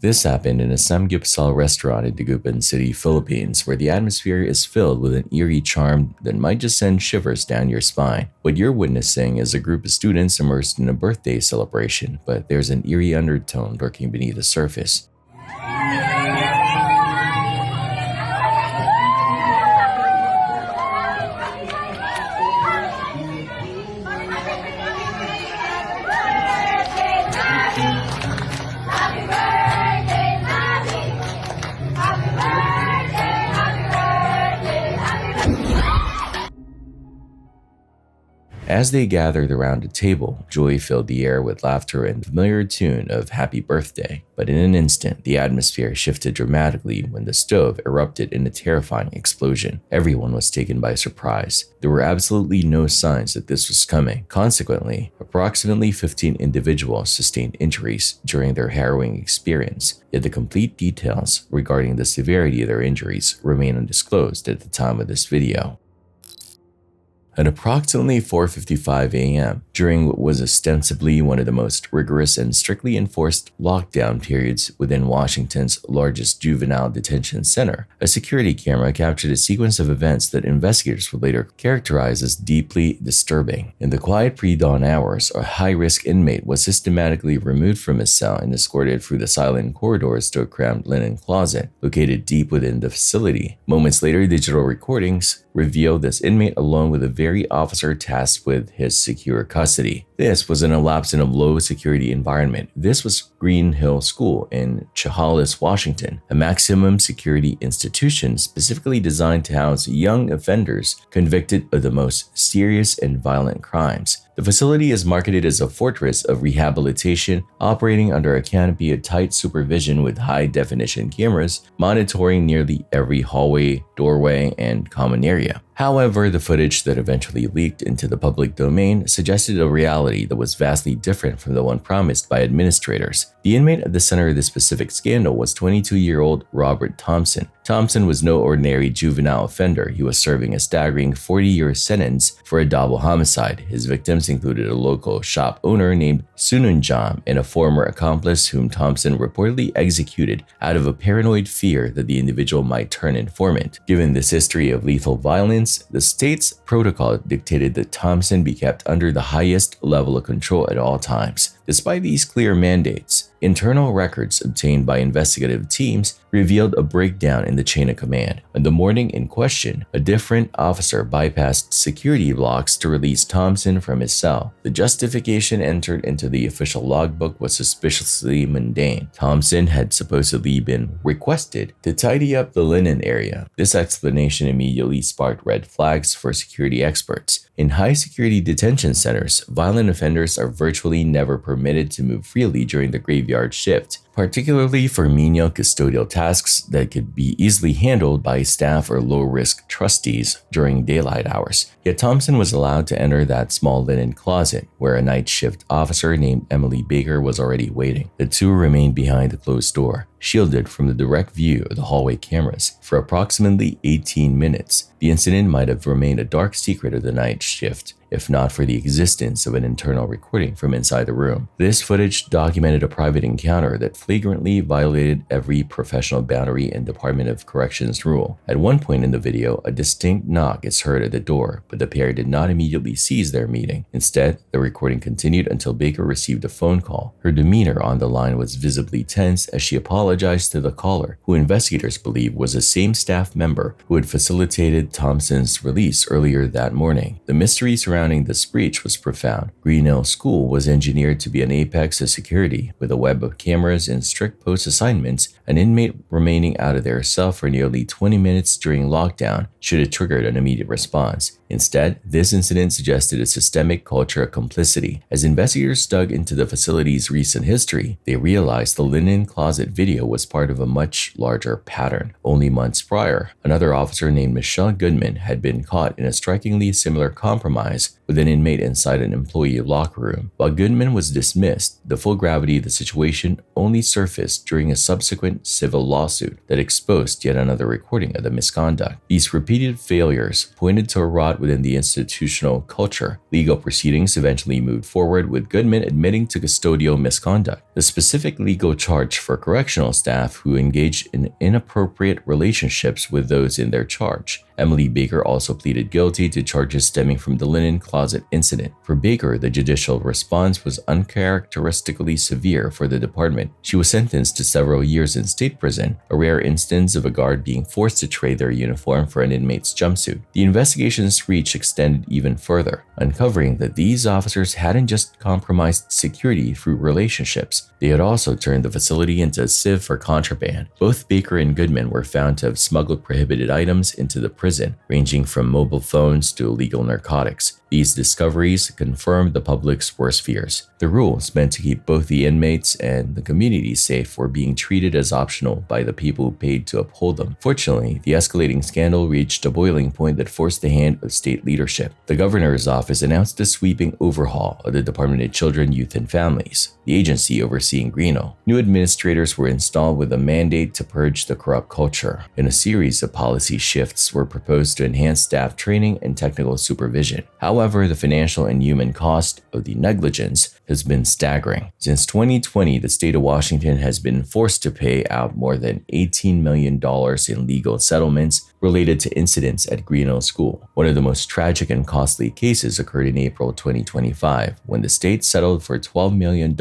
This happened in a samgyeopsal restaurant in Dagupan City, Philippines, where the atmosphere is filled with an eerie charm that might just send shivers down your spine. What you're witnessing is a group of students immersed in a birthday celebration, but there's an eerie undertone lurking beneath the surface. As they gathered around a table, joy filled the air with laughter and the familiar tune of Happy Birthday. But in an instant, the atmosphere shifted dramatically when the stove erupted in a terrifying explosion. Everyone was taken by surprise. There were absolutely no signs that this was coming. Consequently, approximately 15 individuals sustained injuries during their harrowing experience, yet the complete details regarding the severity of their injuries remain undisclosed at the time of this video. At approximately 4:55 a.m., during what was ostensibly one of the most rigorous and strictly enforced lockdown periods within Washington's largest juvenile detention center, a security camera captured a sequence of events that investigators would later characterize as deeply disturbing. In the quiet pre-dawn hours, a high-risk inmate was systematically removed from his cell and escorted through the silent corridors to a cramped linen closet located deep within the facility. Moments later, digital recordings revealed this inmate alone with a very officer tasked with his secure custody. This was in a lapsed and low security environment. This was Green Hill School in Chehalis, Washington, a maximum security institution specifically designed to house young offenders convicted of the most serious and violent crimes. The facility is marketed as a fortress of rehabilitation, operating under a canopy of tight supervision with high-definition cameras monitoring nearly every hallway, doorway, and common area. However, the footage that eventually leaked into the public domain suggested a reality that was vastly different from the one promised by administrators. The inmate at the center of this specific scandal was 22-year-old Robert Thompson. Thompson was no ordinary juvenile offender. He was serving a staggering 40-year sentence for a double homicide. His victims included a local shop owner named Sununjam and a former accomplice whom Thompson reportedly executed out of a paranoid fear that the individual might turn informant. Given this history of lethal violence, the state's protocol dictated that Thompson be kept under the highest level of control at all times. Despite these clear mandates, internal records obtained by investigative teams revealed a breakdown in the chain of command. On the morning in question, a different officer bypassed security blocks to release Thompson from his cell. The justification entered into the official logbook was suspiciously mundane. Thompson had supposedly been requested to tidy up the linen area. This explanation immediately sparked red flags for security experts. In high-security detention centers, violent offenders are virtually never permitted to move freely during the graveyard shift, particularly for menial custodial tasks that could be easily handled by staff or low-risk trustees during daylight hours. Yet Thompson was allowed to enter that small linen closet, where a night shift officer named Emily Baker was already waiting. The two remained behind the closed door, shielded from the direct view of the hallway cameras, for approximately 18 minutes. The incident might have remained a dark secret of the night shift, if not for the existence of an internal recording from inside the room. This footage documented a private encounter that flagrantly violated every professional boundary and Department of Corrections rule. At one point in the video, a distinct knock is heard at the door, but the pair did not immediately cease their meeting. Instead, the recording continued until Baker received a phone call. Her demeanor on the line was visibly tense as she apologized to the caller, who investigators believe was the same staff member who had facilitated Thompson's release earlier that morning. The mystery surrounding this breach was profound. Green Hill School was engineered to be an apex of security, with a web of cameras and strict post assignments. An inmate remaining out of their cell for nearly 20 minutes during lockdown should have triggered an immediate response. Instead, this incident suggested a systemic culture of complicity. As investigators dug into the facility's recent history, they realized the linen closet video was part of a much larger pattern. Only months prior, another officer named Michelle Goodman had been caught in a strikingly similar compromise with an inmate inside an employee locker room. While Goodman was dismissed, the full gravity of the situation only surfaced during a subsequent civil lawsuit that exposed yet another recording of the misconduct. These repeated failures pointed to a rot caught within the institutional culture. Legal proceedings eventually moved forward, with Goodman admitting to custodial misconduct, the specific legal charge for correctional staff who engaged in inappropriate relationships with those in their charge. Emily Baker also pleaded guilty to charges stemming from the linen closet incident. For Baker, the judicial response was uncharacteristically severe for the department. She was sentenced to several years in state prison, a rare instance of a guard being forced to trade their uniform for an inmate's jumpsuit. The investigation's reach extended even further, uncovering that these officers hadn't just compromised security through relationships, they had also turned the facility into a sieve for contraband. Both Baker and Goodman were found to have smuggled prohibited items into the prison, ranging from mobile phones to illegal narcotics. These discoveries confirmed the public's worst fears. The rules meant to keep both the inmates and the community safe were being treated as optional by the people who paid to uphold them. Fortunately, the escalating scandal reached a boiling point that forced the hand of state leadership. The governor's office announced a sweeping overhaul of the Department of Children, Youth, and Families, the agency overseeing Greeno. New administrators were installed with a mandate to purge the corrupt culture, and a series of policy shifts were proposed to enhance staff training and technical supervision. However, the financial and human cost of the negligence has been staggering. Since 2020, the state of Washington has been forced to pay out more than $18 million in legal settlements related to incidents at Greeno School. One of the most tragic and costly cases occurred in April 2025, when the state settled for $12 million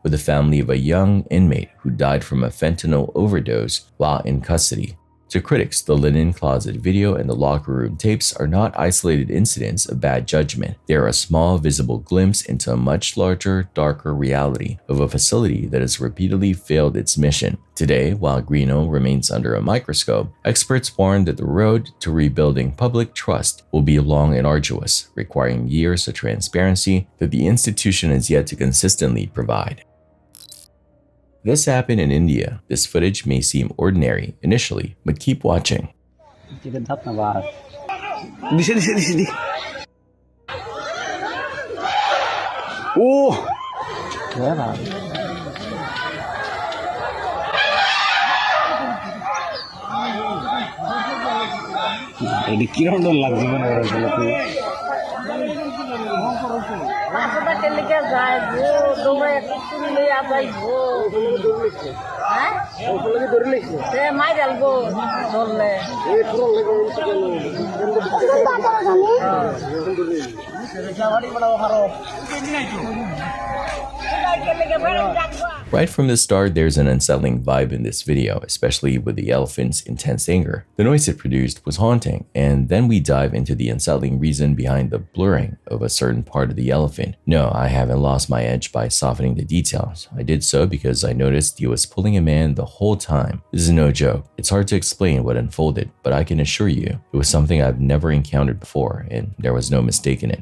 with the family of a young inmate who died from a fentanyl overdose while in custody. To critics, the linen closet video and the locker room tapes are not isolated incidents of bad judgment. They are a small, visible glimpse into a much larger, darker reality of a facility that has repeatedly failed its mission. Today, while Greeno remains under a microscope, experts warn that the road to rebuilding public trust will be long and arduous, requiring years of transparency that the institution has yet to consistently provide. This happened in India. This footage may seem ordinary initially, but keep watching. Right from the start, there's an unsettling vibe in this video, especially with the elephant's intense anger. The noise it produced was haunting, and then we dive into the unsettling reason behind the blurring of a certain part of the elephant. No, I haven't lost my edge by softening the details. I did so because I noticed he was pulling a man the whole time. This is no joke. It's hard to explain what unfolded, but I can assure you, it was something I've never encountered before, and there was no mistaking it.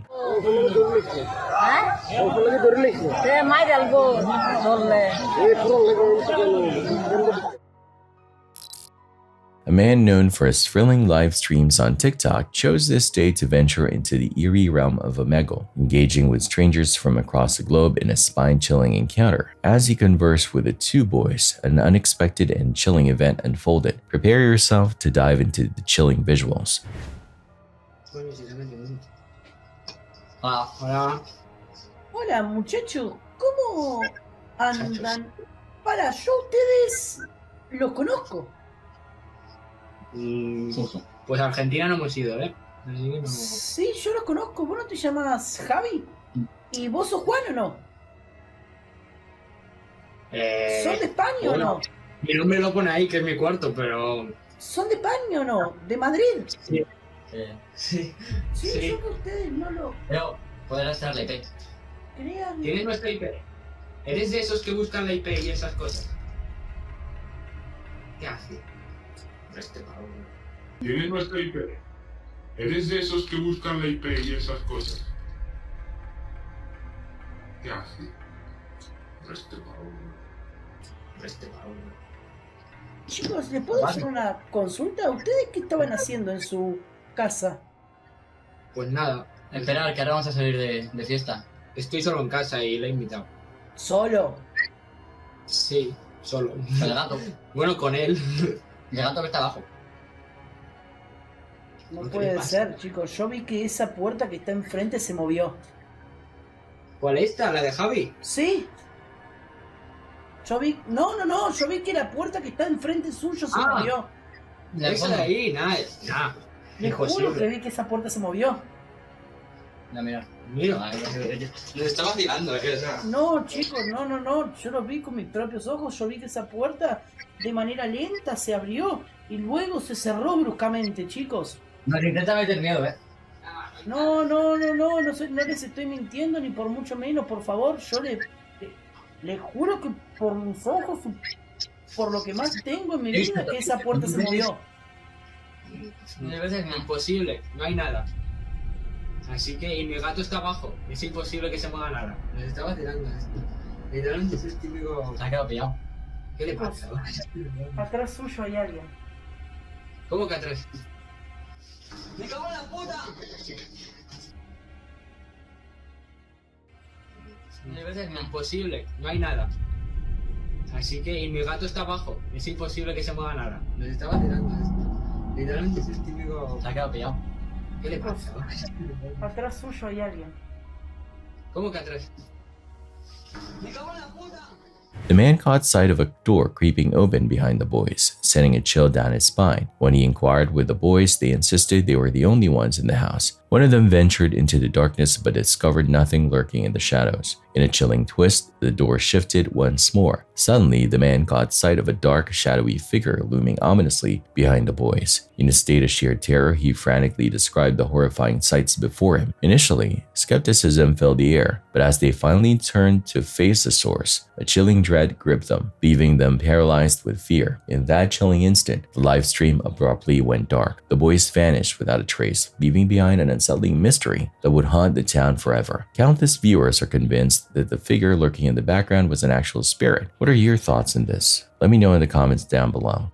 A man known for his thrilling live streams on TikTok chose this day to venture into the eerie realm of Omegle, engaging with strangers from across the globe in a spine-chilling encounter. As he conversed with the two boys, an unexpected and chilling event unfolded. Prepare yourself to dive into the chilling visuals. Hola muchachos, ¿cómo andan? Para, yo a ustedes los conozco. Pues a Argentina no hemos ido, ¿eh? Así que no... Sí, yo los conozco. ¿Vos no te llamas Javi? ¿Y vos sos Juan o no? ¿Son de España o no? Mi nombre lo pone ahí, que es mi cuarto, pero... ¿Son de España o no? ¿De Madrid? Sí. Sí, yo que ustedes no lo Pero podrás dar la IP. crean. ¿Tienes nuestra IP? ¿Eres de esos que buscan la IP y esas cosas? ¿Qué haces? ¿Tienes nuestra IP? ¿Eres de esos que buscan la IP y esas cosas? ¿Qué haces? Chicos, ¿les puedo hacer una consulta? ¿Ustedes qué estaban haciendo en su casa? Pues nada, Esperar, que ahora vamos a salir de fiesta. estoy solo en casa y le he invitado. ¿Solo? Sí, solo. El gato. Bueno, con él. El gato que está abajo. No ¿Qué le puede pasa? ser, chicos. Yo vi que esa puerta que está enfrente se movió. ¿Cuál esta? ¿La de Javi? ¿Sí? Yo vi... No. Yo vi que la puerta que está enfrente suyo se Ah. movió. Del Esa de fondo. ahí, nada. Les juro que vi que esa puerta se movió. No, mira. Mira, Ay, nos está vacilando, o sea. No, chicos, no. Yo lo vi con mis propios ojos. Yo vi que esa puerta de manera lenta se abrió y luego se cerró bruscamente, chicos. Nos intenta meter miedo, No les estoy mintiendo ni por mucho menos, por favor. Yo le juro que por mis ojos y por lo que más tengo en mi vida que esa puerta se movió. Me parece que no. Imposible, no hay nada. Así que, y mi gato está abajo. Es imposible que se mueva nada. Nos está vacilando esto. Literalmente es el típico. Se ha quedado pillado. ¿Qué le pasa? Atrás suyo hay alguien. ¿Cómo que atrás? ¡Me cago en la puta! Me parece que no. Imposible, no hay nada. Así que, y mi gato está abajo. Es imposible que se mueva nada. Nos está vacilando esto. Literalmente es el típico. Se ha quedado pillado. ¿Qué le pasa? Atrás suyo hay alguien. ¿Cómo que atrás? ¡Me cago en la puta! The man caught sight of a door creeping open behind the boys, sending a chill down his spine. When he inquired with the boys, they insisted they were the only ones in the house. One of them ventured into the darkness but discovered nothing lurking in the shadows. In a chilling twist, the door shifted once more. Suddenly, the man caught sight of a dark, shadowy figure looming ominously behind the boys. In a state of sheer terror, he frantically described the horrifying sights before him. Initially, skepticism filled the air, but as they finally turned to face the source, a chilling dread gripped them, leaving them paralyzed with fear. In that chilling instant, the live stream abruptly went dark. The boys vanished without a trace, leaving behind an unsettling mystery that would haunt the town forever. Countless viewers are convinced that the figure lurking in the background was an actual spirit. What are your thoughts on this? Let me know in the comments down below.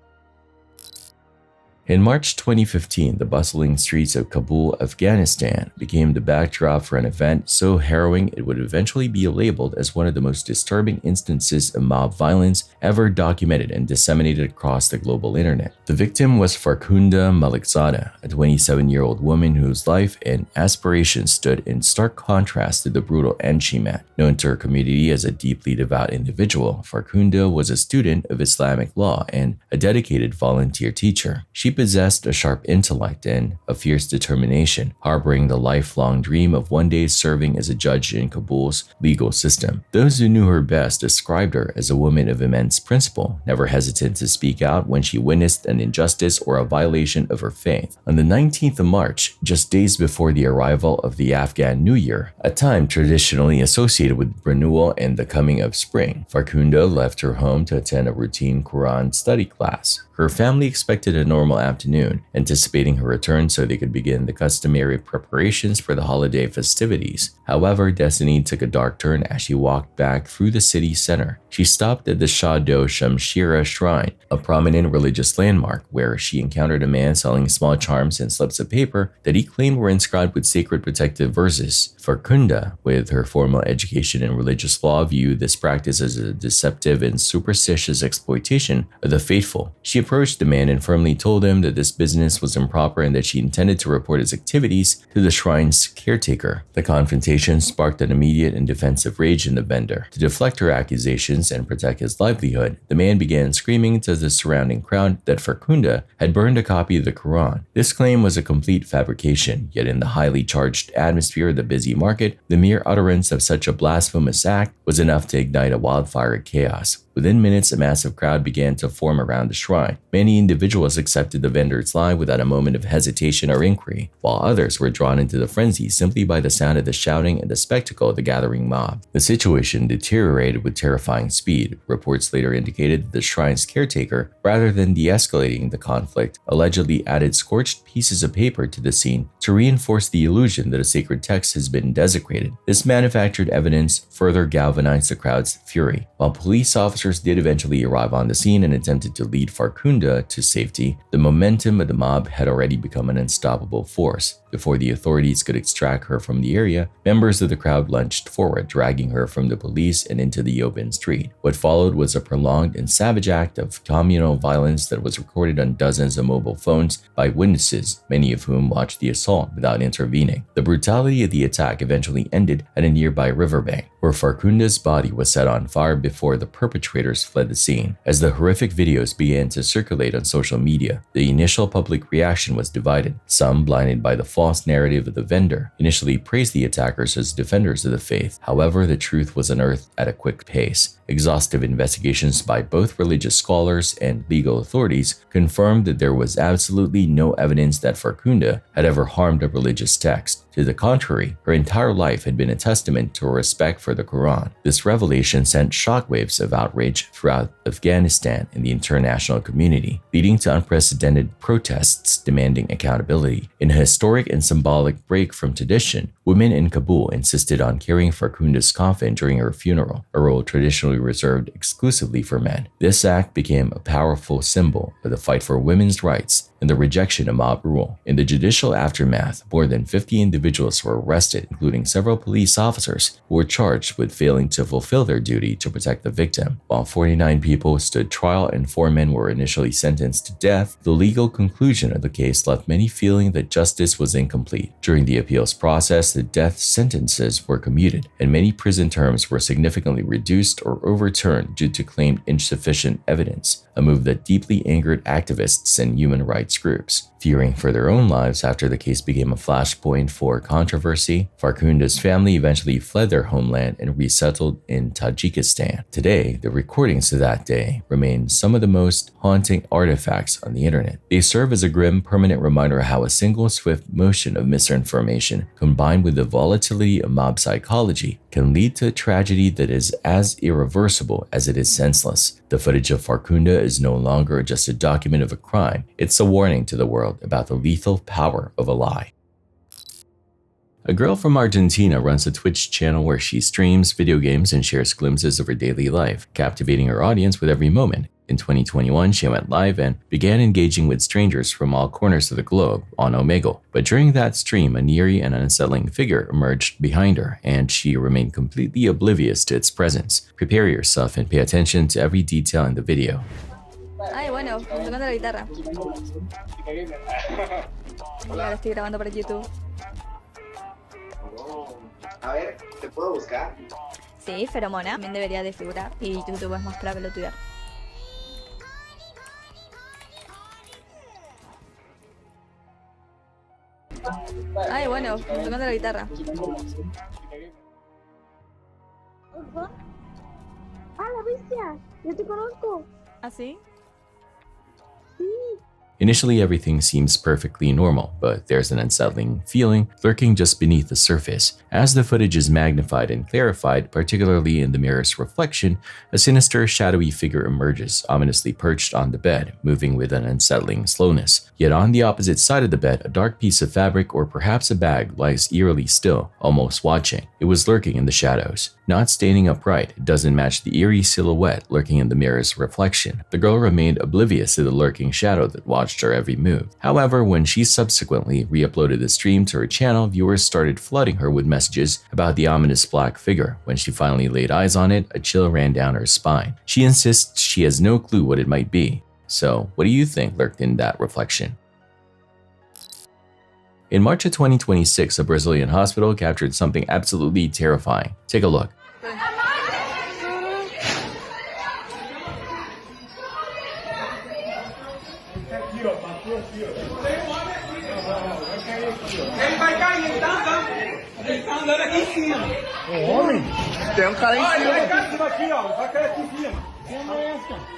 In March 2015, the bustling streets of Kabul, Afghanistan, became the backdrop for an event so harrowing it would eventually be labeled as one of the most disturbing instances of mob violence ever documented and disseminated across the global internet. The victim was Farkhunda Malikzada, a 27-year-old woman whose life and aspirations stood in stark contrast to the brutal end she met. Known to her community as a deeply devout individual, Farkhunda was a student of Islamic law and a dedicated volunteer teacher. She possessed a sharp intellect and a fierce determination, harboring the lifelong dream of one day serving as a judge in Kabul's legal system. Those who knew her best described her as a woman of immense principle, never hesitant to speak out when she witnessed an injustice or a violation of her faith. On the 19th of March, just days before the arrival of the Afghan New Year, a time traditionally associated with renewal and the coming of spring, Farkhunda left her home to attend a routine Quran study class. Her family expected a normal afternoon, anticipating her return so they could begin the customary preparations for the holiday festivities. However, destiny took a dark turn as she walked back through the city center. She stopped at the SHOUTOUT Shamshira Shrine, a prominent religious landmark, where she encountered a man selling small charms and slips of paper that he claimed were inscribed with sacred protective verses. Farkhunda, with her formal education in religious law, viewed this practice as a deceptive and superstitious exploitation of the faithful. She approached the man and firmly told him that this business was improper and that she intended to report his activities to the shrine's caretaker. The confrontation sparked an immediate and defensive rage in the vendor. To deflect her accusations and protect his livelihood, the man began screaming to the surrounding crowd that Farkhunda had burned a copy of the Quran. This claim was a complete fabrication, yet in the highly charged atmosphere of the busy market, the mere utterance of such a blasphemous act was enough to ignite a wildfire of chaos. Within minutes, a massive crowd began to form around the shrine. Many individuals accepted the vendor's lie without a moment of hesitation or inquiry, while others were drawn into the frenzy simply by the sound of the shouting and the spectacle of the gathering mob. The situation deteriorated with terrifying speed. Reports later indicated that the shrine's caretaker, rather than de-escalating the conflict, allegedly added scorched pieces of paper to the scene to reinforce the illusion that a sacred text has been desecrated. This manufactured evidence further galvanized the crowd's fury. While police officers did eventually arrive on the scene and attempted to lead Farkhunda Farkhunda to safety, the momentum of the mob had already become an unstoppable force. Before the authorities could extract her from the area, members of the crowd lunged forward, dragging her from the police and into the open street. What followed was a prolonged and savage act of communal violence that was recorded on dozens of mobile phones by witnesses, many of whom watched the assault without intervening. The brutality of the attack eventually ended at a nearby riverbank, where Farkhunda's body was set on fire before the perpetrators fled the scene. As the horrific videos began to circulate on social media, the initial public reaction was divided. Some, blinded by the false narrative of the vendor, initially praised the attackers as defenders of the faith. However, the truth was unearthed at a quick pace. Exhaustive investigations by both religious scholars and legal authorities confirmed that there was absolutely no evidence that Farkhunda had ever harmed a religious text. To the contrary, her entire life had been a testament to her respect for the Quran. This revelation sent shockwaves of outrage throughout Afghanistan and the international community, leading to unprecedented protests demanding accountability. In a historic and symbolic break from tradition, women in Kabul insisted on carrying Farkhunda's coffin during her funeral, a role traditionally reserved exclusively for men. This act became a powerful symbol of the fight for women's rights and the rejection of mob rule. In the judicial aftermath, more than 50 individuals were arrested, including several police officers who were charged with failing to fulfill their duty to protect the victim. While 49 people stood trial and 4 men were initially sentenced to death, the legal conclusion of the case left many feeling that justice was incomplete. During the appeals process, the death sentences were commuted, and many prison terms were significantly reduced or overturned due to claimed insufficient evidence, a move that deeply angered activists and human rights groups. Fearing for their own lives after the case became a flashpoint for controversy, Farkhunda's family eventually fled their homeland and resettled in Tajikistan. Today, the recordings of that day remain some of the most haunting artifacts on the internet. They serve as a grim, permanent reminder of how a single swift motion of misinformation, combined with the volatility of mob psychology, can lead to a tragedy that is as irreversible as it is senseless. The footage of Farkhunda is no longer just a document of a crime, it's a warning to the world about the lethal power of a lie. A girl from Argentina runs a Twitch channel where she streams video games and shares glimpses of her daily life, captivating her audience with every moment. In 2021, she went live and began engaging with strangers from all corners of the globe on Omegle. But during that stream, an eerie and unsettling figure emerged behind her, and she remained completely oblivious to its presence. Prepare yourself and pay attention to every detail in the video. Ay, bueno, tocando la guitarra. Y ahora estoy grabando para YouTube. A ver, ¿te puedo buscar? Sí, feromona, también debería de figurar. Y YouTube es más para pelotudear. Ay, bueno, tocando la guitarra. ¡Ah, la bestia! ¡Yo te conozco! ¿Ah, sí? Sí. Initially, everything seems perfectly normal, but there's an unsettling feeling lurking just beneath the surface. As the footage is magnified and clarified, particularly in the mirror's reflection, a sinister, shadowy figure emerges, ominously perched on the bed, moving with an unsettling slowness. Yet on the opposite side of the bed, a dark piece of fabric or perhaps a bag lies eerily still, almost watching. It was lurking in the shadows. Not standing upright, it doesn't match the eerie silhouette lurking in the mirror's reflection. The girl remained oblivious to the lurking shadow that watched her every move. However, when she subsequently re-uploaded the stream to her channel, viewers started flooding her with messages about the ominous black figure. When she finally laid eyes on it, a chill ran down her spine. She insists she has no clue what it might be. So, what do you think lurked in that reflection? In March of 2026, a Brazilian hospital captured something absolutely terrifying. Take a look. Ele vai cair, tá? Ele tá andando aqui em cima. Ô, homem! Tem um cara em Olha, ele vai cima. cair em cima aqui, ó. Vai cair aqui em cima. Como é essa?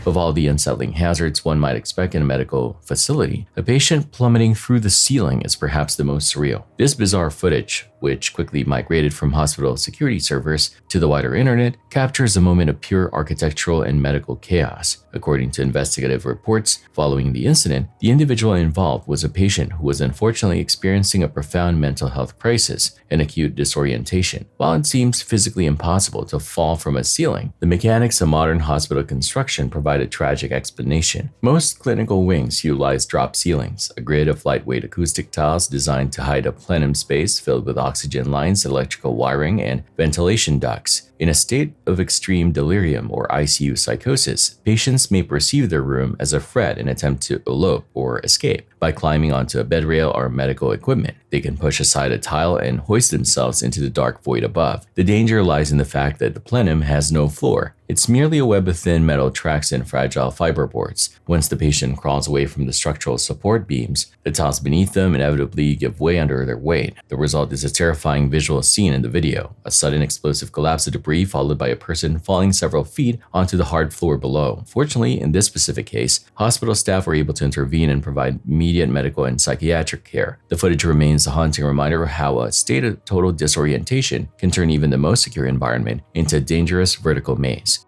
Of all the unsettling hazards one might expect in a medical facility, a patient plummeting through the ceiling is perhaps the most surreal. This bizarre footage which quickly migrated from hospital security servers to the wider internet, captures a moment of pure architectural and medical chaos. According to investigative reports following the incident, the individual involved was a patient who was unfortunately experiencing a profound mental health crisis and acute disorientation. While it seems physically impossible to fall from a ceiling, the mechanics of modern hospital construction provide a tragic explanation. Most clinical wings utilize drop ceilings, a grid of lightweight acoustic tiles designed to hide a plenum space filled with oxygen lines, electrical wiring, and ventilation ducts. In a state of extreme delirium or ICU psychosis, patients may perceive their room as a threat and attempt to elope or escape. By climbing onto a bed rail or medical equipment, they can push aside a tile and hoist themselves into the dark void above. The danger lies in the fact that the plenum has no floor. It's merely a web of thin metal tracks and fragile fiberboards. Once the patient crawls away from the structural support beams, the tiles beneath them inevitably give way under their weight. The result is a terrifying visual scene in the video: a sudden explosive collapse of debris followed by a person falling several feet onto the hard floor below. Fortunately, in this specific case, hospital staff were able to intervene and provide immediate medical and psychiatric care. The footage remains a haunting reminder of how a state of total disorientation can turn even the most secure environment into a dangerous vertical maze.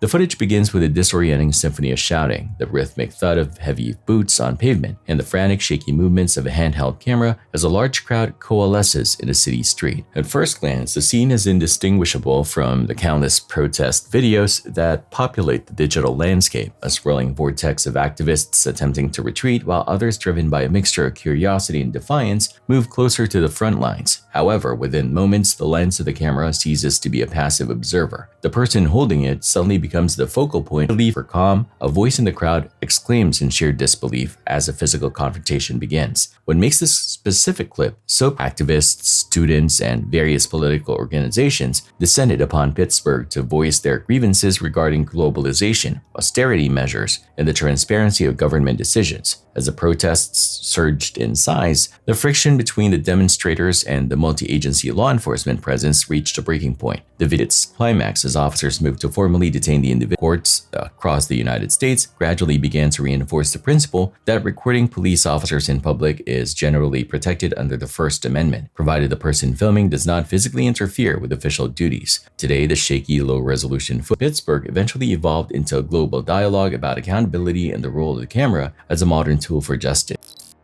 The footage begins with a disorienting symphony of shouting, the rhythmic thud of heavy boots on pavement, and the frantic, shaky movements of a handheld camera as a large crowd coalesces in a city street. At first glance, the scene is indistinguishable from the countless protest videos that populate the digital landscape, a swirling vortex of activists attempting to retreat while others, driven by a mixture of curiosity and defiance, move closer to the front lines. However, within moments, the lens of the camera ceases to be a passive observer. The person holding it suddenly becomes the focal point. Relief or calm, a voice in the crowd exclaims in sheer disbelief as a physical confrontation begins. What makes this specific clip so activists, students, and various political organizations descended upon Pittsburgh to voice their grievances regarding globalization, austerity measures, and the transparency of government decisions. As the protests surged in size, the friction between the demonstrators and the multi-agency law enforcement presence reached a breaking point. The video's climax as officers moved to formally detain the individual. Courts across the United States gradually began to reinforce the principle that recording police officers in public is generally protected under the First Amendment, provided the person filming does not physically interfere with official duties. Today, the shaky, low-resolution footage of Pittsburgh eventually evolved into a global dialogue about accountability and the role of the camera as a modern tool for justice.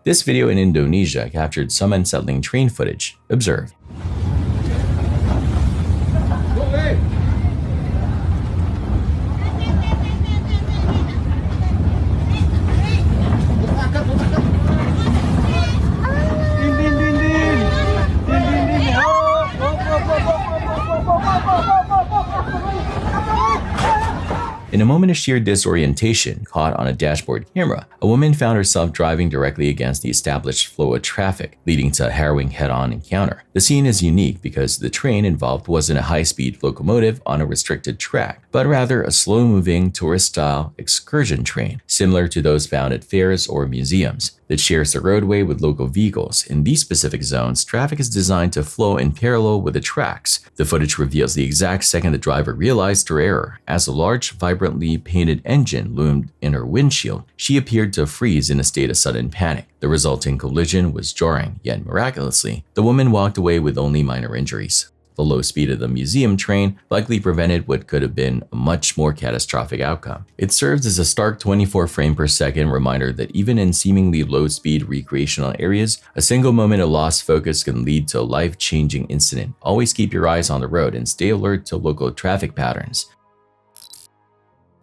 This video in Indonesia captured some unsettling train footage. Observe. In a moment of sheer disorientation caught on a dashboard camera, a woman found herself driving directly against the established flow of traffic, leading to a harrowing head-on encounter. The scene is unique because the train involved wasn't a high-speed locomotive on a restricted track, but rather a slow-moving, tourist-style excursion train, similar to those found at fairs or museums, that shares the roadway with local vehicles. In these specific zones, traffic is designed to flow in parallel with the tracks. The footage reveals the exact second the driver realized her error. As a large, vibrantly painted engine loomed in her windshield, she appeared to freeze in a state of sudden panic. The resulting collision was jarring, yet miraculously, the woman walked away with only minor injuries. The low speed of the museum train likely prevented what could have been a much more catastrophic outcome. It serves as a stark 24 frame per second reminder that even in seemingly low-speed recreational areas, a single moment of lost focus can lead to a life-changing incident. Always keep your eyes on the road and stay alert to local traffic patterns.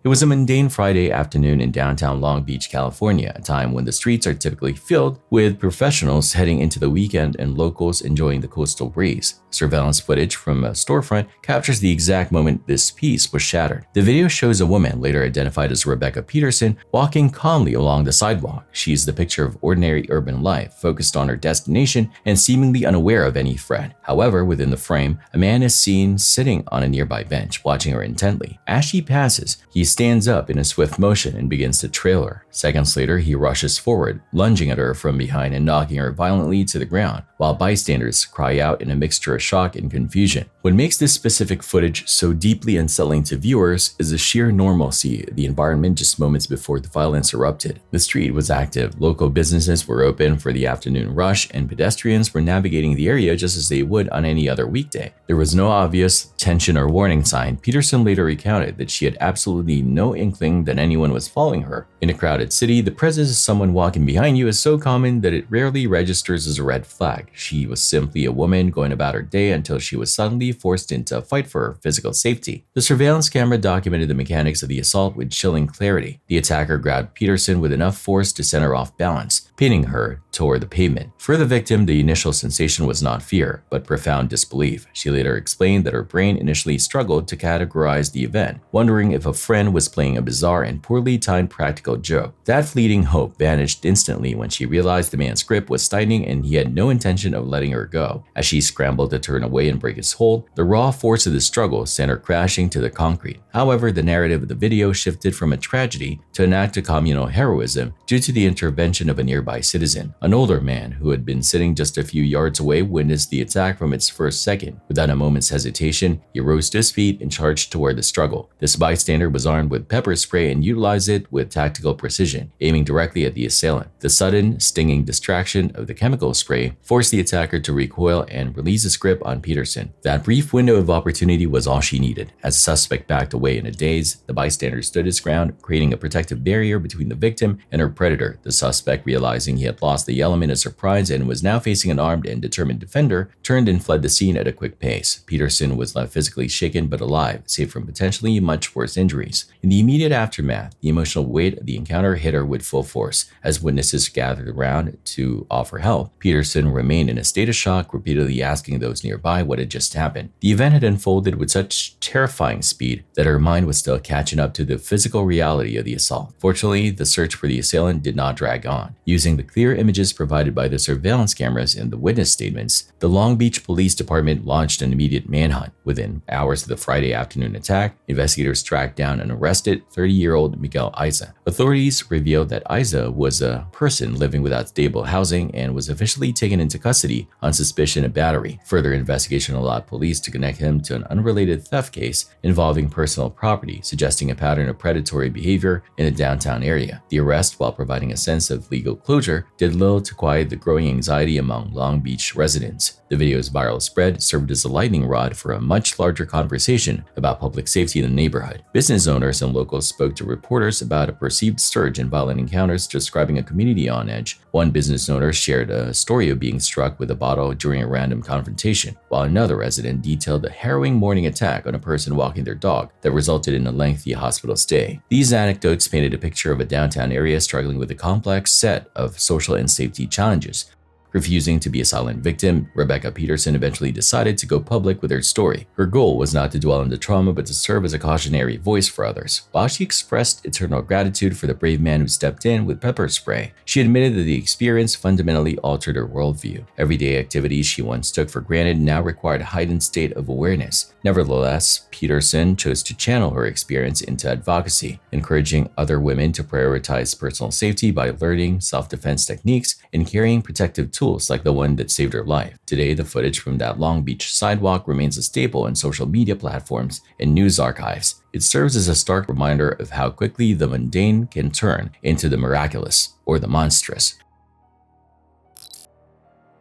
It was a mundane Friday afternoon in downtown Long Beach, California, a time when the streets are typically filled with professionals heading into the weekend and locals enjoying the coastal breeze. Surveillance footage from a storefront captures the exact moment this peace was shattered. The video shows a woman, later identified as Rebecca Peterson, walking calmly along the sidewalk. She is the picture of ordinary urban life, focused on her destination and seemingly unaware of any threat. However, within the frame, a man is seen sitting on a nearby bench, watching her intently. As she passes, he stands up in a swift motion and begins to trail her. Seconds later, he rushes forward, lunging at her from behind and knocking her violently to the ground, while bystanders cry out in a mixture of shock and confusion. What makes this specific footage so deeply unsettling to viewers is the sheer normalcy of the environment just moments before the violence erupted. The street was active, local businesses were open for the afternoon rush, and pedestrians were navigating the area just as they would on any other weekday. There was no obvious tension or warning sign. Peterson later recounted that she had absolutely no inkling that anyone was following her. In a crowded city, the presence of someone walking behind you is so common that it rarely registers as a red flag. She was simply a woman going about her day until she was suddenly forced into a fight for her physical safety. The surveillance camera documented the mechanics of the assault with chilling clarity. The attacker grabbed Peterson with enough force to send her off balance, pinning her toward the pavement. For the victim, the initial sensation was not fear, but profound disbelief. She later explained that her brain initially struggled to categorize the event, wondering if a friend was playing a bizarre and poorly timed practical joke. That fleeting hope vanished instantly when she realized the man's grip was tightening and he had no intention of letting her go. As she scrambled to turn away and break his hold, the raw force of the struggle sent her crashing to the concrete. However, the narrative of the video shifted from a tragedy to an act of communal heroism due to the intervention of a nearby citizen. An older man who had been sitting just a few yards away witnessed the attack from its first second. Without a moment's hesitation, he rose to his feet and charged toward the struggle. This bystander was armed with pepper spray and utilized it with tactical precision, aiming directly at the assailant. The sudden, stinging distraction of the chemical spray forced the attacker to recoil and release his grip on Peterson. That brief window of opportunity was all she needed. As the suspect backed away in a daze, the bystander stood his ground, creating a protective barrier between the victim and her predator. The suspect, realizing he had lost the element of surprise and was now facing an armed and determined defender, turned and fled the scene at a quick pace. Peterson was left physically shaken but alive, save from potentially much worse injuries. In the immediate aftermath, the emotional weight of the encounter hit her with full force. As witnesses gathered around to offer help, Peterson remained in a state of shock, repeatedly asking those nearby what had just happened. The event had unfolded with such terrifying speed that her mind was still catching up to the physical reality of the assault. Fortunately, the search for the assailant did not drag on. Using the clear images provided by the surveillance cameras and the witness statements, the Long Beach Police Department launched an immediate manhunt. Within hours of the Friday afternoon attack, investigators tracked down and arrested 30-year-old Miguel Aiza. Authorities revealed that Aiza was a person living without stable housing and was officially taken into custody on suspicion of battery. Further investigation allowed police to connect him to an unrelated theft case involving personal property, suggesting a pattern of predatory behavior in the downtown area. The arrest, while providing a sense of legal closure, did little to quiet the growing anxiety among Long Beach residents. The video's viral spread served as a lightning rod for a much larger conversation about public safety in the neighborhood. Business owners and locals spoke to reporters about a perceived surge in violent encounters, describing a community on edge. One business owner shared a story of being struck with a bottle during a random confrontation, while another resident detailed a harrowing morning attack on a person walking their dog that resulted in a lengthy hospital stay. These anecdotes painted a picture of a downtown area struggling with a complex set of social and safety challenges. Refusing to be a silent victim, Rebecca Peterson eventually decided to go public with her story. Her goal was not to dwell on the trauma, but to serve as a cautionary voice for others. While she expressed eternal gratitude for the brave man who stepped in with pepper spray, she admitted that the experience fundamentally altered her worldview. Everyday activities she once took for granted now required a heightened state of awareness. Nevertheless, Peterson chose to channel her experience into advocacy, encouraging other women to prioritize personal safety by learning self-defense techniques and carrying protective tools like the one that saved her life. Today, the footage from that Long Beach sidewalk remains a staple in social media platforms and news archives. It serves as a stark reminder of how quickly the mundane can turn into the miraculous or the monstrous.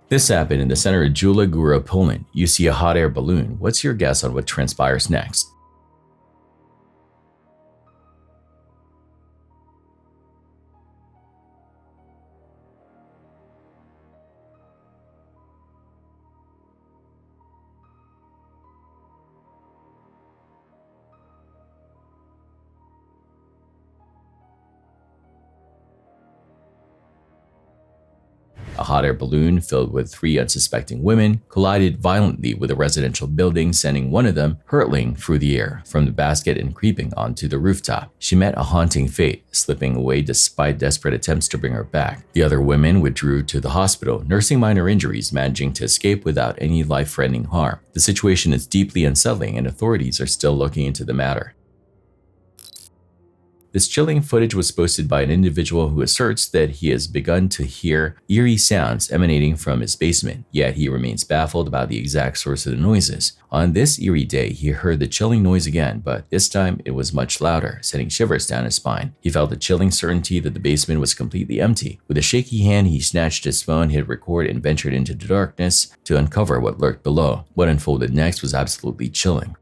This happened in the center of Jula Gura, Poland. You see a hot air balloon. What's your guess on what transpires next? A hot air balloon filled with 3 unsuspecting women collided violently with a residential building, sending one of them hurtling through the air from the basket and creeping onto the rooftop. She met a haunting fate, slipping away despite desperate attempts to bring her back. The other women withdrew to the hospital, nursing minor injuries, managing to escape without any life-threatening harm. The situation is deeply unsettling, and authorities are still looking into the matter. This chilling footage was posted by an individual who asserts that he has begun to hear eerie sounds emanating from his basement, yet he remains baffled about the exact source of the noises. On this eerie day, he heard the chilling noise again, but this time it was much louder, sending shivers down his spine. He felt a chilling certainty that the basement was completely empty. With a shaky hand, he snatched his phone, hit record, and ventured into the darkness to uncover what lurked below. What unfolded next was absolutely chilling.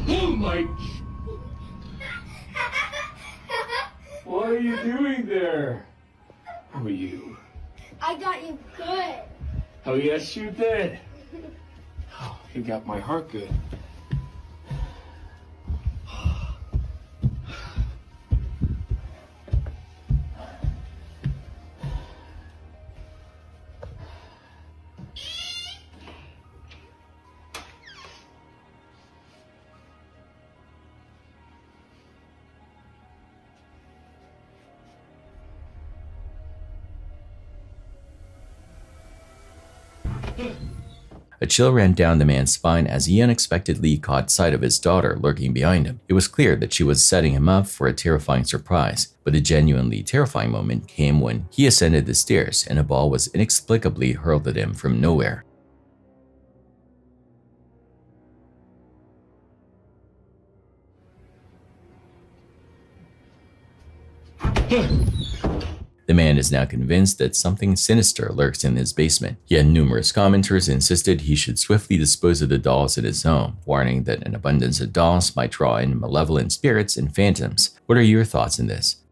Oh my... What are you doing there? Who are you? I got you good. Oh yes you did. Oh, you got my heart good. A chill ran down the man's spine as he unexpectedly caught sight of his daughter lurking behind him. It was clear that she was setting him up for a terrifying surprise, but a genuinely terrifying moment came when he ascended the stairs and a ball was inexplicably hurled at him from nowhere. The man is now convinced that something sinister lurks in his basement, yet numerous commenters insisted he should swiftly dispose of the dolls in his home, warning that an abundance of dolls might draw in malevolent spirits and phantoms. What are your thoughts on this?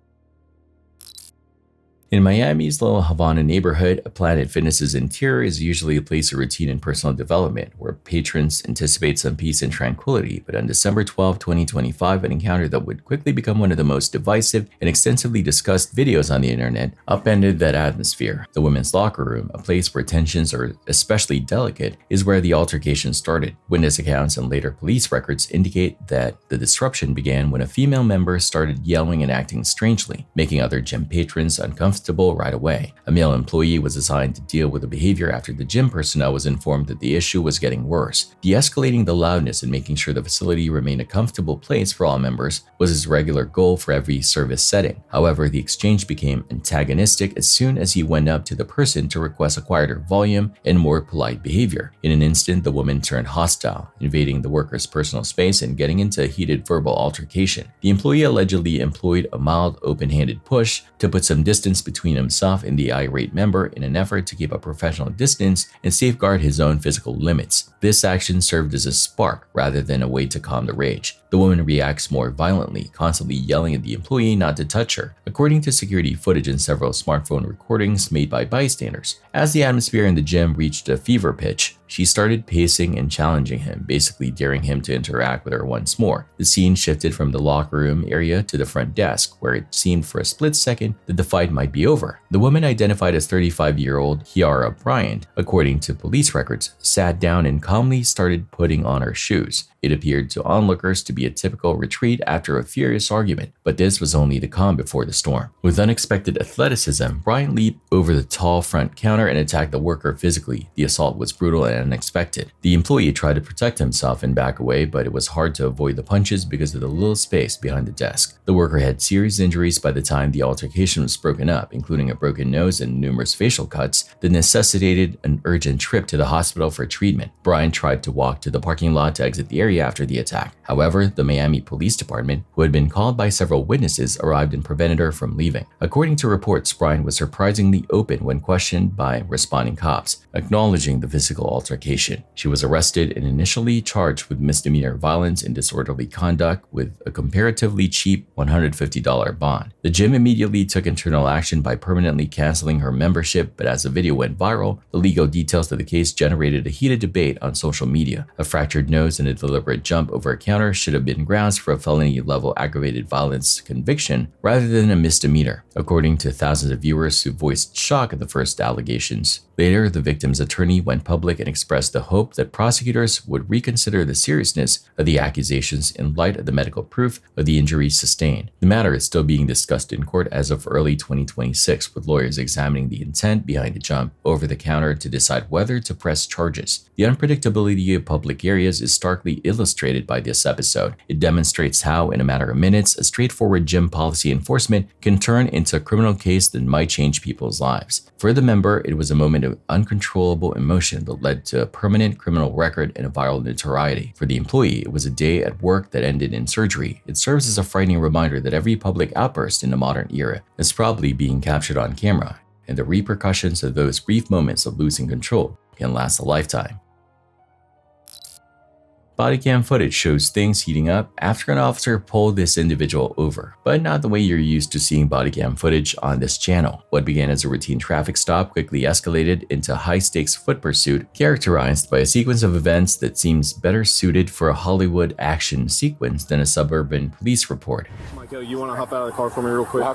In Miami's Little Havana neighborhood, Planet Fitness's interior is usually a place of routine and personal development, where patrons anticipate some peace and tranquility. But on December 12, 2025, an encounter that would quickly become one of the most divisive and extensively discussed videos on the internet upended that atmosphere. The women's locker room, a place where tensions are especially delicate, is where the altercation started. Witness accounts and later police records indicate that the disruption began when a female member started yelling and acting strangely, making other gym patrons uncomfortable right away. A male employee was assigned to deal with the behavior after the gym personnel was informed that the issue was getting worse. De-escalating the loudness and making sure the facility remained a comfortable place for all members was his regular goal for every service setting. However, the exchange became antagonistic as soon as he went up to the person to request a quieter volume and more polite behavior. In an instant, the woman turned hostile, invading the worker's personal space and getting into a heated verbal altercation. The employee allegedly employed a mild, open-handed push to put some distance between himself and the irate member in an effort to keep a professional distance and safeguard his own physical limits. This action served as a spark rather than a way to calm the rage. The woman reacts more violently, constantly yelling at the employee not to touch her, according to security footage and several smartphone recordings made by bystanders. As the atmosphere in the gym reached a fever pitch, she started pacing and challenging him, basically daring him to interact with her once more. The scene shifted from the locker room area to the front desk, where it seemed for a split second that the fight might be over. The woman, identified as 35-year-old Kiara Bryant, according to police records, sat down and calmly started putting on her shoes. It appeared to onlookers to be a typical retreat after a furious argument, but this was only the calm before the storm. With unexpected athleticism, Bryant leaped over the tall front counter and attacked the worker physically. The assault was brutal and unexpected. The employee tried to protect himself and back away, but it was hard to avoid the punches because of the little space behind the desk. The worker had serious injuries by the time the altercation was broken up, including a broken nose and numerous facial cuts that necessitated an urgent trip to the hospital for treatment. Bryant tried to walk to the parking lot to exit the area after the attack. However, the Miami Police Department, who had been called by several witnesses, arrived and prevented her from leaving. According to reports, Bryant was surprisingly open when questioned by responding cops, acknowledging the physical altercation. She was arrested and initially charged with misdemeanor violence and disorderly conduct with a comparatively cheap $150 bond. The gym immediately took internal action by permanently canceling her membership, but as the video went viral, the legal details of the case generated a heated debate on social media. A fractured nose and a deliberate jump over a counter should have been grounds for a felony-level aggravated violence conviction rather than a misdemeanor, according to thousands of viewers who voiced shock at the first allegations. Later, the victim's attorney went public and expressed the hope that prosecutors would reconsider the seriousness of the accusations in light of the medical proof of the injuries sustained. The matter is still being discussed in court as of early 2026, with lawyers examining the intent behind the jump over the counter to decide whether to press charges. The unpredictability of public areas is starkly illustrated by this episode. It demonstrates how, in a matter of minutes, a straightforward gym policy enforcement can turn into a criminal case that might change people's lives. For the member, it was a moment of uncontrollable emotion that led to a permanent criminal record and a viral notoriety. For the employee, it was a day at work that ended in surgery. It serves as a frightening reminder that every public outburst in the modern era is probably being captured on camera, and the repercussions of those brief moments of losing control can last a lifetime. Body cam footage shows things heating up after an officer pulled this individual over, but not the way you're used to seeing body cam footage on this channel. What began as a routine traffic stop quickly escalated into a high-stakes foot pursuit characterized by a sequence of events that seems better suited for a Hollywood action sequence than a suburban police report. Michael, you want to hop out of the car for me real quick?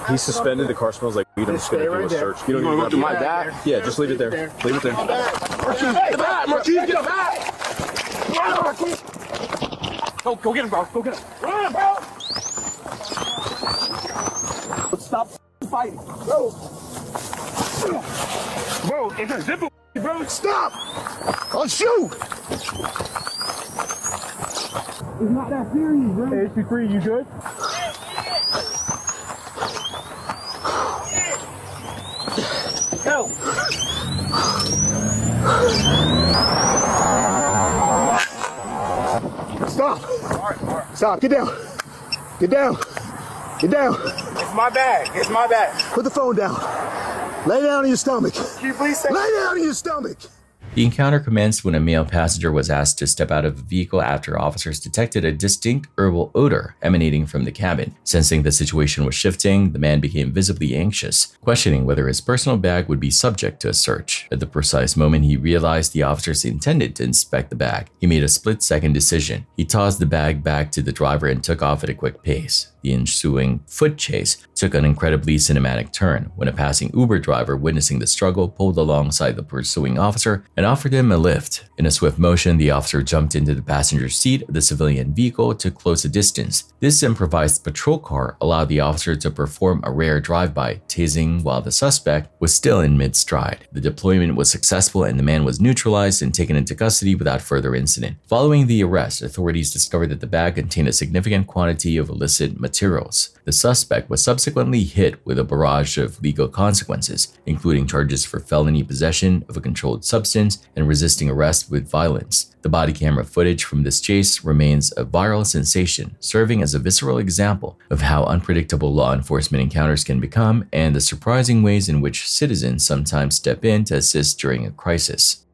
He's suspended. The car smells like weed. I'm just going to do a search. You don't need to my bag. Yeah, just leave it there. Leave it there. Marquise, get him back! Go get him, bro. Go get him. Run, bro! Let's stop fighting. Bro, it's a zipper, bro. Stop! I'll shoot! It's not that serious, bro. Hey, HP3, you good? Help! Stop! Stop! Get down! Get down! Get down! It's my bag! It's my bag! Put the phone down! Lay down on your stomach! Can you please say— Lay down on your stomach! The encounter commenced when a male passenger was asked to step out of the vehicle after officers detected a distinct herbal odor emanating from the cabin. Sensing the situation was shifting, the man became visibly anxious, questioning whether his personal bag would be subject to a search. At the precise moment he realized the officers intended to inspect the bag, he made a split-second decision. He tossed the bag back to the driver and took off at a quick pace. The ensuing foot chase took an incredibly cinematic turn when a passing Uber driver, witnessing the struggle, pulled alongside the pursuing officer and offered him a lift. In a swift motion, the officer jumped into the passenger seat of the civilian vehicle to close the distance. This improvised patrol car allowed the officer to perform a rare drive-by, tasing while the suspect was still in mid-stride. The deployment was successful and the man was neutralized and taken into custody without further incident. Following the arrest, authorities discovered that the bag contained a significant quantity of illicit materials. The suspect was subsequently hit with a barrage of legal consequences, including charges for felony possession of a controlled substance and resisting arrest with violence. The body camera footage from this chase remains a viral sensation, serving as a visceral example of how unpredictable law enforcement encounters can become and the surprising ways in which citizens sometimes step in to assist during a crisis.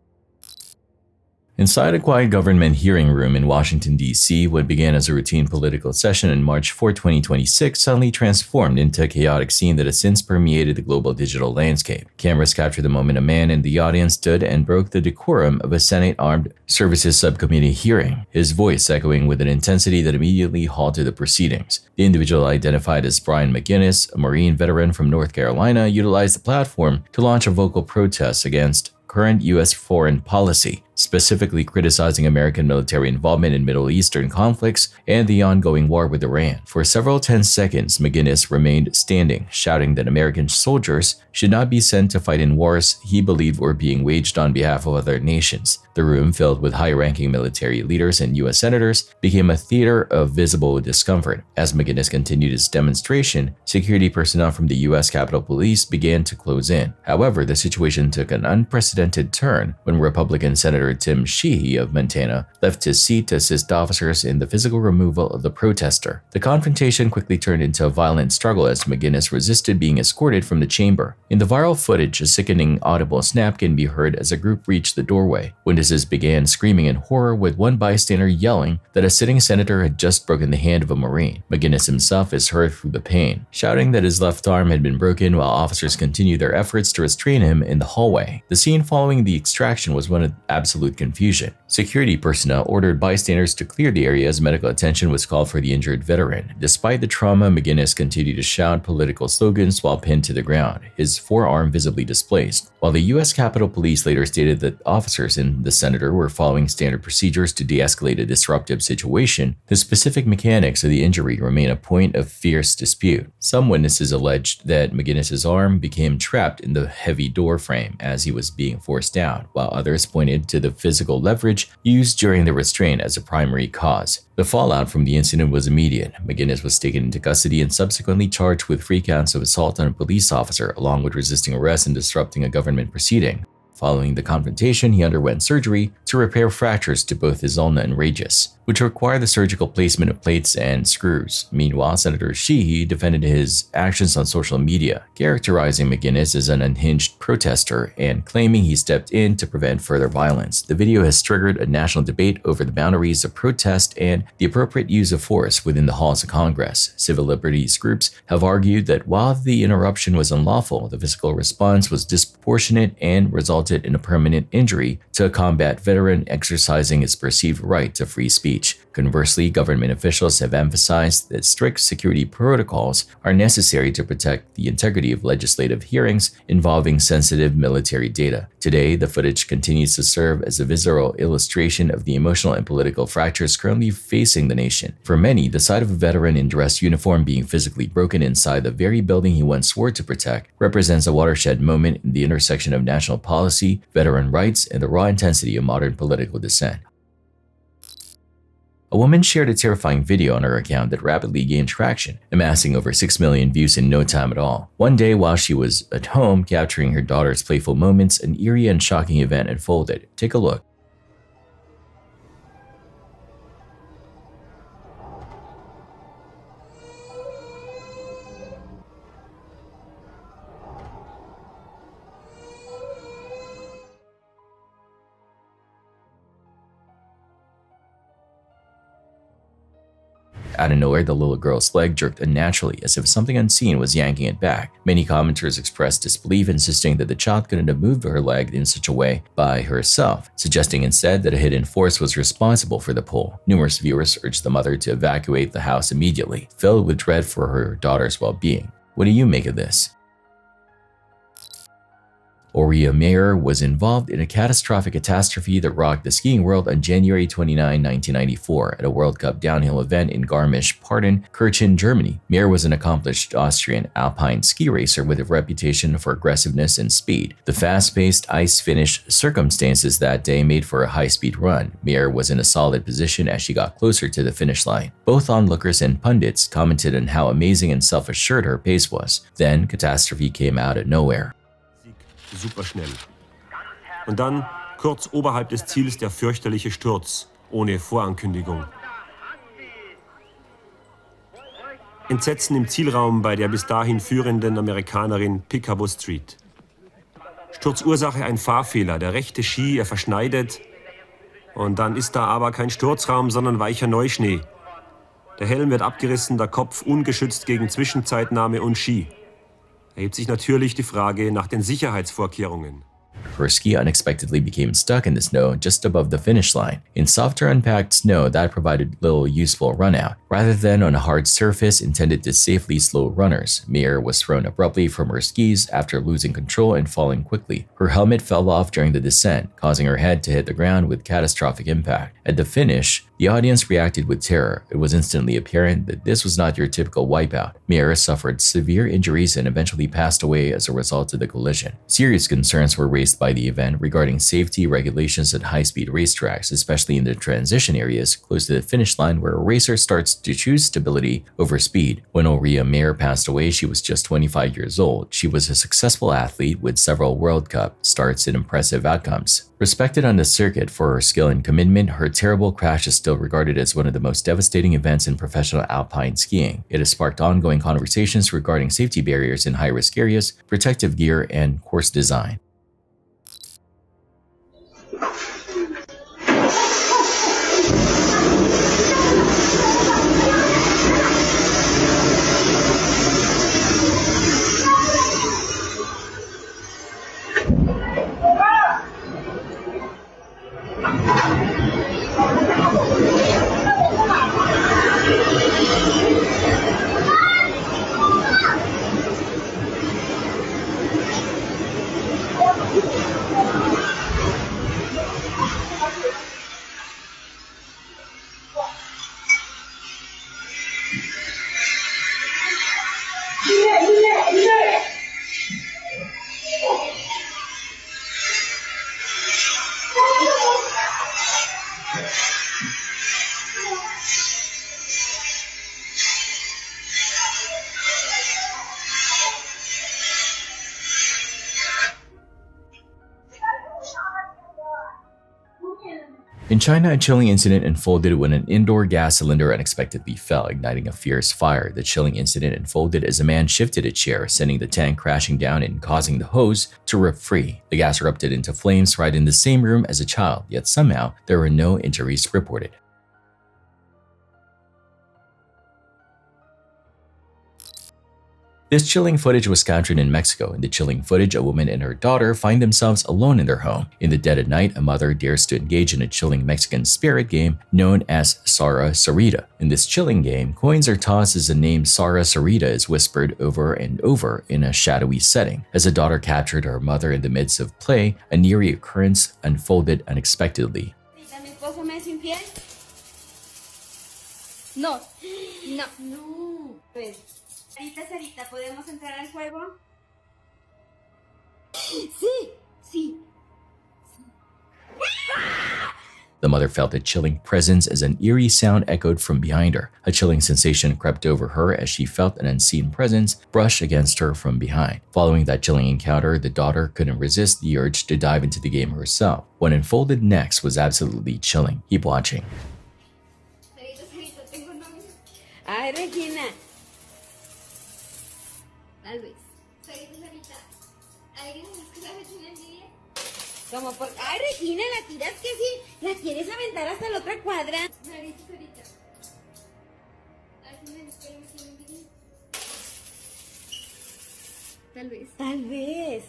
Inside a quiet government hearing room in Washington, D.C., what began as a routine political session on March 4, 2026 suddenly transformed into a chaotic scene that has since permeated the global digital landscape. Cameras captured the moment a man in the audience stood and broke the decorum of a Senate Armed Services Subcommittee hearing, his voice echoing with an intensity that immediately halted the proceedings. The individual, identified as Brian McGinnis, a Marine veteran from North Carolina, utilized the platform to launch a vocal protest against current U.S. foreign policy, specifically criticizing American military involvement in Middle Eastern conflicts and the ongoing war with Iran. For several tense seconds, McGinnis remained standing, shouting that American soldiers should not be sent to fight in wars he believed were being waged on behalf of other nations. The room, filled with high-ranking military leaders and U.S. senators, became a theater of visible discomfort. As McGinnis continued his demonstration, security personnel from the U.S. Capitol Police began to close in. However, the situation took an unprecedented turn when Republican Senator Tim Sheehy of Montana left his seat to assist officers in the physical removal of the protester. The confrontation quickly turned into a violent struggle as McGinnis resisted being escorted from the chamber. In the viral footage, a sickening audible snap can be heard as a group reached the doorway. Witnesses began screaming in horror, with one bystander yelling that a sitting senator had just broken the hand of a Marine. McGinnis himself is heard through the pain, shouting that his left arm had been broken while officers continued their efforts to restrain him in the hallway. The scene following the extraction was one of absolute confusion. Security personnel ordered bystanders to clear the area as medical attention was called for the injured veteran. Despite the trauma, McGinnis continued to shout political slogans while pinned to the ground, his forearm visibly displaced. While the U.S. Capitol Police later stated that officers and the senator were following standard procedures to de-escalate a disruptive situation, the specific mechanics of the injury remain a point of fierce dispute. Some witnesses alleged that McGinnis's arm became trapped in the heavy door frame as he was being forced down, while others pointed to the physical leverage used during the restraint as a primary cause. The fallout from the incident was immediate. McGinnis was taken into custody and subsequently charged with 3 counts of assault on a police officer, along with resisting arrest and disrupting a government proceeding. Following the confrontation, he underwent surgery to repair fractures to both his ulna and radius, which required the surgical placement of plates and screws. Meanwhile, Senator Sheehy defended his actions on social media, characterizing McGinnis as an unhinged protester and claiming he stepped in to prevent further violence. The video has triggered a national debate over the boundaries of protest and the appropriate use of force within the halls of Congress. Civil liberties groups have argued that while the interruption was unlawful, the physical response was disproportionate and resulted in a permanent injury to a combat veteran exercising his perceived right to free speech. Conversely, government officials have emphasized that strict security protocols are necessary to protect the integrity of legislative hearings involving sensitive military data. Today, the footage continues to serve as a visceral illustration of the emotional and political fractures currently facing the nation. For many, the sight of a veteran in dress uniform being physically broken inside the very building he once swore to protect represents a watershed moment in the intersection of national policy, veteran rights, and the raw intensity of modern political dissent. A woman shared a terrifying video on her account that rapidly gained traction, amassing over 6 million views in no time at all. One day, while she was at home capturing her daughter's playful moments, an eerie and shocking event unfolded. Take a look. Out of nowhere, the little girl's leg jerked unnaturally as if something unseen was yanking it back. Many commenters expressed disbelief, insisting that the child couldn't have moved her leg in such a way by herself, suggesting instead that a hidden force was responsible for the pull. Numerous viewers urged the mother to evacuate the house immediately, filled with dread for her daughter's well-being. What do you make of this? Aurea Mayer was involved in a catastrophic catastrophe that rocked the skiing world on January 29, 1994 at a World Cup downhill event in Garmisch-Partenkirchen, Germany. Mayer was an accomplished Austrian alpine ski racer with a reputation for aggressiveness and speed. The fast-paced ice-finish circumstances that day made for a high-speed run. Mayer was in a solid position as she got closer to the finish line. Both onlookers and pundits commented on how amazing and self-assured her pace was. Then, catastrophe came out of nowhere. Super schnell. Und dann, kurz oberhalb des Ziels, der fürchterliche Sturz, ohne Vorankündigung. Entsetzen im Zielraum bei der bis dahin führenden Amerikanerin Picabo Street. Sturzursache ein Fahrfehler, der rechte Ski, er verschneidet. Und dann ist da aber kein Sturzraum, sondern weicher Neuschnee. Der Helm wird abgerissen, der Kopf ungeschützt gegen Zwischenzeitnahme und Ski. Erhebt sich natürlich die Frage nach den Sicherheitsvorkehrungen. Her ski unexpectedly became stuck in the snow just above the finish line. In softer unpacked snow, that provided little useful runout. Rather than on a hard surface intended to safely slow runners, MYUU was thrown abruptly from her skis after losing control and falling quickly. Her helmet fell off during the descent, causing her head to hit the ground with catastrophic impact. At the finish, the audience reacted with terror. It was instantly apparent that this was not your typical wipeout. MYUU suffered severe injuries and eventually passed away as a result of the collision. Serious concerns were raised by the event regarding safety regulations at high-speed racetracks, especially in the transition areas close to the finish line where a racer starts to choose stability over speed. When Oria MYUU passed away, she was just 25 years old. She was a successful athlete with several World Cup starts and impressive outcomes. Respected on the circuit for her skill and commitment, her terrible crash is still regarded as one of the most devastating events in professional alpine skiing. It has sparked ongoing conversations regarding safety barriers in high-risk areas, protective gear, and course design. In China, a chilling incident unfolded when an indoor gas cylinder unexpectedly fell, igniting a fierce fire. The chilling incident unfolded as a man shifted a chair, sending the tank crashing down and causing the hose to rip free. The gas erupted into flames right in the same room as a child, yet somehow there were no injuries reported. This chilling footage was captured in Mexico. In the chilling footage, a woman and her daughter find themselves alone in their home. In the dead of night, a mother dares to engage in a chilling Mexican spirit game known as Sara Sarita. In this chilling game, coins are tossed as the name Sara Sarita is whispered over and over in a shadowy setting. As the daughter captured her mother in the midst of play, a eerie occurrence unfolded unexpectedly. No. Sarita, ¿podemos entrar al juego? Sí. The mother felt a chilling presence as an eerie sound echoed from behind her. A chilling sensation crept over her as she felt an unseen presence brush against her from behind. Following that chilling encounter, the daughter couldn't resist the urge to dive into the game herself. What unfolded next was absolutely chilling. Keep watching. Sarita, tengo novio. Ay, Regina. Tal vez. Sarita. ¿Alguien más que la Regina envidia? Como por... Ay, Regina, la tiras que sí. La quieres aventar hasta la otra cuadra. Sarita. ¿Alguien más que la Regina envidia? Tal vez.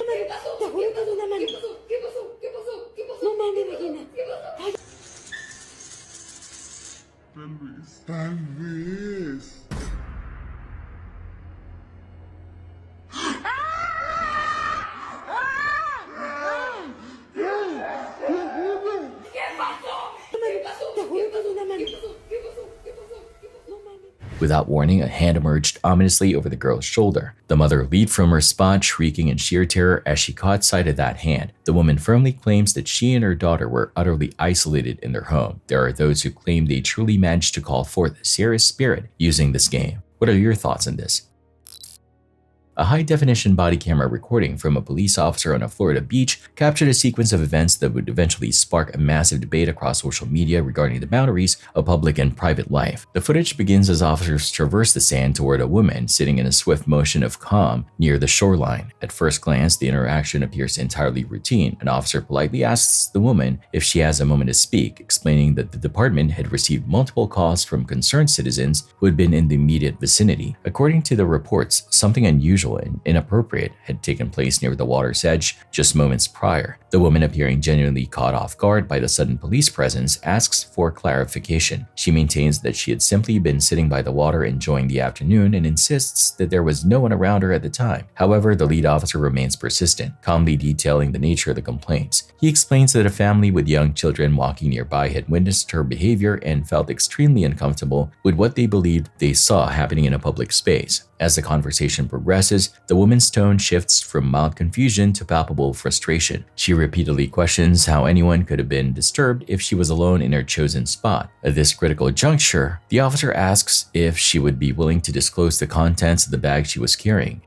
¿Qué pasó? No mames, Regina. Tal vez. Without warning, a hand emerged ominously over the girl's shoulder. The mother leaped from her spot, shrieking in sheer terror as she caught sight of that hand. The woman firmly claims that she and her daughter were utterly isolated in their home. There are those who claim they truly managed to call forth Sierra's spirit using this game. What are your thoughts on this? A high-definition body camera recording from a police officer on a Florida beach captured a sequence of events that would eventually spark a massive debate across social media regarding the boundaries of public and private life. The footage begins as officers traverse the sand toward a woman sitting in a swift motion of calm near the shoreline. At first glance, the interaction appears entirely routine. An officer politely asks the woman if she has a moment to speak, explaining that the department had received multiple calls from concerned citizens who had been in the immediate vicinity. According to the reports, something unusual and inappropriate had taken place near the water's edge just moments prior. The woman, appearing genuinely caught off guard by the sudden police presence, asks for clarification. She maintains that she had simply been sitting by the water enjoying the afternoon and insists that there was no one around her at the time. However, the lead officer remains persistent, calmly detailing the nature of the complaints. He explains that a family with young children walking nearby had witnessed her behavior and felt extremely uncomfortable with what they believed they saw happening in a public space. As the conversation progresses, the woman's tone shifts from mild confusion to palpable frustration. She repeatedly questions how anyone could have been disturbed if she was alone in her chosen spot. At this critical juncture, the officer asks if she would be willing to disclose the contents of the bag she was carrying.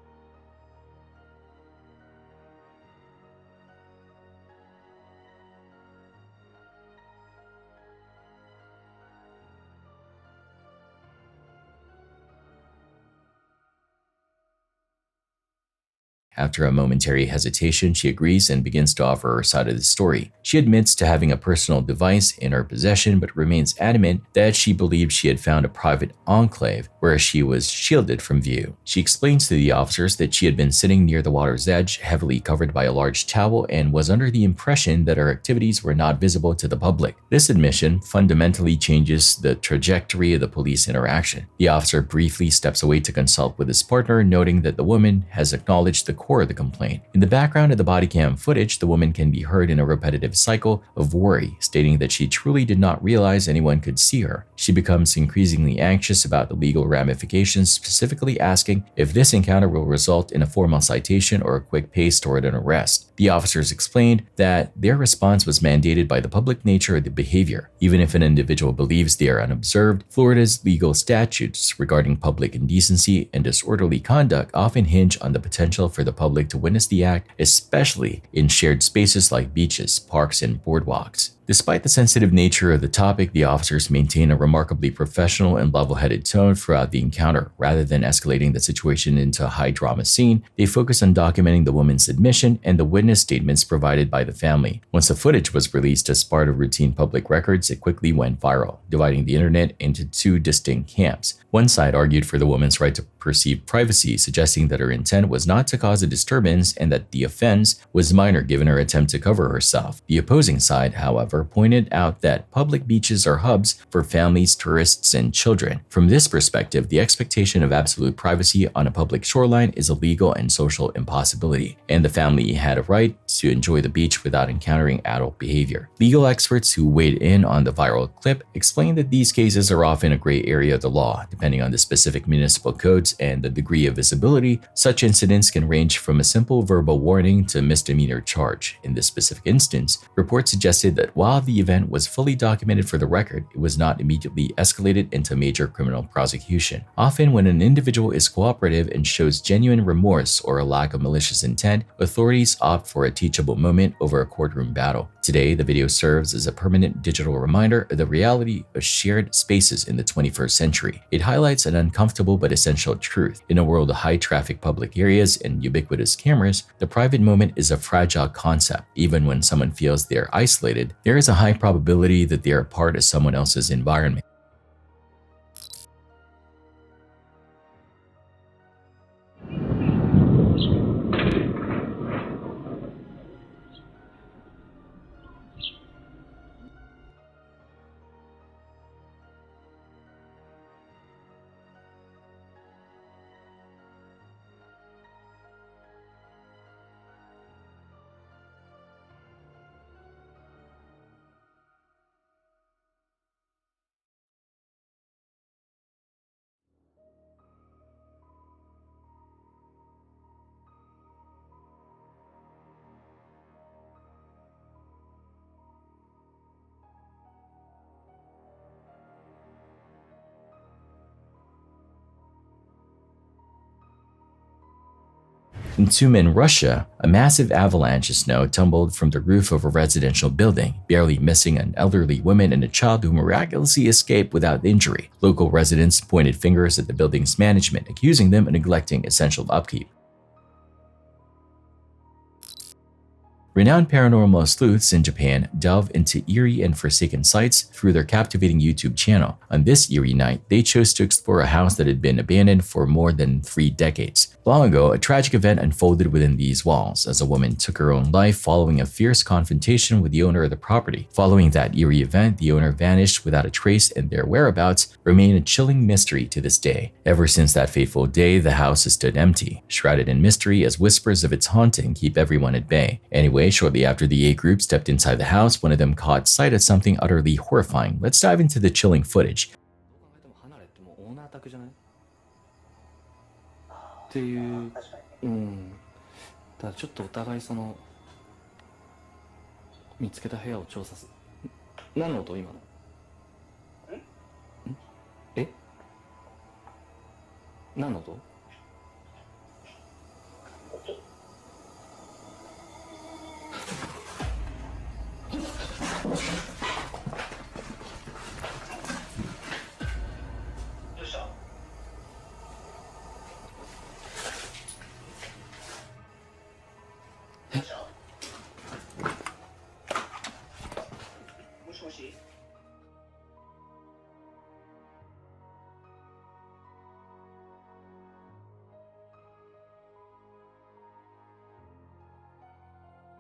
After a momentary hesitation, she agrees and begins to offer her side of the story. She admits to having a personal device in her possession, but remains adamant that she believed she had found a private enclave where she was shielded from view. She explains to the officers that she had been sitting near the water's edge, heavily covered by a large towel, and was under the impression that her activities were not visible to the public. This admission fundamentally changes the trajectory of the police interaction. The officer briefly steps away to consult with his partner, noting that the woman has acknowledged the core of the complaint. In the background of the body cam footage, the woman can be heard in a repetitive cycle of worry, stating that she truly did not realize anyone could see her. She becomes increasingly anxious about the legal ramifications, specifically asking if this encounter will result in a formal citation or a quick pace toward an arrest. The officers explained that their response was mandated by the public nature of the behavior. Even if an individual believes they are unobserved, Florida's legal statutes regarding public indecency and disorderly conduct often hinge on the potential for the public to witness the act, especially in shared spaces like beaches, parks, and boardwalks. Despite the sensitive nature of the topic, the officers maintain a remarkably professional and level-headed tone throughout the encounter. Rather than escalating the situation into a high-drama scene, they focus on documenting the woman's admission and the witness statements provided by the family. Once the footage was released as part of routine public records, it quickly went viral, dividing the internet into two distinct camps. One side argued for the woman's right to perceived privacy, suggesting that her intent was not to cause a disturbance and that the offense was minor given her attempt to cover herself. The opposing side, however, pointed out that public beaches are hubs for families, tourists, and children. From this perspective, the expectation of absolute privacy on a public shoreline is a legal and social impossibility, and the family had a right to enjoy the beach without encountering adult behavior. Legal experts who weighed in on the viral clip explained that these cases are often a gray area of the law, depending on the specific municipal codes and the degree of visibility. Such incidents can range from a simple verbal warning to a misdemeanor charge. In this specific instance, reports suggested that while the event was fully documented for the record, it was not immediately escalated into major criminal prosecution. Often, when an individual is cooperative and shows genuine remorse or a lack of malicious intent, authorities opt for a teachable moment over a courtroom battle. Today, the video serves as a permanent digital reminder of the reality of shared spaces in the 21st century. It highlights an uncomfortable but essential truth. In a world of high-traffic public areas and ubiquitous cameras, the private moment is a fragile concept. Even when someone feels they are isolated, there is a high probability that they are part of someone else's environment. In Tyumen, Russia, a massive avalanche of snow tumbled from the roof of a residential building, barely missing an elderly woman and a child who miraculously escaped without injury. Local residents pointed fingers at the building's management, accusing them of neglecting essential upkeep. Renowned paranormal sleuths in Japan delve into eerie and forsaken sites through their captivating YouTube channel. On this eerie night, they chose to explore a house that had been abandoned for more than 3 decades. Long ago, a tragic event unfolded within these walls as a woman took her own life following a fierce confrontation with the owner of the property. Following that eerie event, the owner vanished without a trace, and their whereabouts remain a chilling mystery to this day. Ever since that fateful day, the house has stood empty, shrouded in mystery as whispers of its haunting keep everyone at bay. Anyway, shortly after the 8 group stepped inside the house, one of them caught sight of something utterly horrifying. Let's dive into the chilling footage. っていう、うん、だからちょっとお互いその見つけた部屋を調査する。何の音今の？え？何の音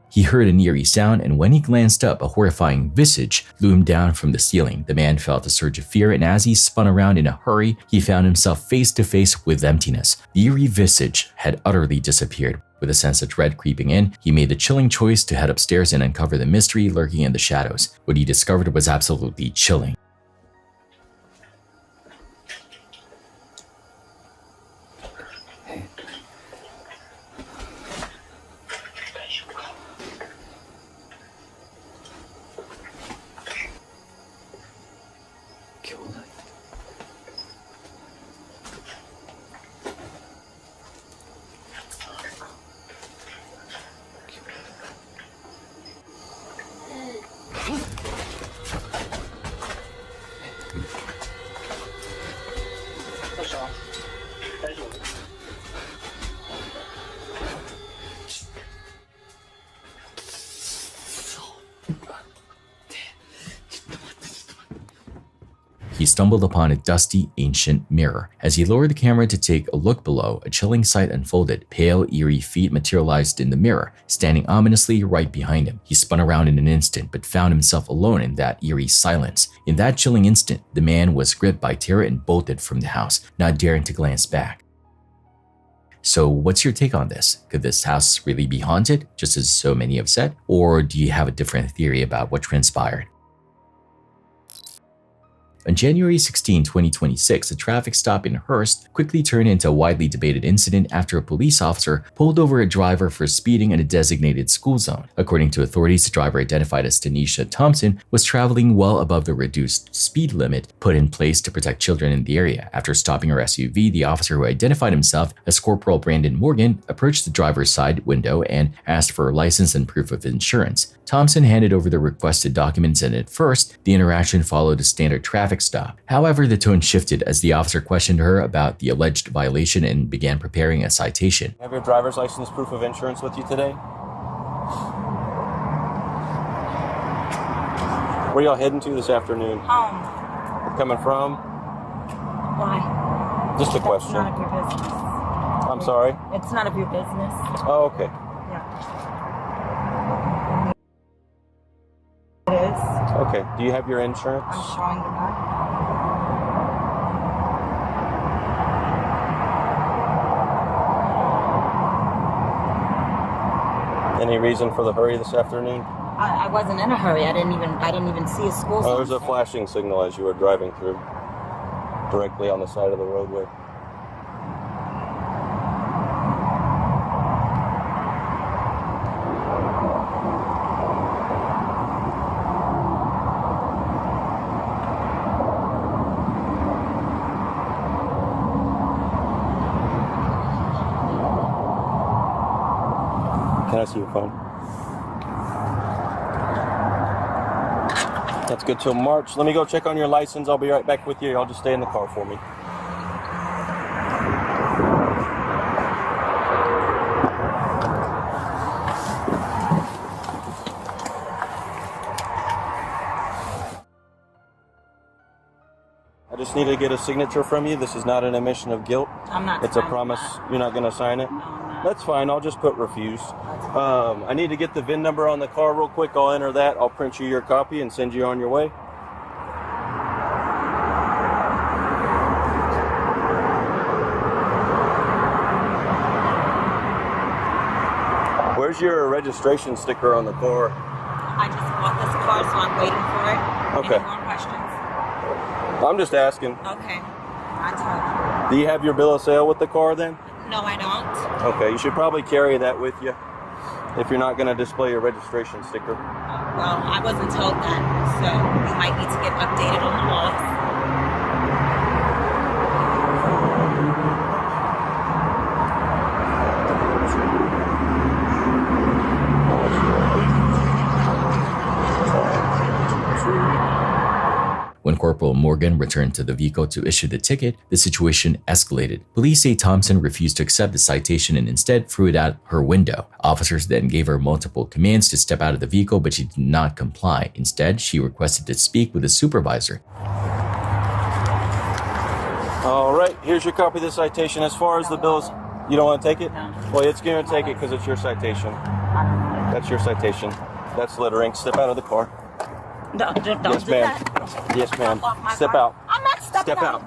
？He heard an eerie sound, and when he glanced up, a horrifying visage loomed down from the ceiling. The man felt a surge of fear, and as he spun around in a hurry, he found himself face to face with emptiness. The eerie visage had utterly disappeared. With a sense of dread creeping in, he made the chilling choice to head upstairs and uncover the mystery lurking in the shadows. What he discovered was absolutely chilling. He stumbled upon a dusty, ancient mirror. As he lowered the camera to take a look below, a chilling sight unfolded. Pale, eerie feet materialized in the mirror, standing ominously right behind him. He spun around in an instant, but found himself alone in that eerie silence. In that chilling instant, the man was gripped by terror and bolted from the house, not daring to glance back. So what's your take on this? Could this house really be haunted, just as so many have said? Or do you have a different theory about what transpired? On January 16, 2026, a traffic stop in Hearst quickly turned into a widely debated incident after a police officer pulled over a driver for speeding in a designated school zone. According to authorities, the driver, identified as Tanisha Thompson, was traveling well above the reduced speed limit put in place to protect children in the area. After stopping her SUV, the officer, who identified himself as Corporal Brandon Morgan, approached the driver's side window and asked for a license and proof of insurance. Thompson handed over the requested documents, and at first, the interaction followed a standard traffic stop. However, the tone shifted as the officer questioned her about the alleged violation and began preparing a citation. Have your driver's license, proof of insurance with you today? Where y'all heading to this afternoon? Home. Coming from? Why? Just a question. It's none of your business. I'm sorry? It's none of your business. Oh, okay. Yeah. It is. Okay. Do you have your insurance? I'm showing you that. Any reason for the hurry this afternoon? I wasn't in a hurry. I didn't even see a school zone. Oh, there's a flashing signal as you were driving through, directly on the side of the roadway. Can I see your phone? That's good till March. Let me go check on your license. I'll be right back with you. Y'all just stay in the car for me. I just need to get a signature from you. This is not an admission of guilt. I'm not. It's a promise. You're not going to sign it? No, I'm not. That's fine. I'll just put refuse. I need to get the VIN number on the car real quick. I'll enter that. I'll print you your copy and send you on your way. Where's your registration sticker on the car? I just bought this car, so I'm waiting for it. Okay. Any more questions? I'm just asking. Okay. I told Do you have your bill of sale with the car then? you. No, I don't. Okay, you should probably carry that with you if you're not going to display your registration sticker. Well, I wasn't told that, so you might need to get updated on the laws. When Corporal Morgan returned to the vehicle to issue the ticket, the situation escalated. Police say Thompson refused to accept the citation and instead threw it out her window. Officers then gave her multiple commands to step out of the vehicle, but she did not comply. Instead, she requested to speak with a supervisor. All right, here's your copy of the citation. As far as the bill is, you don't want to take it? Well, it's going to take it because it's your citation. That's your citation. That's littering. Step out of the car. Don't Yes, do ma'am. that. Yes, ma'am. Off my Step car. out. I'm not stepping Step out.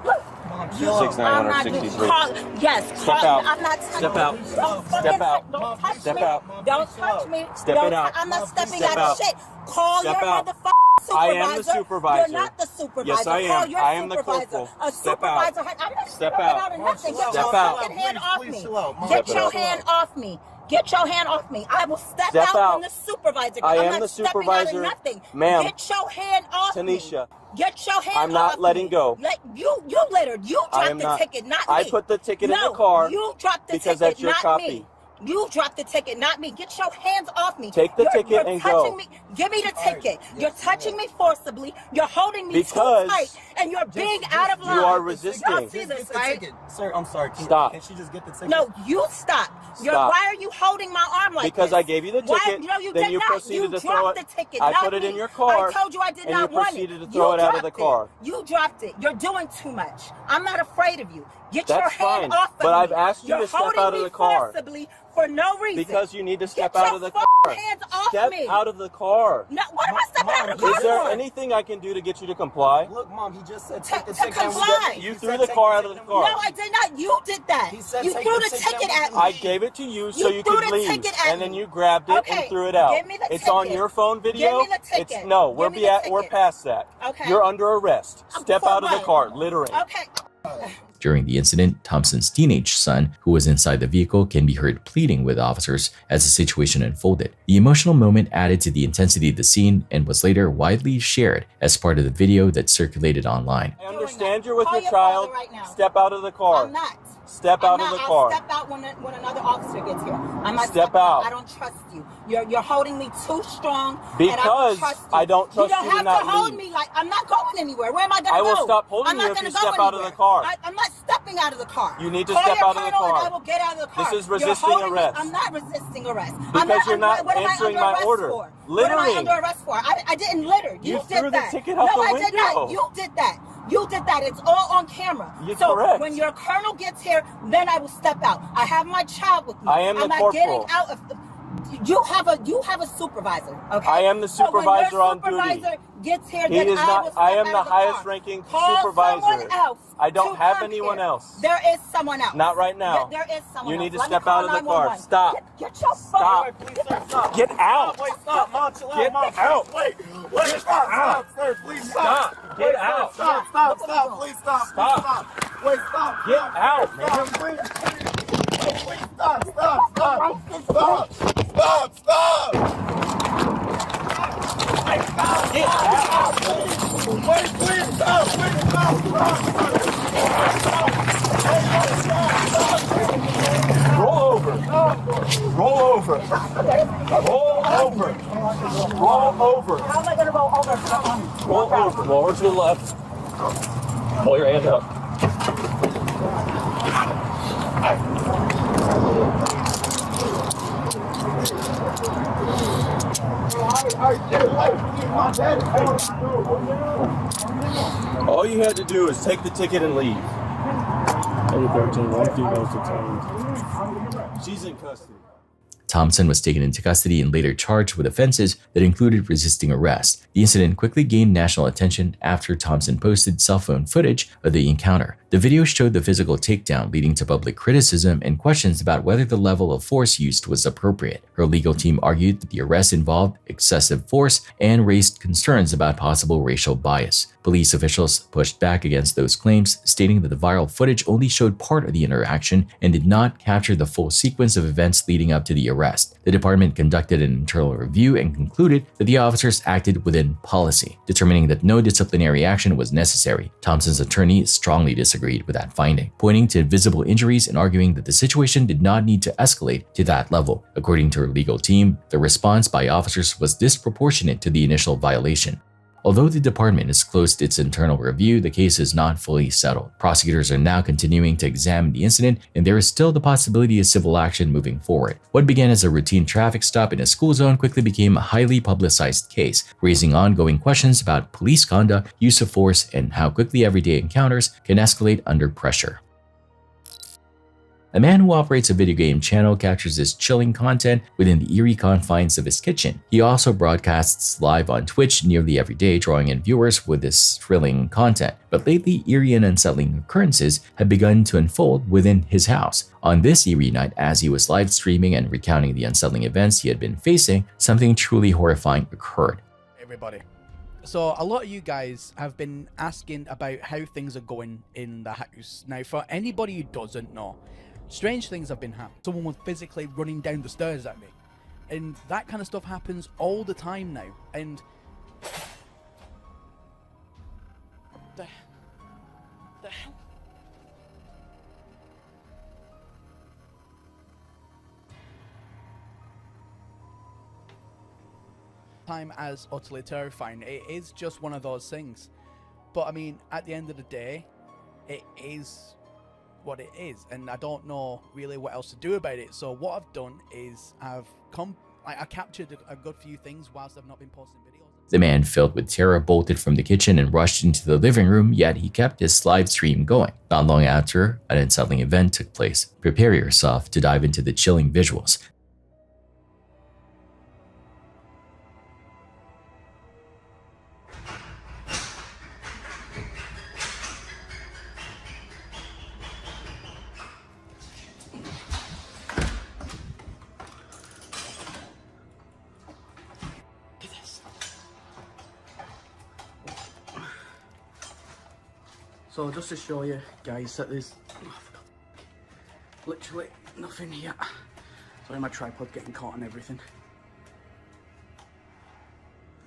6,963. Yes. Step out. I'm not Step out. Don't Step out. Don't touch Step me. out. Don't touch me. Step Don't it out. I'm not stepping Step out out. of shit. Call Step your out. motherfucking supervisor. I am the supervisor. You're not the supervisor. Yes, I am. Call your I am the supervisor. corporal. A Step out. supervisor. I'm not Step stepping out. out of nothing. Get Step your out. fucking hand off me. Step Get your out. hand off me. Get your hand off me. I will step Step out out. when the supervisor. I I'm am not the stepping supervisor. out of nothing. Ma'am. Get your hand off me. Tanisha. Get your hand I'm not off letting me. go. You littered. You I dropped am the not. ticket, not me. I put the ticket in No, the car you dropped the because ticket, that's your not copy. me. You dropped the ticket, not me. Get your hands off me. Take the ticket you're and touching go. Me. Give me the ticket. You're touching me forcibly. You're holding me Because too tight, and you're being out of line. you are Y'all resisting. see this, right? Sir, I'm sorry. Stop. Can she just get the ticket? No, you stop. Stop. Why are you holding my arm like Because this? I gave you the ticket, No, you then did you not. proceeded You to throw dropped it. the ticket, I not put it me. in your car, I told you I did and not you want proceeded it. to throw it out of the dropped car. You dropped it. You're doing too much. I'm not afraid of you. Get That's your hand fine, off of but me. I've asked you You're to step holding out of me the car. forcibly for no reason. Because you need to step Get out your of the fucking car. hands off Step me. out of the car. No, what am I stepping out of the car Is there for? anything I can do to get you to comply? Look, Mom, he just said To take the ticket. and we comply. get- You he threw said the take car out of the ticket car. No, I did not. You did that. He said You take threw the the ticket ticket and at me. I gave it to you so you threw could the leave, ticket at and then me. you grabbed it Okay, and threw it out. give me the It's on ticket. your phone video. Give me the ticket. It's no, Give we're me the we're ticket. past that. Okay. You're under arrest. Step For out of the what? car, littering. Okay. During the incident, Thompson's teenage son, who was inside the vehicle, can be heard pleading with officers as the situation unfolded. The emotional moment added to the intensity of the scene and was later widely shared as part of the video that circulated online. I understand you're with Call your your child. father right now. Step out of the car. I'm not. Step out of the car. I'll step out when another officer gets here. I'm not Step stepping out. I don't trust you. You're holding me too strong. Because I don't trust you. I don't trust You you don't to have not to hold leave. me like I'm not going anywhere. Where am I going to go? I will stop holding I'm not you if gonna you go step out of anywhere. the car. I'm not stepping out of the car. You need to Call step your out of the colonel car. And I will get out of the car. This is You're resisting holding me- arrest. I'm not resisting arrest. Because you're not what am I answering under my arrest order. For? Littering. What am I under arrest for? I didn't litter. You did threw the that. ticket out no, the I did window. not. You did that. You did that. It's all on camera. You're so correct. when your colonel gets here, then I will step out. I have my child with me. I am the I'm not corporal. getting out of. You have a supervisor. Okay. I am the supervisor so when on your duty. supervisor gets here, He then is I not. will step I am out the of the highest car. ranking Call supervisor. someone else I don't to have come anyone here. else. There is someone else. Not right now. There is someone You else. need to Let me step call out of the car. 911. Stop. Get your Stop. phone. Please, sir, stop. Get out. Wait, stop. Mom, chill Get out. Mom, out. Wait, stop, sir. Please stop. Stop. Get out. Stop. Please stop. Stop. Wait, stop. Get out, man. Please stop. Get out. Wait, please stop. Roll over. Roll over. over. How am I gonna go over? Roll over. Lower to the left. Pull your hand up. All you had to do is take the ticket and leave. 13, one female detained. She's in custody. Thompson was taken into custody and later charged with offenses that included resisting arrest. The incident quickly gained national attention after Thompson posted cell phone footage of the encounter. The video showed the physical takedown, leading to public criticism and questions about whether the level of force used was appropriate. Her legal team argued that the arrest involved excessive force and raised concerns about possible racial bias. Police officials pushed back against those claims, stating that the viral footage only showed part of the interaction and did not capture the full sequence of events leading up to the arrest. The department conducted an internal review and concluded that the officers acted within policy, determining that no disciplinary action was necessary. Thompson's attorney strongly disagreed with that finding, pointing to visible injuries and arguing that the situation did not need to escalate to that level. According to her legal team, the response by officers was disproportionate to the initial violation. Although the department has closed its internal review, the case is not fully settled. Prosecutors are now continuing to examine the incident, and there is still the possibility of civil action moving forward. What began as a routine traffic stop in a school zone quickly became a highly publicized case, raising ongoing questions about police conduct, use of force, and how quickly everyday encounters can escalate under pressure. A man who operates a video game channel captures his chilling content within the eerie confines of his kitchen. He also broadcasts live on Twitch nearly every day, drawing in viewers with this thrilling content. But lately, eerie and unsettling occurrences have begun to unfold within his house. On this eerie night, as he was live streaming and recounting the unsettling events he had been facing, something truly horrifying occurred. Everybody. So a lot of you guys have been asking about how things are going in the house. Now, for anybody who doesn't know, strange things have been happening. Someone was physically running down the stairs at me. And that kind of stuff happens all the time now. And the hell? Time as utterly terrifying. It is just one of those things. But I mean, at the end of the day, it is what it is, and I don't know really what else to do about it. So what I've done is I captured a good few things whilst I've not been posting videos. The man, filled with terror, bolted from the kitchen and rushed into the living room, yet he kept his live stream going. Not long after, an unsettling event took place. Prepare yourself to dive into the chilling visuals. So just to show you guys that there's literally nothing here. Sorry, my tripod getting caught on everything.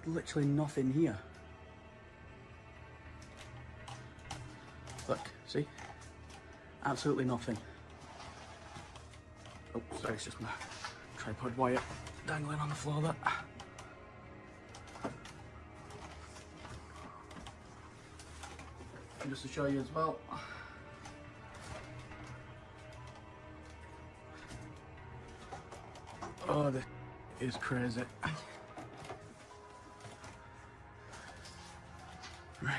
Literally nothing here. Look, see? Absolutely nothing. Oh, sorry, it's just my tripod wire dangling on the floor there. And just to show you as well, oh, this is crazy. Right.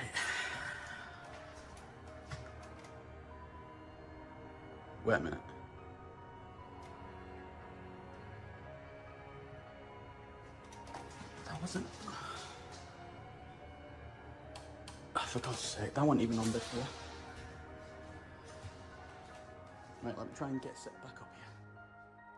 Wait a minute. That wasn't... For God's sake, that wasn't even on before. Right, let me try and get set back up here.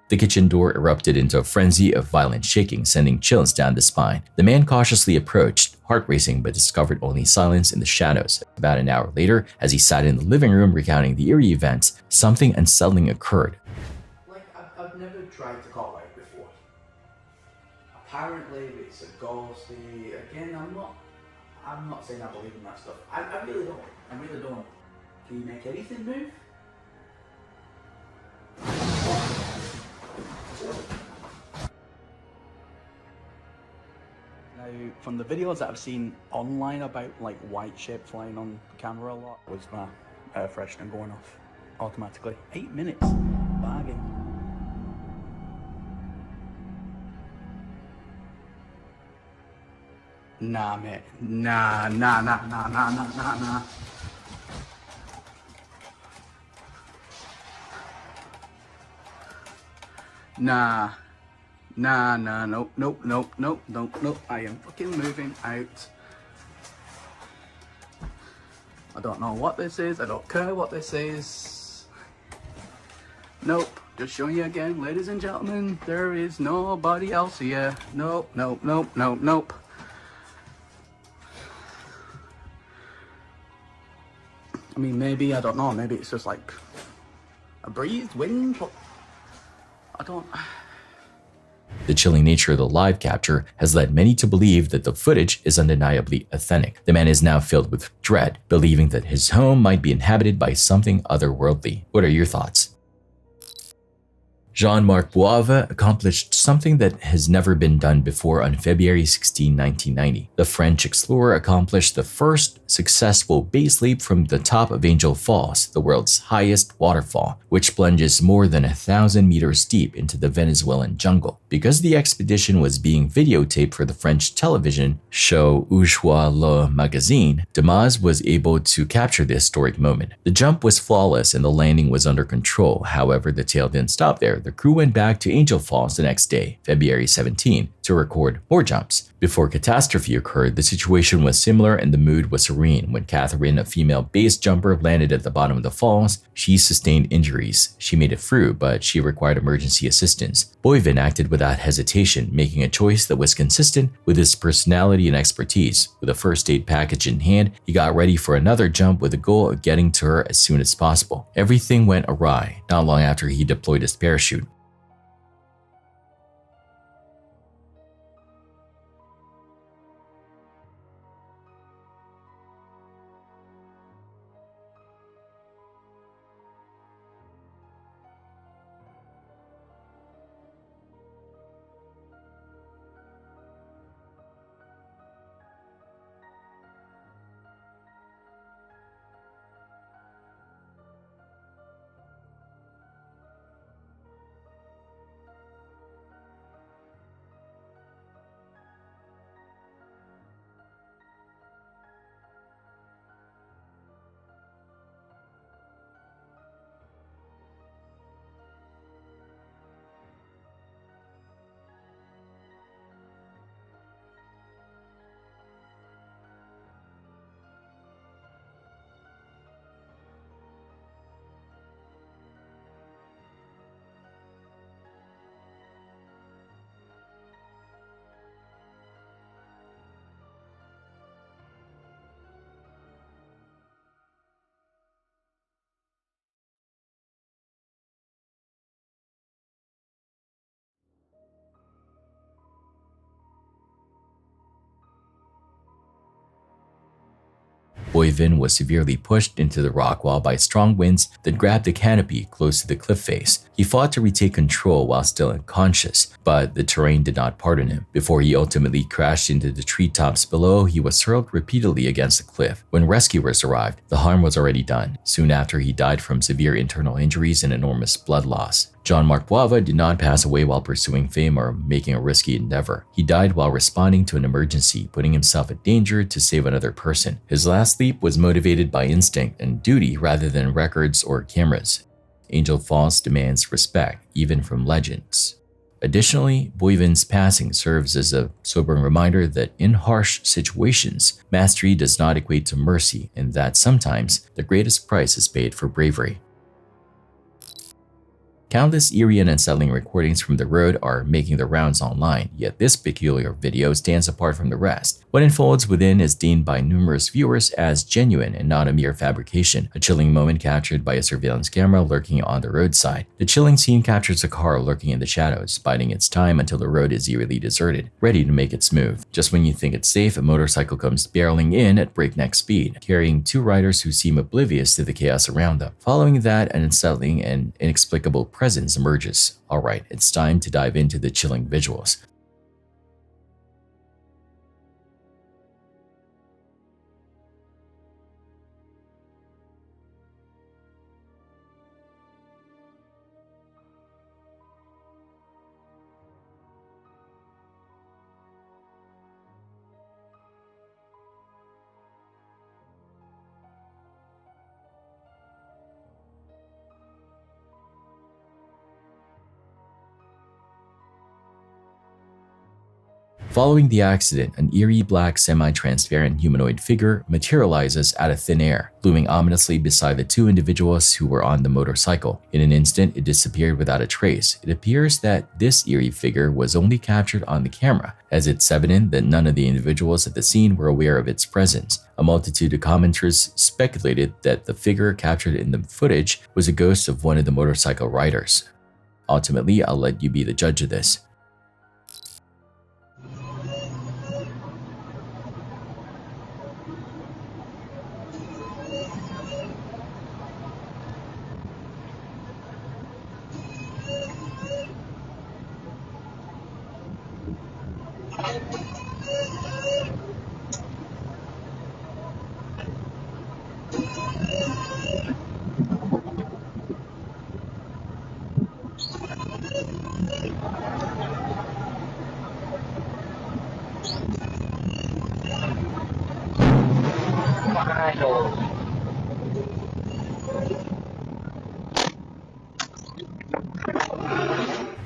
The kitchen door erupted into a frenzy of violent shaking, sending chills down the spine. The man cautiously approached, heart racing, but discovered only silence in the shadows. About an hour later, as he sat in the living room recounting the eerie events, something unsettling occurred. Like, I've never tried to call out before. Apparently, it's a ghost. Again, I'm not saying I believe in that stuff. I really don't. I really don't. Can you make anything move? Now, From the videos that I've seen online about like white shit flying on the camera a lot, was my air freshener going off automatically. 8 minutes, bargain. Nah, mate. Nah. Nope. I am fucking moving out. I don't know what this is. I don't care what this is. Nope. Just showing you again, ladies and gentlemen, there is nobody else here. Nope. I mean, maybe, I don't know, maybe it's just like a breeze, wind, but I don't... The chilling nature of the live capture has led many to believe that the footage is undeniably authentic. The man is now filled with dread, believing that his home might be inhabited by something otherworldly. What are your thoughts? Jean-Marc Boivin accomplished something that has never been done before on February 16, 1990. The French explorer accomplished the first successful base leap from the top of Angel Falls, the world's highest waterfall, which plunges more than 1,000 meters deep into the Venezuelan jungle. Because the expedition was being videotaped for the French television show Où Joie le Magazine, Damas was able to capture the historic moment. The jump was flawless and the landing was under control. However, the tale didn't stop there. The crew went back to Angel Falls the next day, February 17, to record more jumps. Before catastrophe occurred, the situation was similar and the mood was serene. When Catherine, a female base jumper, landed at the bottom of the falls, she sustained injuries. She made it through, but she required emergency assistance. Boivin acted without hesitation, making a choice that was consistent with his personality and expertise. With a first aid package in hand, he got ready for another jump with the goal of getting to her as soon as possible. Everything went awry, not long after he deployed his parachute. Boivin was severely pushed into the rock wall by strong winds that grabbed the canopy close to the cliff face. He fought to retake control while still unconscious, but the terrain did not pardon him. Before he ultimately crashed into the treetops below, he was hurled repeatedly against the cliff. When rescuers arrived, the harm was already done. Soon after, he died from severe internal injuries and enormous blood loss. Jean-Marc Boivin did not pass away while pursuing fame or making a risky endeavor. He died while responding to an emergency, putting himself at danger to save another person. His last leap was motivated by instinct and duty rather than records or cameras. Angel Falls demands respect, even from legends. Additionally, Boivin's passing serves as a sobering reminder that in harsh situations, mastery does not equate to mercy, and that sometimes the greatest price is paid for bravery. Countless eerie and unsettling recordings from the road are making the rounds online, yet this peculiar video stands apart from the rest. What unfolds within is deemed by numerous viewers as genuine and not a mere fabrication, a chilling moment captured by a surveillance camera lurking on the roadside. The chilling scene captures a car lurking in the shadows, biding its time until the road is eerily deserted, ready to make its move. Just when you think it's safe, a motorcycle comes barreling in at breakneck speed, carrying two riders who seem oblivious to the chaos around them. Following that, an unsettling and inexplicable presence emerges. Alright, it's time to dive into the chilling visuals. Following the accident, an eerie black semi-transparent humanoid figure materializes out of thin air, looming ominously beside the two individuals who were on the motorcycle. In an instant, it disappeared without a trace. It appears that this eerie figure was only captured on the camera, as it's evident that none of the individuals at the scene were aware of its presence. A multitude of commenters speculated that the figure captured in the footage was a ghost of one of the motorcycle riders. Ultimately, I'll let you be the judge of this.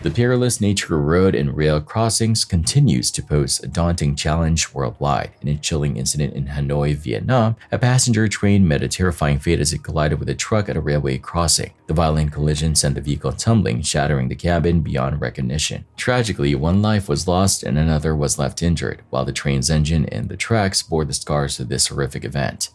The perilous nature of road and rail crossings continues to pose a daunting challenge worldwide. In a chilling incident in Hanoi, Vietnam, a passenger train met a terrifying fate as it collided with a truck at a railway crossing. The violent collision sent the vehicle tumbling, shattering the cabin beyond recognition. Tragically, one life was lost and another was left injured, while the train's engine and the tracks bore the scars of this horrific event.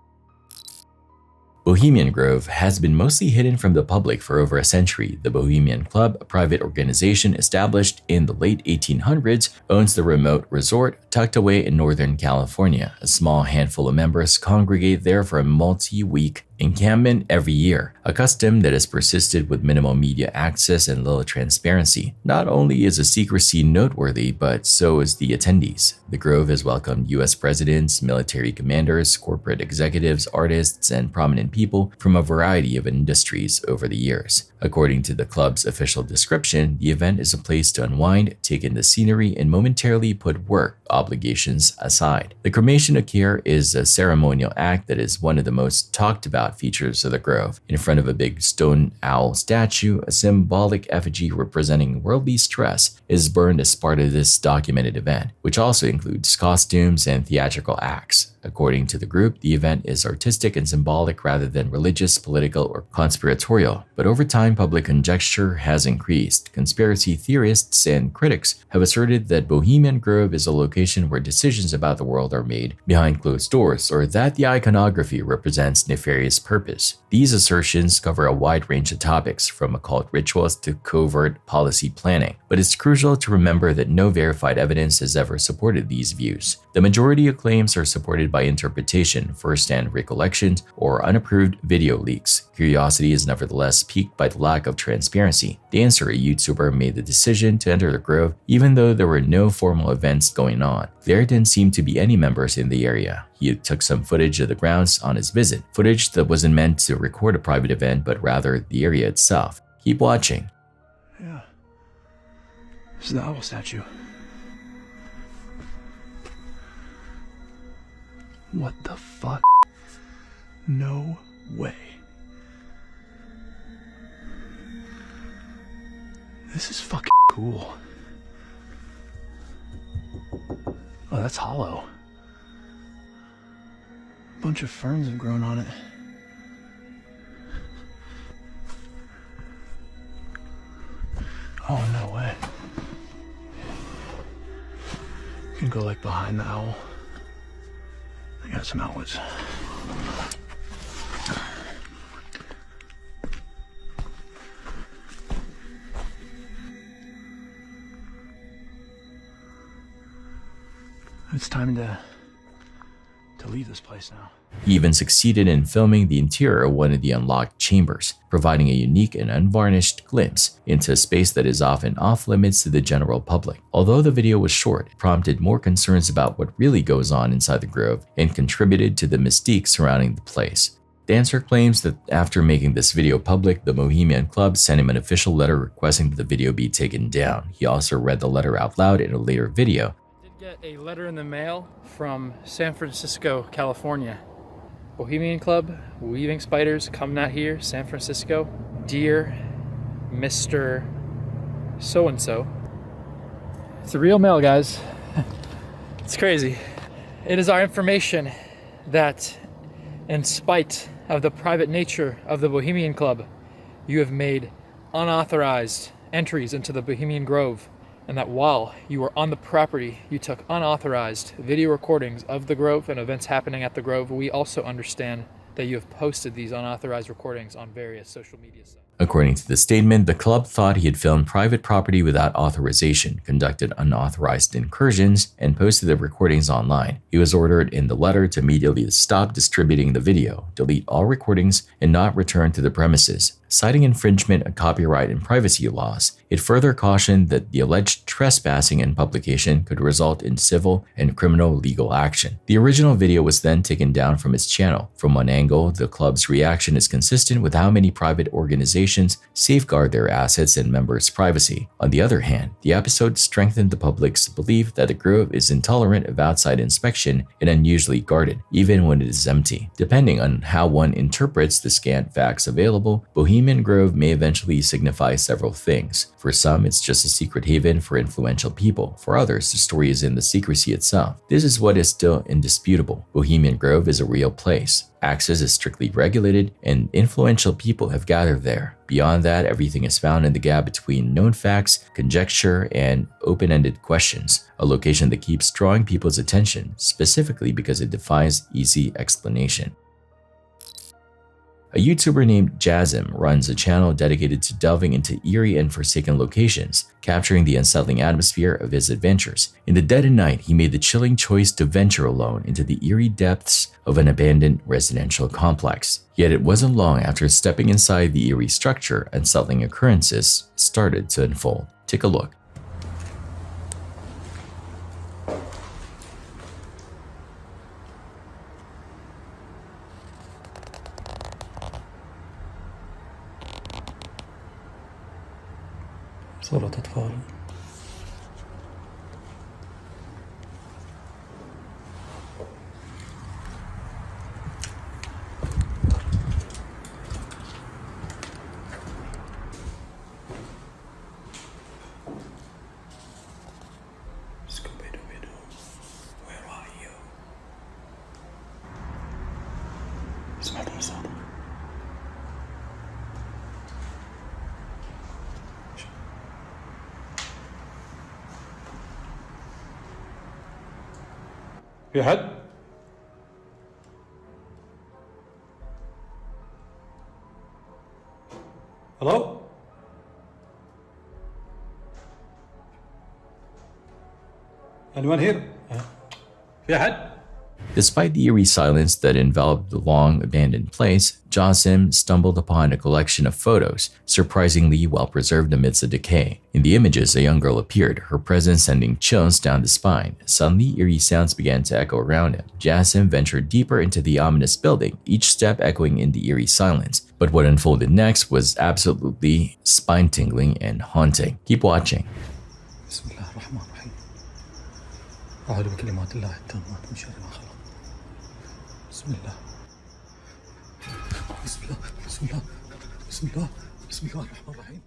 Bohemian Grove has been mostly hidden from the public for over a century. The Bohemian Club, a private organization established in the late 1800s, owns the remote resort tucked away in Northern California. A small handful of members congregate there for a multi-week encampment every year, a custom that has persisted with minimal media access and little transparency. Not only is the secrecy noteworthy, but so is the attendees. The Grove has welcomed US presidents, military commanders, corporate executives, artists, and prominent people from a variety of industries over the years. According to the club's official description, the event is a place to unwind, take in the scenery, and momentarily put work obligations aside. The cremation of care is a ceremonial act that is one of the most talked about features of the Grove. In front of a big stone owl statue, a symbolic effigy representing worldly stress is burned as part of this documented event, which also includes costumes and theatrical acts. According to the group, the event is artistic and symbolic rather than religious, political, or conspiratorial. But over time, public conjecture has increased. Conspiracy theorists and critics have asserted that Bohemian Grove is a location where decisions about the world are made behind closed doors, or that the iconography represents nefarious purpose. These assertions cover a wide range of topics, from occult rituals to covert policy planning. But it's crucial to remember that no verified evidence has ever supported these views. The majority of claims are supported by interpretation, first-hand recollections, or unapproved video leaks. Curiosity is nevertheless piqued by the lack of transparency. Dancer, a YouTuber, made the decision to enter the Grove even though there were no formal events going on. There didn't seem to be any members in the area. He took some footage of the grounds on his visit, footage that wasn't meant to record a private event but rather the area itself. Keep watching. Yeah. This is the owl statue. What the fuck? No way. This is fucking cool. Oh, that's hollow. A bunch of ferns have grown on it. Oh, no way. You can go like behind the owl. I got some outlets. It's time to leave this place now. He even succeeded in filming the interior of one of the unlocked chambers, providing a unique and unvarnished glimpse into a space that is often off-limits to the general public. Although the video was short, it prompted more concerns about what really goes on inside the Grove and contributed to the mystique surrounding the place. Dancer claims that after making this video public, the Bohemian Club sent him an official letter requesting that the video be taken down. He also read the letter out loud in a later video. Get a letter in the mail from San Francisco, California. Bohemian Club, weaving spiders, come not here, San Francisco. Dear Mr. So-and-so. It's the real mail, guys. It's crazy. It is our information that, in spite of the private nature of the Bohemian Club, you have made unauthorized entries into the Bohemian Grove, and that while you were on the property, you took unauthorized video recordings of the Grove and events happening at the Grove. We also understand that you have posted these unauthorized recordings on various social media sites. According to the statement, the club thought he had filmed private property without authorization, conducted unauthorized incursions, and posted the recordings online. He was ordered in the letter to immediately stop distributing the video, delete all recordings, and not return to the premises. Citing infringement of copyright and privacy laws, it further cautioned that the alleged trespassing and publication could result in civil and criminal legal action. The original video was then taken down from its channel. From one angle, the club's reaction is consistent with how many private organizations safeguard their assets and members' privacy. On the other hand, the episode strengthened the public's belief that the Grove is intolerant of outside inspection and unusually guarded, even when it is empty. Depending on how one interprets the scant facts available, Bohemian Grove may eventually signify several things. For some, it's just a secret haven for influential people. For others, the story is in the secrecy itself. This is what is still indisputable. Bohemian Grove is a real place. Access is strictly regulated, and influential people have gathered there. Beyond that, everything is found in the gap between known facts, conjecture, and open-ended questions, a location that keeps drawing people's attention, specifically because it defies easy explanation. A YouTuber named Jazim runs a channel dedicated to delving into eerie and forsaken locations, capturing the unsettling atmosphere of his adventures. In the dead of night, he made the chilling choice to venture alone into the eerie depths of an abandoned residential complex. Yet it wasn't long after stepping inside the eerie structure, unsettling occurrences started to unfold. Take a look. صورة أطفال. Where are you? سمعت الصوت. في حد؟ Hello? Anyone here? في حد؟ Despite the eerie silence that enveloped the long abandoned place, Jasim stumbled upon a collection of photos, surprisingly well preserved amidst the decay. In the images, a young girl appeared, her presence sending chills down the spine. Suddenly, eerie sounds began to echo around him. Jasim ventured deeper into the ominous building, each step echoing in the eerie silence. But what unfolded next was absolutely spine-tingling and haunting. Keep watching. بسم الله الرحمن الرحيم. أعوذ بكلمات الله التامات من شر ما خلق. بسم الله. بسم الله. بسم الله. بسم الله. بسم الله الرحمن الرحيم.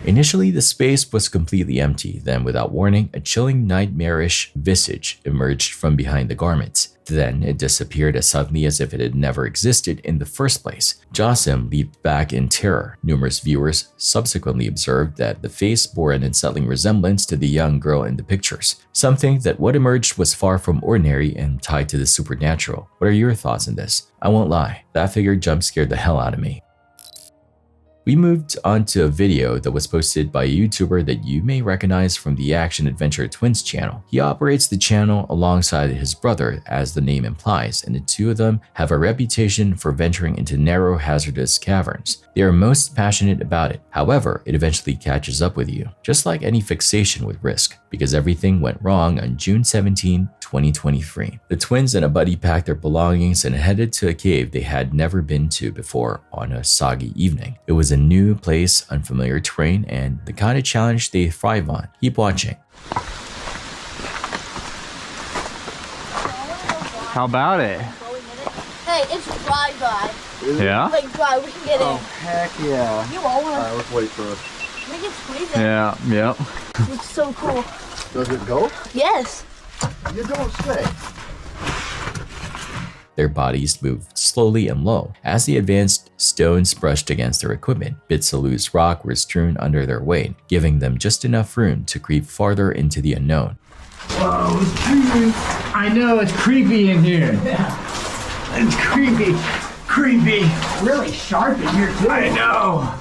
Initially, the space was completely empty. Then, without warning, a chilling, nightmarish visage emerged from behind the garments. Then, it disappeared as suddenly as if it had never existed in the first place. Jasim leaped back in terror. Numerous viewers subsequently observed that the face bore an unsettling resemblance to the young girl in the pictures. Some think that what emerged was far from ordinary and tied to the supernatural. What are your thoughts on this? I won't lie, that figure jump-scared the hell out of me. We moved on to a video that was posted by a YouTuber that you may recognize from the Action Adventure Twins channel. He operates the channel alongside his brother, as the name implies, and the two of them have a reputation for venturing into narrow, hazardous caverns. They are most passionate about it. However, it eventually catches up with you, just like any fixation with risk, because everything went wrong on June 17, 2023. The twins and a buddy packed their belongings and headed to a cave they had never been to before on a soggy evening. It was a new place, unfamiliar terrain, and the kind of challenge they thrive on. Keep watching. How about it? Hey, it's dry. Yeah? Like dry, we can get in. Heck yeah. You all want Alright, let's wait for it. We can squeeze it. Yeah, yep. It's so cool. Does it go? Yes. You don't say. Their bodies moved slowly and low. As they advanced, stones brushed against their equipment. Bits of loose rock were strewn under their weight, giving them just enough room to creep farther into the unknown. Whoa, it's creepy. I know, it's creepy in here. Yeah. It's creepy. Creepy. Really sharp in here too. I know.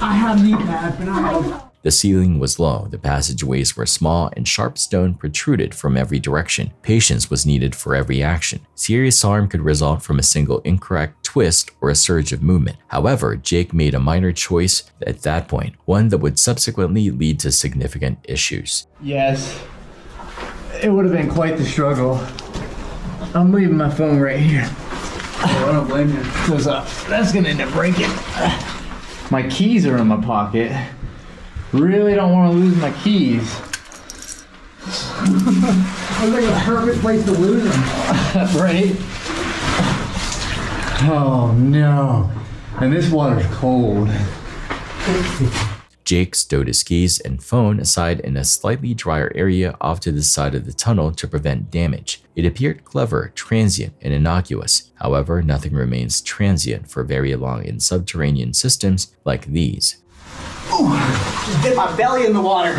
I have knee pads, but I have... The ceiling was low, the passageways were small, and sharp stone protruded from every direction. Patience was needed for every action. Serious harm could result from a single incorrect twist or a surge of movement. However, Jake made a minor choice at that point, one that would subsequently lead to significant issues. Yes. It would have been quite the struggle. I'm leaving my phone right here. Oh, I don't blame you. Because that's going to end up breaking. My keys are in my pocket. Really don't want to lose my keys. Looks like a perfect place to lose them. Right? Oh no. And this water's cold. Jake stowed his keys and phone aside in a slightly drier area off to the side of the tunnel to prevent damage. It appeared clever, transient, and innocuous. However, nothing remains transient for very long in subterranean systems like these. Ooh, just dip my belly in the water.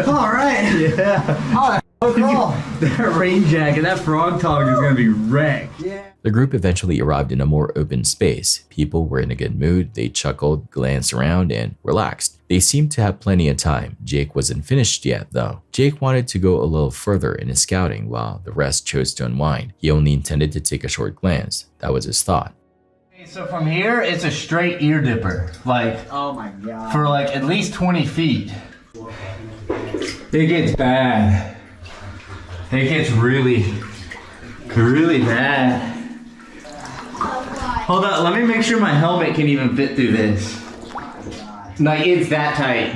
All right. Yeah. All right. That rain jacket, that frog tongue is gonna be wrecked. Yeah. The group eventually arrived in a more open space. People were in a good mood, they chuckled, glanced around, and relaxed. They seemed to have plenty of time. Jake wasn't finished yet, though. Jake wanted to go a little further in his scouting while the rest chose to unwind. He only intended to take a short glance. That was his thought. So from here, it's a straight ear dipper. Like, oh my god. For like at least 20 feet. It gets bad. It gets really bad. Hold on, let me make sure my helmet can even fit through this. Like, it's that tight.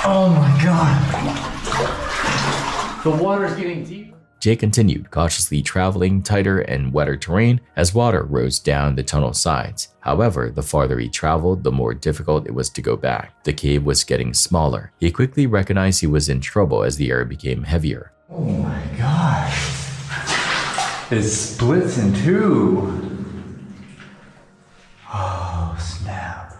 Oh my god. The water's getting deeper. Jake continued, cautiously traveling tighter and wetter terrain as water rose down the tunnel sides. However, the farther he traveled, the more difficult it was to go back. The cave was getting smaller. He quickly recognized he was in trouble as the air became heavier. Oh my gosh. It splits in two. Oh, snap.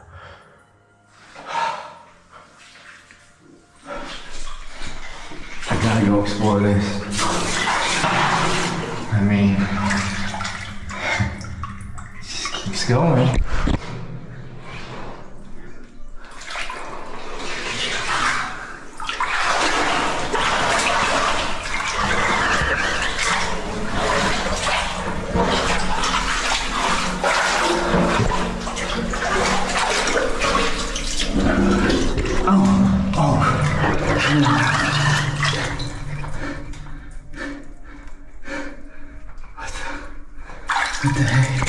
I gotta go explore this. I mean, it just keeps going. What the heck?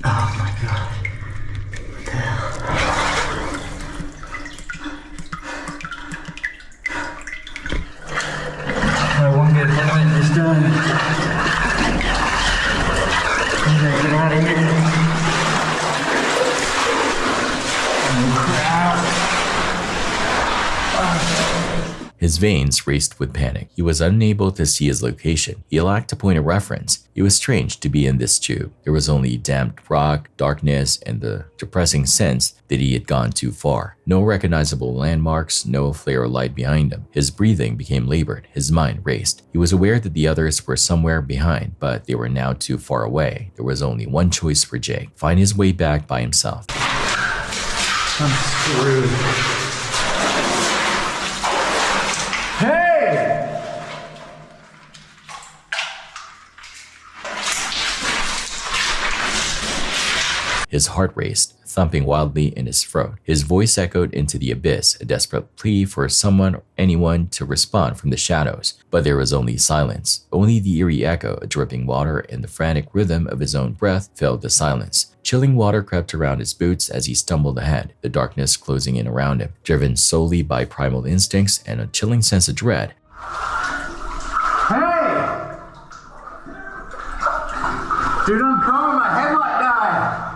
Oh my god. What the hell? My one good helmet is done. I gotta get out of here. Oh crap. His veins raced with panic. He was unable to see his location. He lacked a point of reference. It was strange to be in this tube. There was only damped rock, darkness, and the depressing sense that he had gone too far. No recognizable landmarks, no flare of light behind him. His breathing became labored. His mind raced. He was aware that the others were somewhere behind, but they were now too far away. There was only one choice for Jake: find his way back by himself. I'm screwed. His heart raced, thumping wildly in his throat. His voice echoed into the abyss, a desperate plea for someone or anyone to respond from the shadows. But there was only silence. Only the eerie echo of dripping water and the frantic rhythm of his own breath filled the silence. Chilling water crept around his boots as he stumbled ahead, the darkness closing in around him. Driven solely by primal instincts and a chilling sense of dread, Hey! Dude, I'm coming, my headlight died!